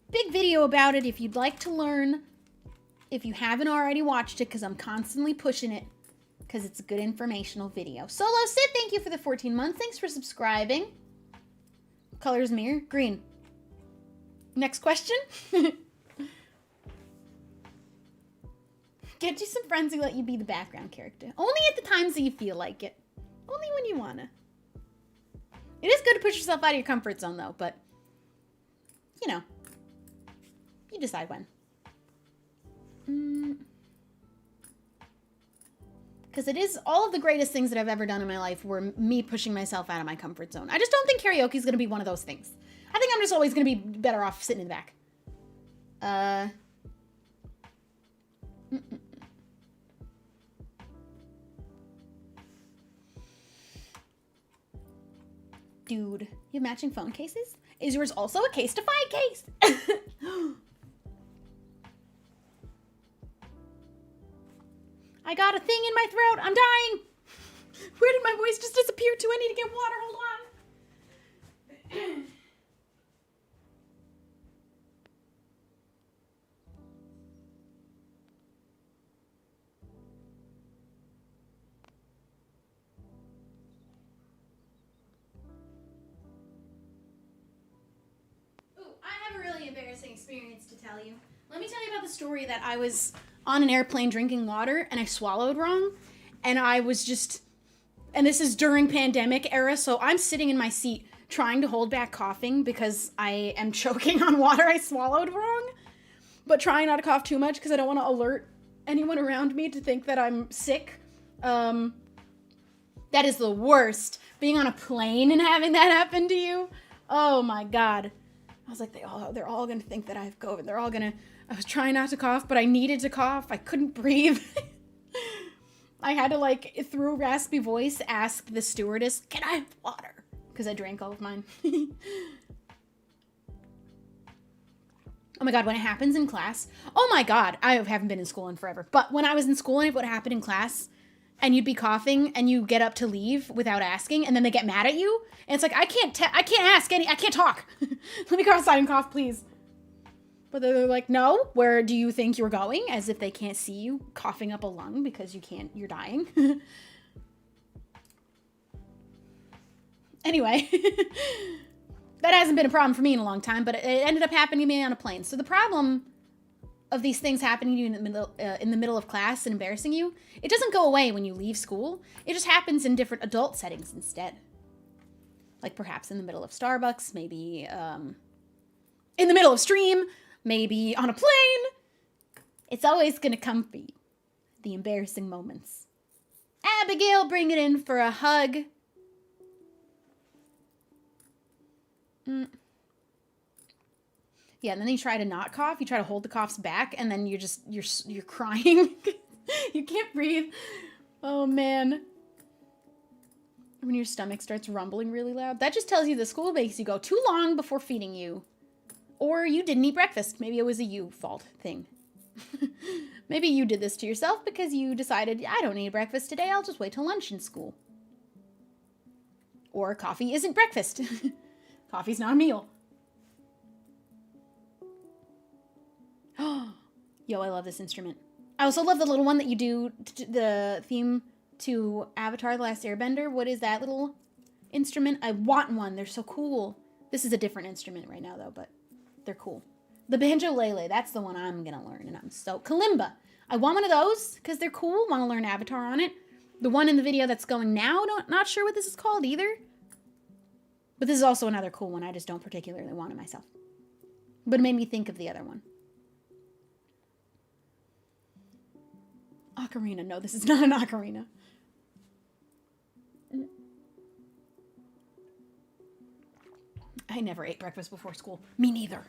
Big video about it if you'd like to learn. If you haven't already watched it, because I'm constantly pushing it. Because it's a good informational video. Solo Sid, thank you for the 14 months. Thanks for subscribing. Colors mirror, green. Next question. Get you some friends who let you be the background character. Only at the times that you feel like it. Only when you wanna. It is good to push yourself out of your comfort zone though, but you know. You decide when. Because it is all of the greatest things that I've ever done in my life were me pushing myself out of my comfort zone. I just don't think karaoke is going to be one of those things. I think I'm just always going to be better off sitting in the back. Dude, you have matching phone cases? Is yours also a case to find case? I got a thing in my throat. I'm dying. Where did my voice just disappear to? I need to get water. Hold on. Embarrassing experience to tell you. Let me tell you about the story that I was on an airplane drinking water and I swallowed wrong, and I was just, and this is during pandemic era, so I'm sitting in my seat trying to hold back coughing because I am choking on water I swallowed wrong, but trying not to cough too much because I don't want to alert anyone around me to think that I'm sick. That is the worst, being on a plane and having that happen to you. Oh my God. I was like, they're all going to think that I have COVID. I was trying not to cough, but I needed to cough. I couldn't breathe. I had to, like, through a raspy voice, ask the stewardess, can I have water? Because I drank all of mine. Oh my God, when it happens in class, oh my God, I haven't been in school in forever. But when I was in school and it would happen in class, and you'd be coughing and you get up to leave without asking, and then they get mad at you, and it's like, I can't talk. Let me go outside and cough, please. But they're like, no, where do you think you're going? As if they can't see you coughing up a lung because you're dying. Anyway, that hasn't been a problem for me in a long time, but it ended up happening to me on a plane. So the problem of these things happening to you in the middle of class and embarrassing you, it doesn't go away when you leave school. It just happens in different adult settings instead. Like perhaps in the middle of Starbucks, maybe in the middle of stream, maybe on a plane. It's always gonna come for you. The embarrassing moments. Abigail, bring it in for a hug. Yeah, and then you try to not cough. You try to hold the coughs back, and then you're crying. You can't breathe. Oh, man. When your stomach starts rumbling really loud. That just tells you the school makes you go too long before feeding you. Or you didn't eat breakfast. Maybe it was a you fault thing. Maybe you did this to yourself because you decided, I don't need breakfast today. I'll just wait till lunch in school. Or coffee isn't breakfast. Coffee's not a meal. Yo, I love this instrument. I also love the little one that you do, the theme to Avatar: The Last Airbender. What is that little instrument? I want one. They're so cool. This is a different instrument right now, though, but they're cool. The banjo-lele, that's the one I'm going to learn, and I'm so... Kalimba. I want one of those, because they're cool. Want to learn Avatar on it. The one in the video that's going now, not sure what this is called either. But this is also another cool one. I just don't particularly want it myself. But it made me think of the other one. Ocarina. No, this is not an ocarina. I never ate breakfast before school. Me neither.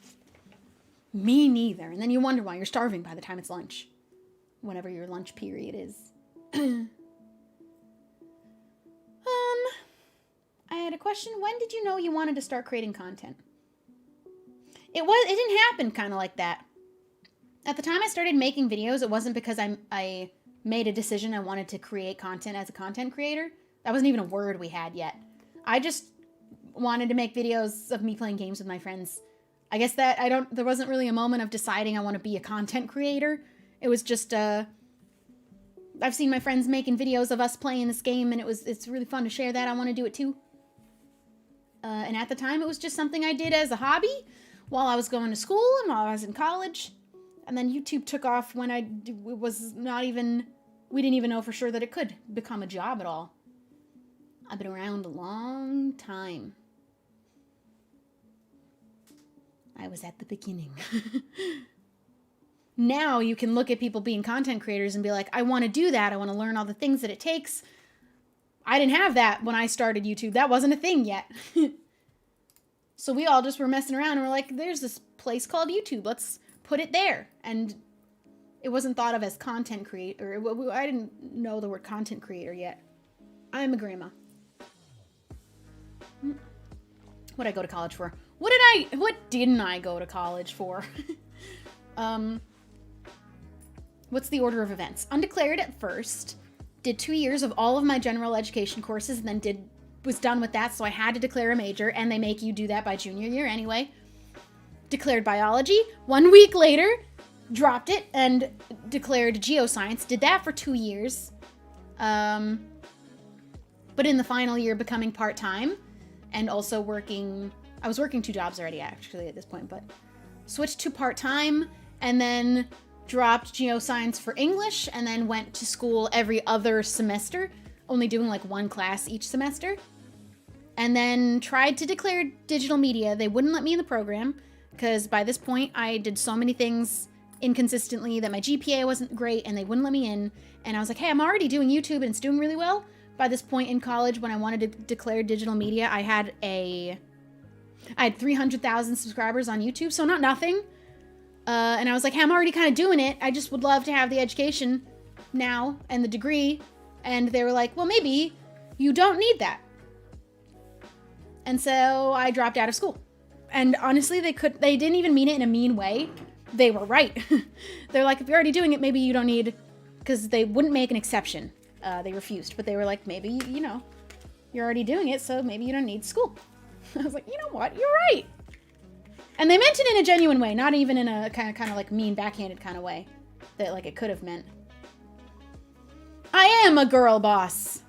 Me neither. And then you wonder why you're starving by the time it's lunch. Whenever your lunch period is. I had a question. When did you know you wanted to start creating content? It didn't happen kind of like that. At the time I started making videos, it wasn't because I made a decision I wanted to create content as a content creator. That wasn't even a word we had yet. I just wanted to make videos of me playing games with my friends. I guess that there wasn't really a moment of deciding I want to be a content creator. It was just, I've seen my friends making videos of us playing this game, and it's really fun to share that. I want to do it too. And at the time, it was just something I did as a hobby while I was going to school and while I was in college. And then YouTube took off when we didn't even know for sure that it could become a job at all. I've been around a long time. I was at the beginning. Now you can look at people being content creators and be like, I want to do that. I want to learn all the things that it takes. I didn't have that when I started YouTube. That wasn't a thing yet. So we all just were messing around and we're like, there's this place called YouTube. Let's put it there. And it wasn't thought of as content creator. I didn't know the word content creator yet. I'm a grandma. What'd I go to college for? What didn't I go to college for? What's the order of events? Undeclared at first. Did 2 years of all of my general education courses and then was done with that, so I had to declare a major, and they make you do that by junior year anyway. Declared biology. 1 week later, dropped it and declared geoscience. Did that for 2 years. But in the final year, becoming part-time and also working... I was working 2 jobs already, actually, at this point, but switched to part-time and then dropped geoscience for English and then went to school every other semester, only doing like 1 class each semester. And then tried to declare digital media. They wouldn't let me in the program because by this point I did so many things inconsistently that my GPA wasn't great and they wouldn't let me in. And I was like, hey, I'm already doing YouTube and it's doing really well. By this point in college, when I wanted to declare digital media, I had 300,000 subscribers on YouTube, so not nothing. And I was like, hey, I'm already kind of doing it. I just would love to have the education now and the degree. And they were like, well, maybe you don't need that. And so I dropped out of school. And honestly, they didn't even mean it in a mean way. They were right. They're like, if you're already doing it, maybe you don't need, because they wouldn't make an exception. They refused, but they were like, maybe, you're already doing it, so maybe you don't need school. I was like, you know what? You're right. And they meant it in a genuine way, not even in a kind of like mean, backhanded kind of way that like it could have meant. I am a girl boss.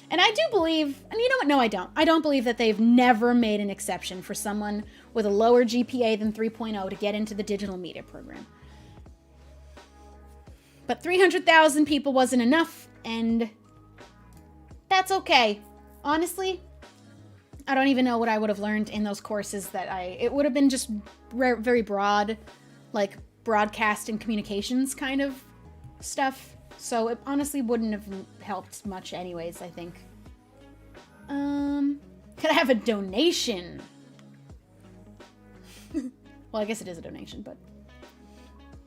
And I do believe, and you know what? No, I don't. I don't believe that they've never made an exception for someone with a lower GPA than 3.0 to get into the digital media program. But 300,000 people wasn't enough, and that's okay. Honestly, I don't even know what I would have learned in those courses it would have been just very broad, like broadcast and communications kind of stuff. So it honestly wouldn't have helped much anyways, I think. Could I have a donation? Well, I guess it is a donation, but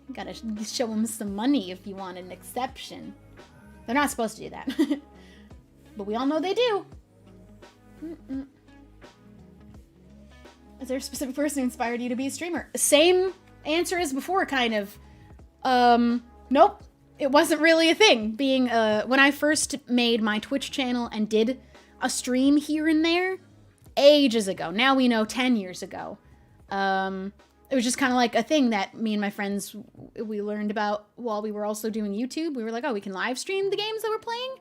you gotta show them some money if you want an exception. They're not supposed to do that. But we all know they do. Is there a specific person who inspired you to be a streamer? Same answer as before, kind of. Nope. It wasn't really a thing. When I first made my Twitch channel and did a stream here and there, ages ago. Now we know 10 years ago. It was just kind of like a thing that me and my friends, we learned about while we were also doing YouTube. We were like, oh, we can live stream the games that we're playing?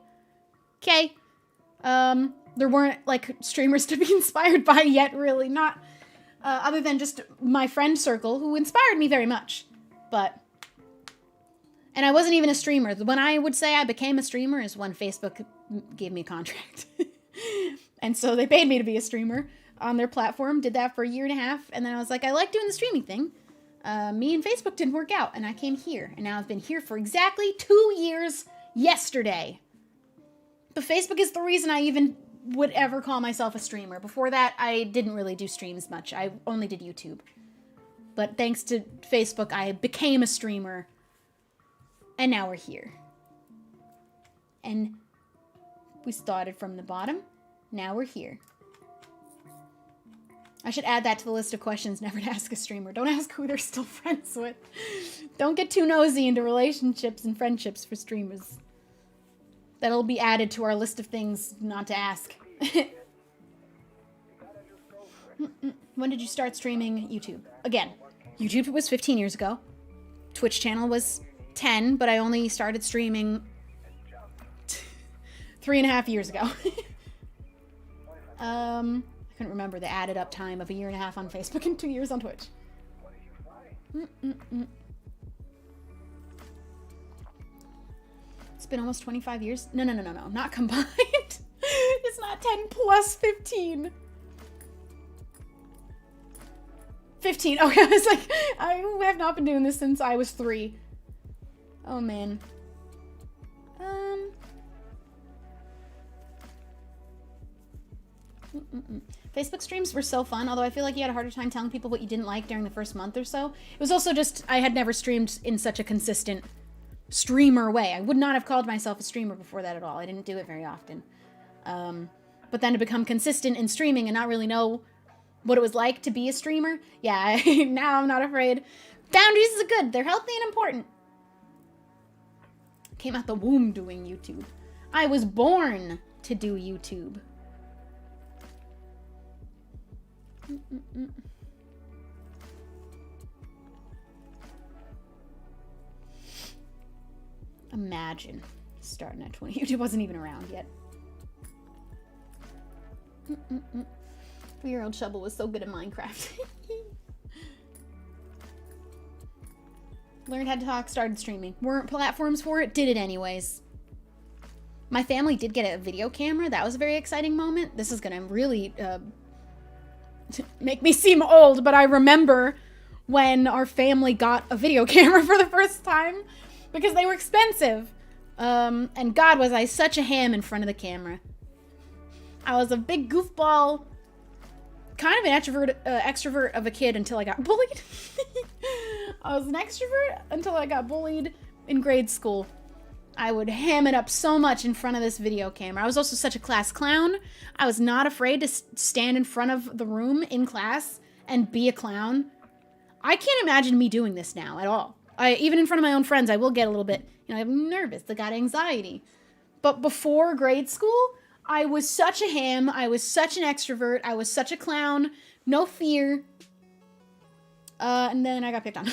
Okay. There weren't, like, streamers to be inspired by yet, really. Not, other than just my friend circle, who inspired me very much. And I wasn't even a streamer. When I would say I became a streamer is when Facebook gave me a contract. And so they paid me to be a streamer on their platform. Did that for 1.5 years. And then I was like, I like doing the streaming thing. Me and Facebook didn't work out. And I came here. And now I've been here for exactly 2 years yesterday. But Facebook is the reason I even would ever call myself a streamer. Before that, I didn't really do streams much. I only did YouTube. But thanks to Facebook, I became a streamer. And now we're here. And we started from the bottom. Now we're here. I should add that to the list of questions never to ask a streamer. Don't ask who they're still friends with. Don't get too nosy into relationships and friendships for streamers. That'll be added to our list of things not to ask. When did you start streaming YouTube? Again, YouTube was 15 years ago. Twitch channel was 10, but I only started streaming 3.5 years ago. I couldn't remember the added up time of 1.5 years on Facebook and 2 years on Twitch. It's been almost 25 years. No, not combined. It's not 10 plus 15. 15. Okay, I was like, I have not been doing this since I was 3. Oh, man. Facebook streams were so fun, although I feel like you had a harder time telling people what you didn't like during the first month or so. It was also just, I had never streamed in such a consistent streamer way. I would not have called myself a streamer before that at all. I didn't do it very often. But then to become consistent in streaming and not really know what it was like to be a streamer, yeah, now I'm not afraid. Boundaries is good. They're healthy and important. Came out the womb doing YouTube. I was born to do YouTube. Imagine starting at 20. YouTube wasn't even around yet. 3-year-old Shubble was so good at Minecraft. Learned how to talk, started streaming. Weren't platforms for it, did it anyways. My family did get a video camera. That was a very exciting moment. This is gonna really make me seem old, but I remember when our family got a video camera for the first time because they were expensive. And God, was I such a ham in front of the camera. I was a big goofball, kind of an extrovert of a kid until I got bullied. I was an extrovert until I got bullied in grade school. I would ham it up so much in front of this video camera. I was also such a class clown. I was not afraid to stand in front of the room in class and be a clown. I can't imagine me doing this now at all. Even in front of my own friends, I will get a little bit, I'm nervous. I got anxiety. But before grade school, I was such a ham. I was such an extrovert. I was such a clown. No fear. And then I got picked on.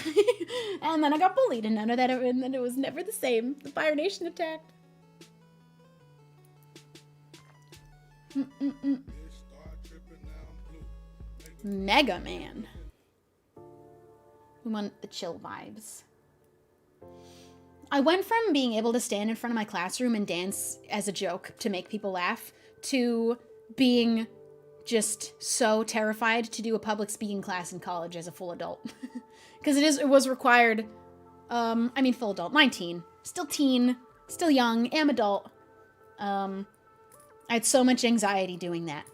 And then I got bullied, and none of that, and then it was never the same. The Fire Nation attacked. Mega Man. We want the chill vibes. I went from being able to stand in front of my classroom and dance as a joke to make people laugh to being just so terrified to do a public speaking class in college as a full adult. Because it was required, full adult, 19. Still teen, still young, am adult. I had so much anxiety doing that.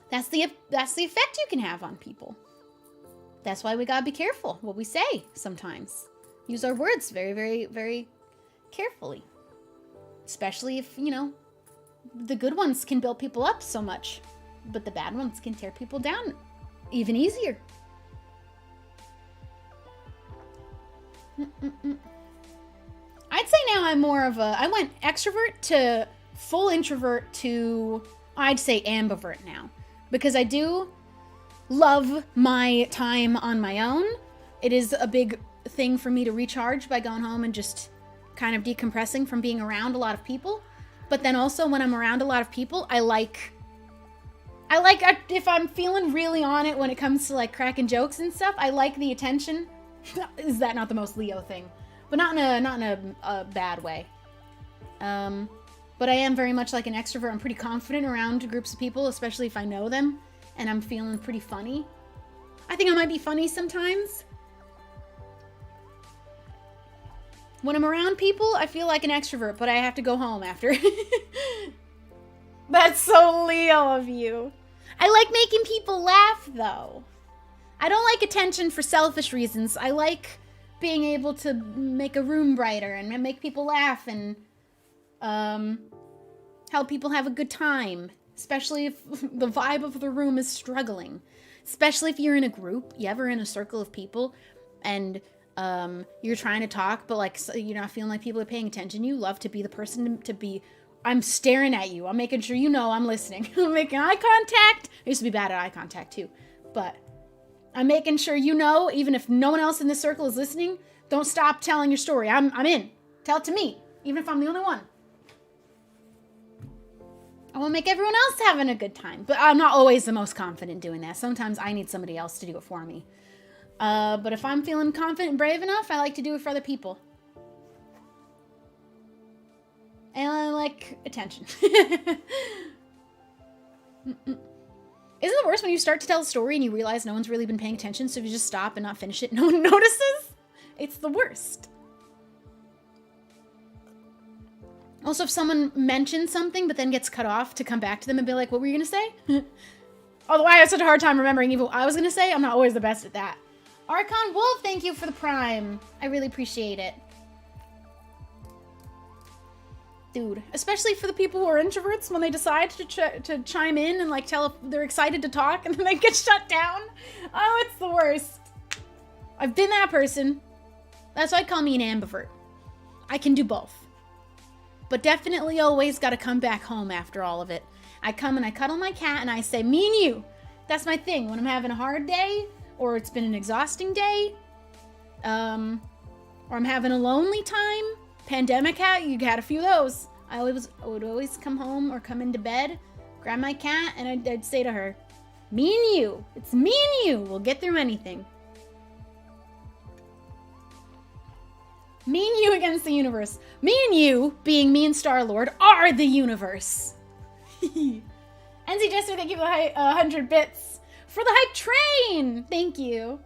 That's the effect you can have on people. That's why we gotta be careful what we say sometimes. Use our words very, very, very carefully. Especially if, the good ones can build people up so much, but the bad ones can tear people down even easier. I'd say now I'm more of I went extrovert to full introvert to, I'd say ambivert now. Because I do love my time on my own. It is a big thing for me to recharge by going home and just kind of decompressing from being around a lot of people. But then also when I'm around a lot of people, I like if I'm feeling really on it when it comes to like cracking jokes and stuff, I like the attention. Is that not the most Leo thing? But not in a bad way. But I am very much like an extrovert. I'm pretty confident around groups of people, especially if I know them and I'm feeling pretty funny. I think I might be funny sometimes. When I'm around people, I feel like an extrovert, but I have to go home after. That's so Leo of you. I like making people laugh, though. I don't like attention for selfish reasons. I like being able to make a room brighter and make people laugh and help people have a good time. Especially if the vibe of the room is struggling. Especially if you're in a group, you ever in a circle of people, and you're trying to talk, but like you're not feeling like people are paying attention. You love to be the person to be, I'm staring at you. I'm making sure you know I'm listening. I'm making eye contact. I used to be bad at eye contact too, but I'm making sure you know, even if no one else in this circle is listening, don't stop telling your story. I'm in. Tell it to me, even if I'm the only one. I want to make everyone else having a good time, but I'm not always the most confident doing that. Sometimes I need somebody else to do it for me. But if I'm feeling confident and brave enough, I like to do it for other people. And I like attention. Isn't it worse when you start to tell a story and you realize no one's really been paying attention, so if you just stop and not finish it, no one notices? It's the worst. Also, if someone mentions something but then gets cut off to come back to them and be like, what were you gonna say? Although I had such a hard time remembering even what I was gonna say, I'm not always the best at that. Archon Wolf, thank you for the Prime. I really appreciate it. Dude, especially for the people who are introverts when they decide to chime in and like tell if they're excited to talk and then they get shut down. Oh, it's the worst. I've been that person. That's why I call me an ambivert. I can do both. But definitely always gotta come back home after all of it. I come and I cuddle my cat and I say, me and you. That's my thing. When I'm having a hard day or it's been an exhausting day, or I'm having a lonely time, pandemic hat, you had a few of those. I would always come home or come into bed, grab my cat, and I'd say to her, me and you. It's me and you. We'll get through anything. Me and you against the universe. Me and you, being me and Star-Lord, are the universe. NC Jester, thank you for the 100 bits. For the hype train! Thank you.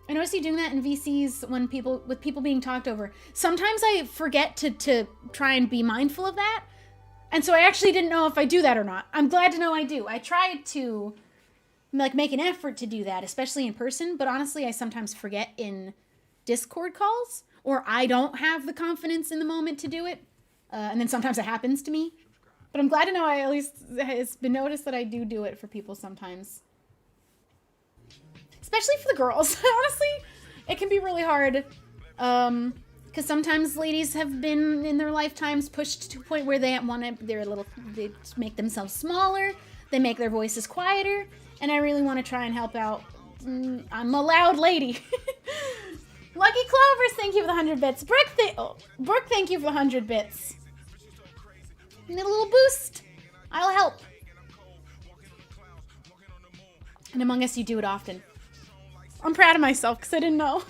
I noticed you doing that in VCs when with people being talked over. Sometimes I forget to try and be mindful of that. And so I actually didn't know if I do that or not. I'm glad to know I do. I tried to like make an effort to do that, especially in person. But honestly, I sometimes forget in Discord calls, or I don't have the confidence in the moment to do it. And then sometimes it happens to me. But I'm glad to know at least it's been noticed that I do it for people sometimes. Especially for the girls. Honestly, it can be really hard. Because sometimes ladies have been in their lifetimes pushed to a point where they they make themselves smaller. They make their voices quieter. And I really want to try and help out. I'm a loud lady. Lucky Clovers, thank you for the 100 bits. Brooke, thank you for the 100 bits. Need a little boost. I'll help. And Among Us, you do it often. I'm proud of myself because I didn't know.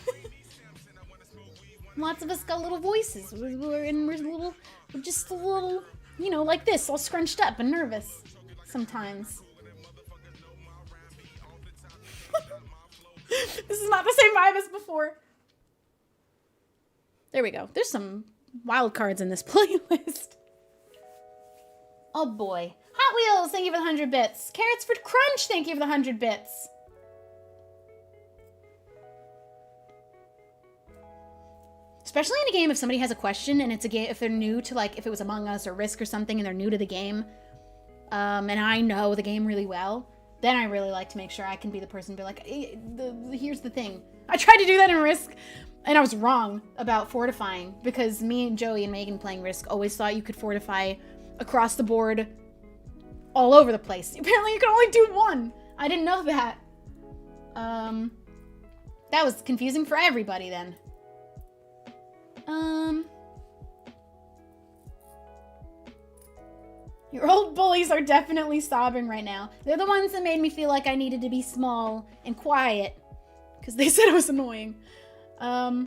Lots of us got little voices. We're just a little, you know, like this, all scrunched up and nervous sometimes. This is not the same vibe as before. There we go. There's some wild cards in this playlist. Oh boy. Hot Wheels, thank you for the 100 bits. Carrots for Crunch, thank you for the 100 bits. Especially in a game, if somebody has a question and it's a game, if they're new to, like, if it was Among Us or Risk or something and they're new to the game, and I know the game really well, then I really like to make sure I can be the person to be like, hey, here's the thing. I tried to do that in Risk, and I was wrong about fortifying, because me and Joey and Megan playing Risk always thought you could fortify across the board all over the place. Apparently you can only do one. I didn't know that. That was confusing for everybody then. Your old bullies are definitely sobbing right now. They're the ones that made me feel like I needed to be small and quiet, because they said I was annoying. Well,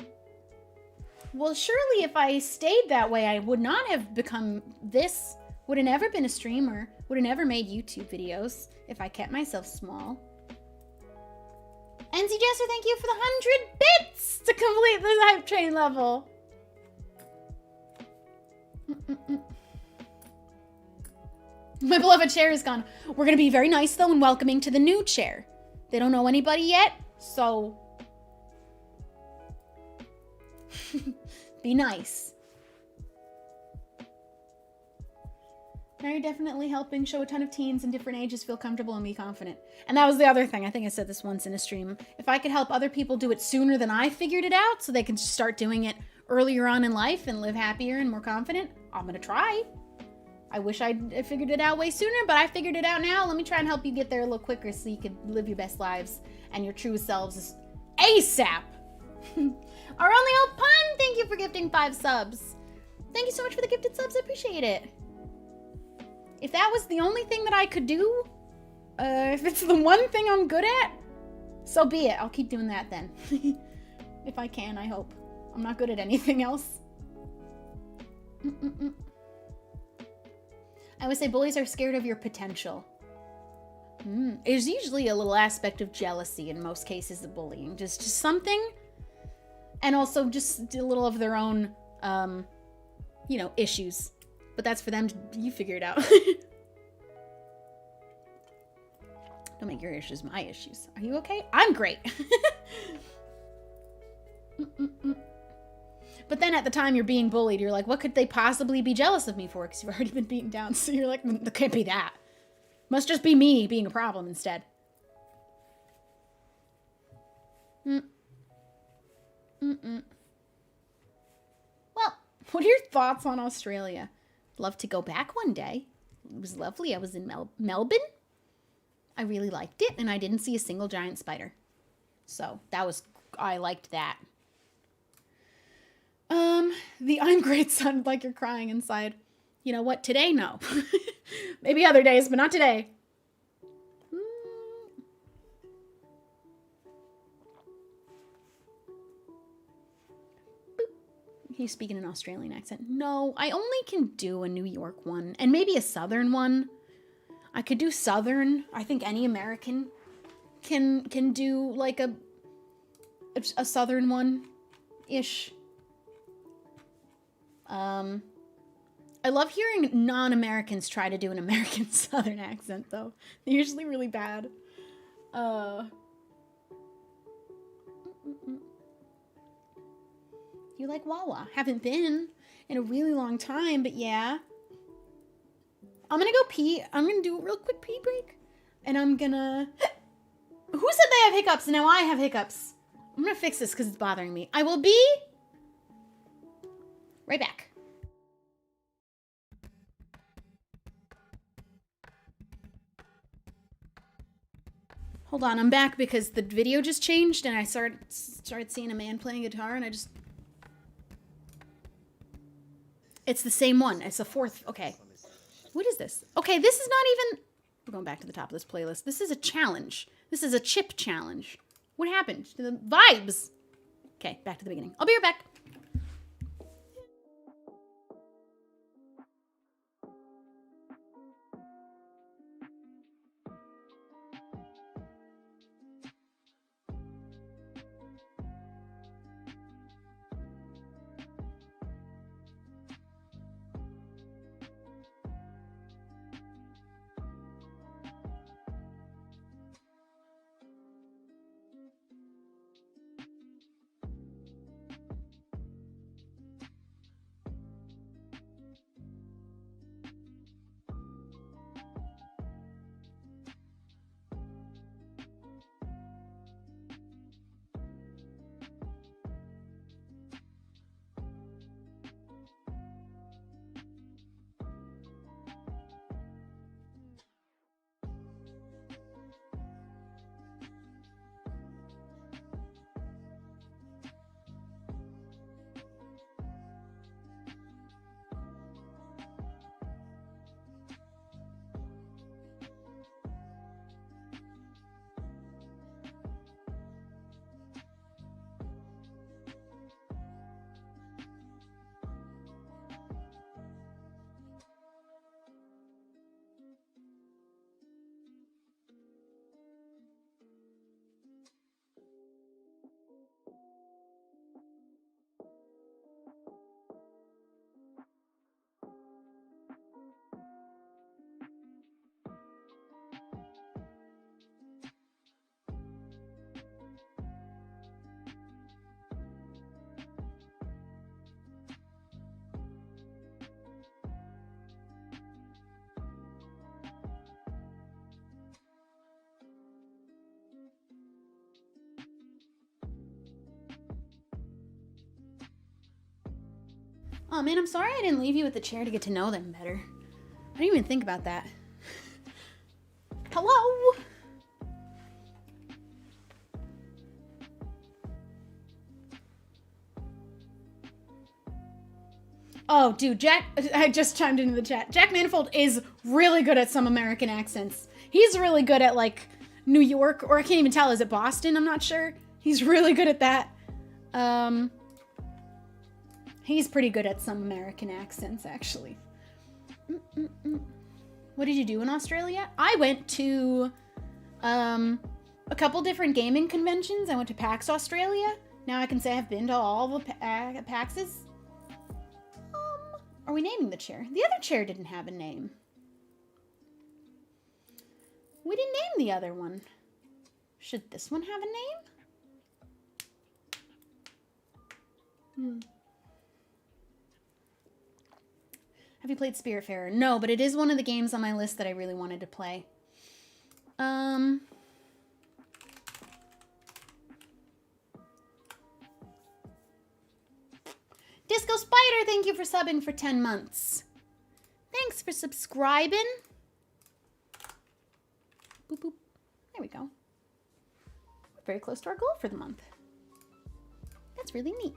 surely if I stayed that way, I would not have become this. Would have never been a streamer. Would have never made YouTube videos if I kept myself small. NC Jester, thank you for the 100 bits to complete this hype train level. My beloved chair is gone. We're going to be very nice, though, and welcoming to the new chair. They don't know anybody yet, so be nice. Now you're definitely helping show a ton of teens in different ages feel comfortable and be confident. And that was the other thing. I think I said this once in a stream. If I could help other people do it sooner than I figured it out so they can start doing it earlier on in life and live happier and more confident, I'm going to try. I wish I'd figured it out way sooner, but I figured it out now. Let me try and help you get there a little quicker so you could live your best lives and your true selves ASAP. Our only old pun, thank you for gifting 5 subs. Thank you so much for the gifted subs. I appreciate it. If that was the only thing that I could do, if it's the one thing I'm good at, so be it. I'll keep doing that then. If I can, I hope. I'm not good at anything else. I would say bullies are scared of your potential. There's usually a little aspect of jealousy in most cases of bullying. Just something. And also just a little of their own, you know, issues. But that's for them to, you figure it out. Don't make your issues my issues. Are you okay? I'm great. But then at the time you're being bullied, you're like, what could they possibly be jealous of me for? Because you've already been beaten down. So you're like, it can't be that. Must just be me being a problem instead. Well, what are your thoughts on Australia? Love to go back one day. It was lovely. I was in Melbourne. I really liked it, and I didn't see a single giant spider. So that was, I liked that. The I'm great sounded like you're crying inside. You know what? Today, no. Maybe other days, but not today. He's speaking an Australian accent. No, I only can do a New York one and maybe a Southern one. I could do Southern. I think any American can do like a Southern one-ish. I love hearing non-Americans try to do an American Southern accent, though. They're usually really bad. You like Wawa? Haven't been in a really long time, but yeah. I'm gonna go pee. I'm gonna do a real quick pee break. And I'm gonna... Who said they have hiccups? Now I have hiccups. I'm gonna fix this because it's bothering me. I will be... right back. Hold on, I'm back because the video just changed and I started seeing a man playing guitar and I just... It's the same one. It's the fourth. Okay. What is this? Okay, this is not even... We're going back to the top of this playlist. This is a challenge. This is a chip challenge. What happened to the vibes? Okay, back to the beginning. I'll be right back. Oh man, I'm sorry I didn't leave you with the chair to get to know them better. I didn't even think about that. Hello? Oh, dude, I just chimed into the chat. Jack Manifold is really good at some American accents. He's really good at, like, New York, or I can't even tell, is it Boston? I'm not sure. He's really good at that. He's pretty good at some American accents, actually. What did you do in Australia? I went to A couple different gaming conventions. I went to PAX Australia. Now I can say I've been to all the PAXs. Are we naming the chair? The other chair didn't have a name. We didn't name the other one. Should this one have a name? Have you played Spiritfarer? No, but it is one of the games on my list that I really wanted to play. Disco Spider, thank you for subbing for 10 months. Thanks for subscribing. Boop, boop. There we go. We're very close to our goal for the month. That's really neat.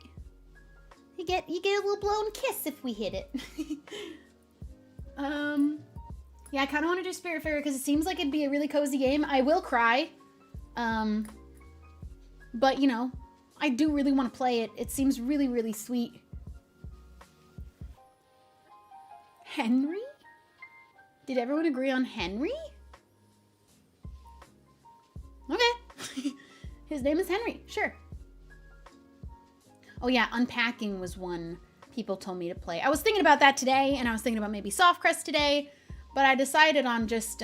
You get a little blown kiss if we hit it. Yeah, I kind of want to do Spiritfarer because it seems like it'd be a really cozy game. I will cry. But, you know, I do really want to play it. It seems really, really sweet. Henry? Did everyone agree on Henry? Okay. His name is Henry. Sure. Oh yeah, Unpacking was one people told me to play. I was thinking about that today, and I was thinking about maybe Softcrest today, but I decided on just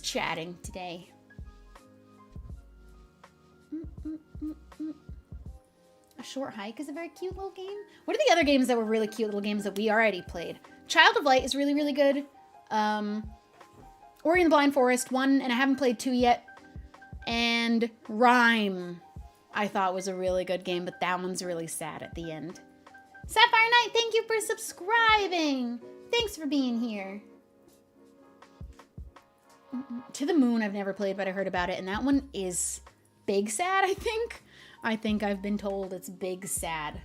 chatting today. A Short Hike is a very cute little game. What are the other games that were really cute little games that we already played? Child of Light is really, really good. Ori and the Blind Forest, 1, and I haven't played 2 yet. And Rhyme, I thought was a really good game, but that one's really sad at the end. Sapphire Knight, thank you for subscribing. Thanks for being here. To the Moon, I've never played, but I heard about it, and that one is big sad, I think. I think I've been told it's big sad.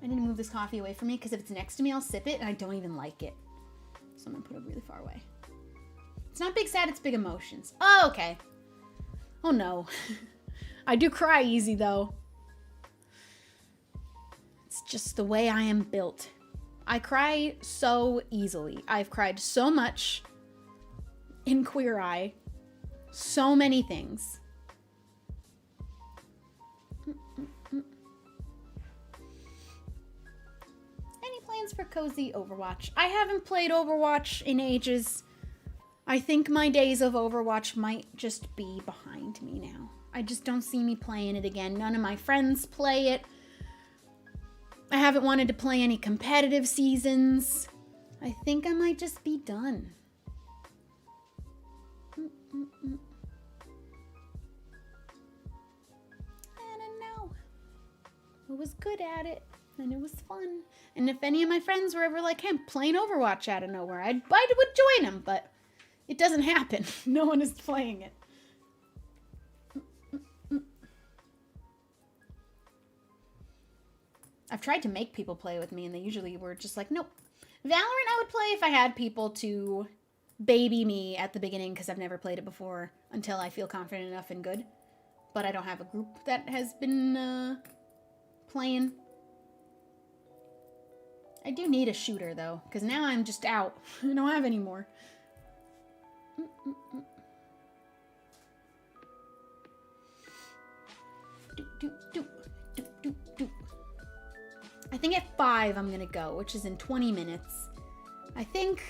I need to move this coffee away from me because if it's next to me, I'll sip it and I don't even like it. So I'm gonna put it really far away. It's not big sad, it's big emotions. Oh, okay. Oh no. I do cry easy though. It's just the way I am built. I cry so easily. I've cried so much in Queer Eye. So many things. Any plans for cozy Overwatch? I haven't played Overwatch in ages. I think my days of Overwatch might just be behind me now. I just don't see me playing it again. None of my friends play it. I haven't wanted to play any competitive seasons. I think I might just be done. I don't know. I was good at it, and it was fun. And if any of my friends were ever like, hey, I'm playing Overwatch out of nowhere, I would join them, but it doesn't happen. No one is playing it. I've tried to make people play with me, and they usually were just like, nope. Valorant I would play if I had people to baby me at the beginning, because I've never played it before until I feel confident enough and good. But I don't have a group that has been playing. I do need a shooter, though, because now I'm just out. I don't have any more. I think at 5 I'm gonna go, which is in 20 minutes. I think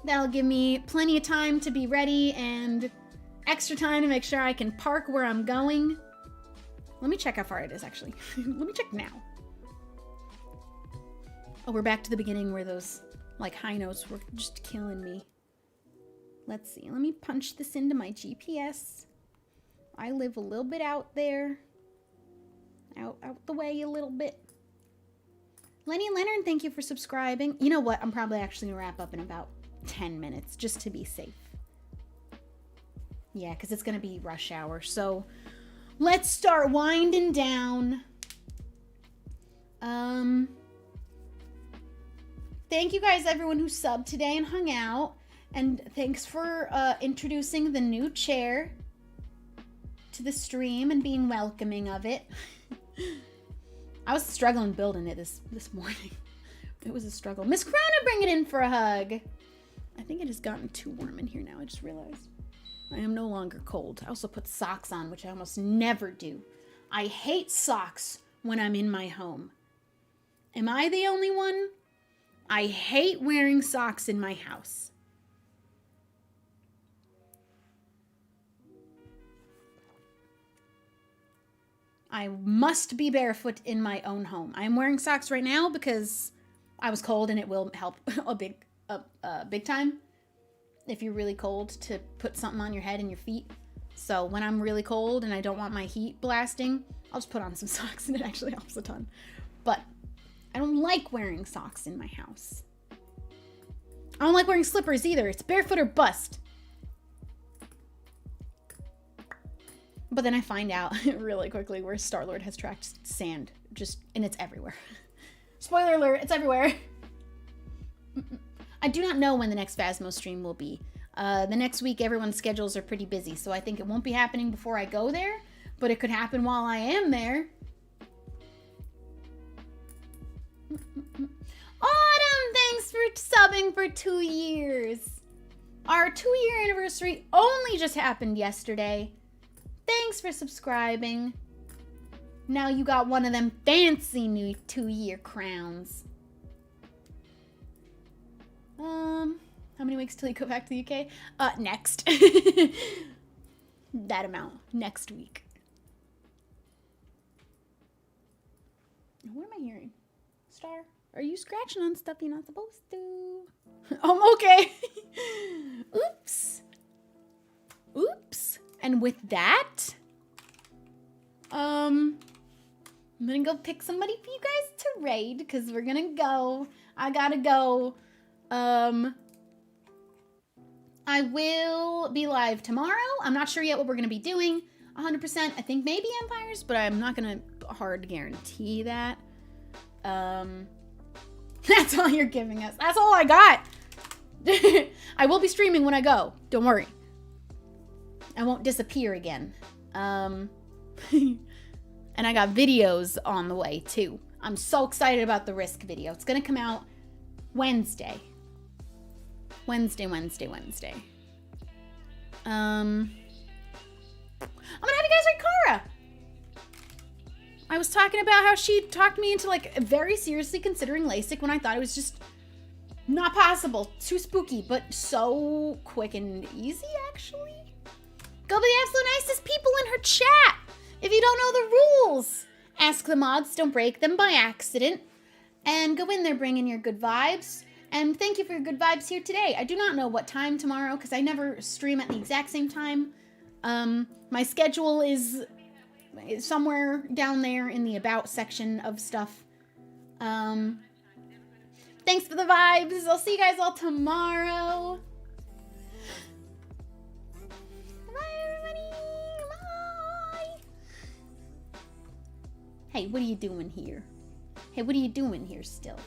that'll give me plenty of time to be ready and extra time to make sure I can park where I'm going. Let me check how far it is, actually. Let me check now. Oh, we're back to the beginning where those, like, high notes were just killing me. Let's see. Let me punch this into my GPS. I live a little bit out there. Out the way a little bit. Lenny Leonard, thank you for subscribing. You know what? I'm probably actually going to wrap up in about 10 minutes just to be safe. Yeah, because it's going to be rush hour. So let's start winding down. Thank you guys, everyone who subbed today and hung out. And thanks for introducing the new chair to the stream and being welcoming of it. I was struggling building it this morning. It was a struggle. Miss Corona, bring it in for a hug. I think it has gotten too warm in here now. I just realized. I am no longer cold. I also put socks on, which I almost never do. I hate socks when I'm in my home. Am I the only one? I hate wearing socks in my house. I must be barefoot in my own home. I am wearing socks right now because I was cold, and it will help big time if you're really cold to put something on your head and your feet. So when I'm really cold and I don't want my heat blasting, I'll just put on some socks, and it actually helps a ton. But I don't like wearing socks in my house. I don't like wearing slippers either. It's barefoot or bust. But then I find out really quickly where Star-Lord has tracked sand. And it's everywhere. Spoiler alert, it's everywhere. I do not know when the next Phasmo stream will be. The next week, everyone's schedules are pretty busy, so I think it won't be happening before I go there, but it could happen while I am there. Autumn, thanks for subbing for 2 years. Our 2-year anniversary only just happened yesterday. Thanks for subscribing. Now you got one of them fancy new 2-year crowns. How many weeks till you go back to the UK? Next. That amount. Next week. What am I hearing? Star, are you scratching on stuff you're not supposed to? Okay. Oops. Oops. And with that, I'm gonna go pick somebody for you guys to raid, because we're gonna go. I gotta go. I will be live tomorrow. I'm not sure yet what we're gonna be doing. 100%. I think maybe Empires, but I'm not gonna hard guarantee that. That's all you're giving us. That's all I got. I will be streaming when I go. Don't worry. I won't disappear again. And I got videos on the way too. I'm so excited about the Risk video. It's gonna come out Wednesday. Wednesday. I'm gonna have you guys read Kara. I was talking about how she talked me into like very seriously considering LASIK when I thought it was just not possible. Too spooky, but so quick and easy actually. Go be the absolute nicest people in her chat. If you don't know the rules, ask the mods, don't break them by accident. And go in there bringing your good vibes. And thank you for your good vibes here today. I do not know what time tomorrow because I never stream at the exact same time. My schedule is somewhere down there in the about section of stuff. Thanks for the vibes. I'll see you guys all tomorrow. Bye, everybody. Bye. Hey, what are you doing here? Hey, what are you doing here still?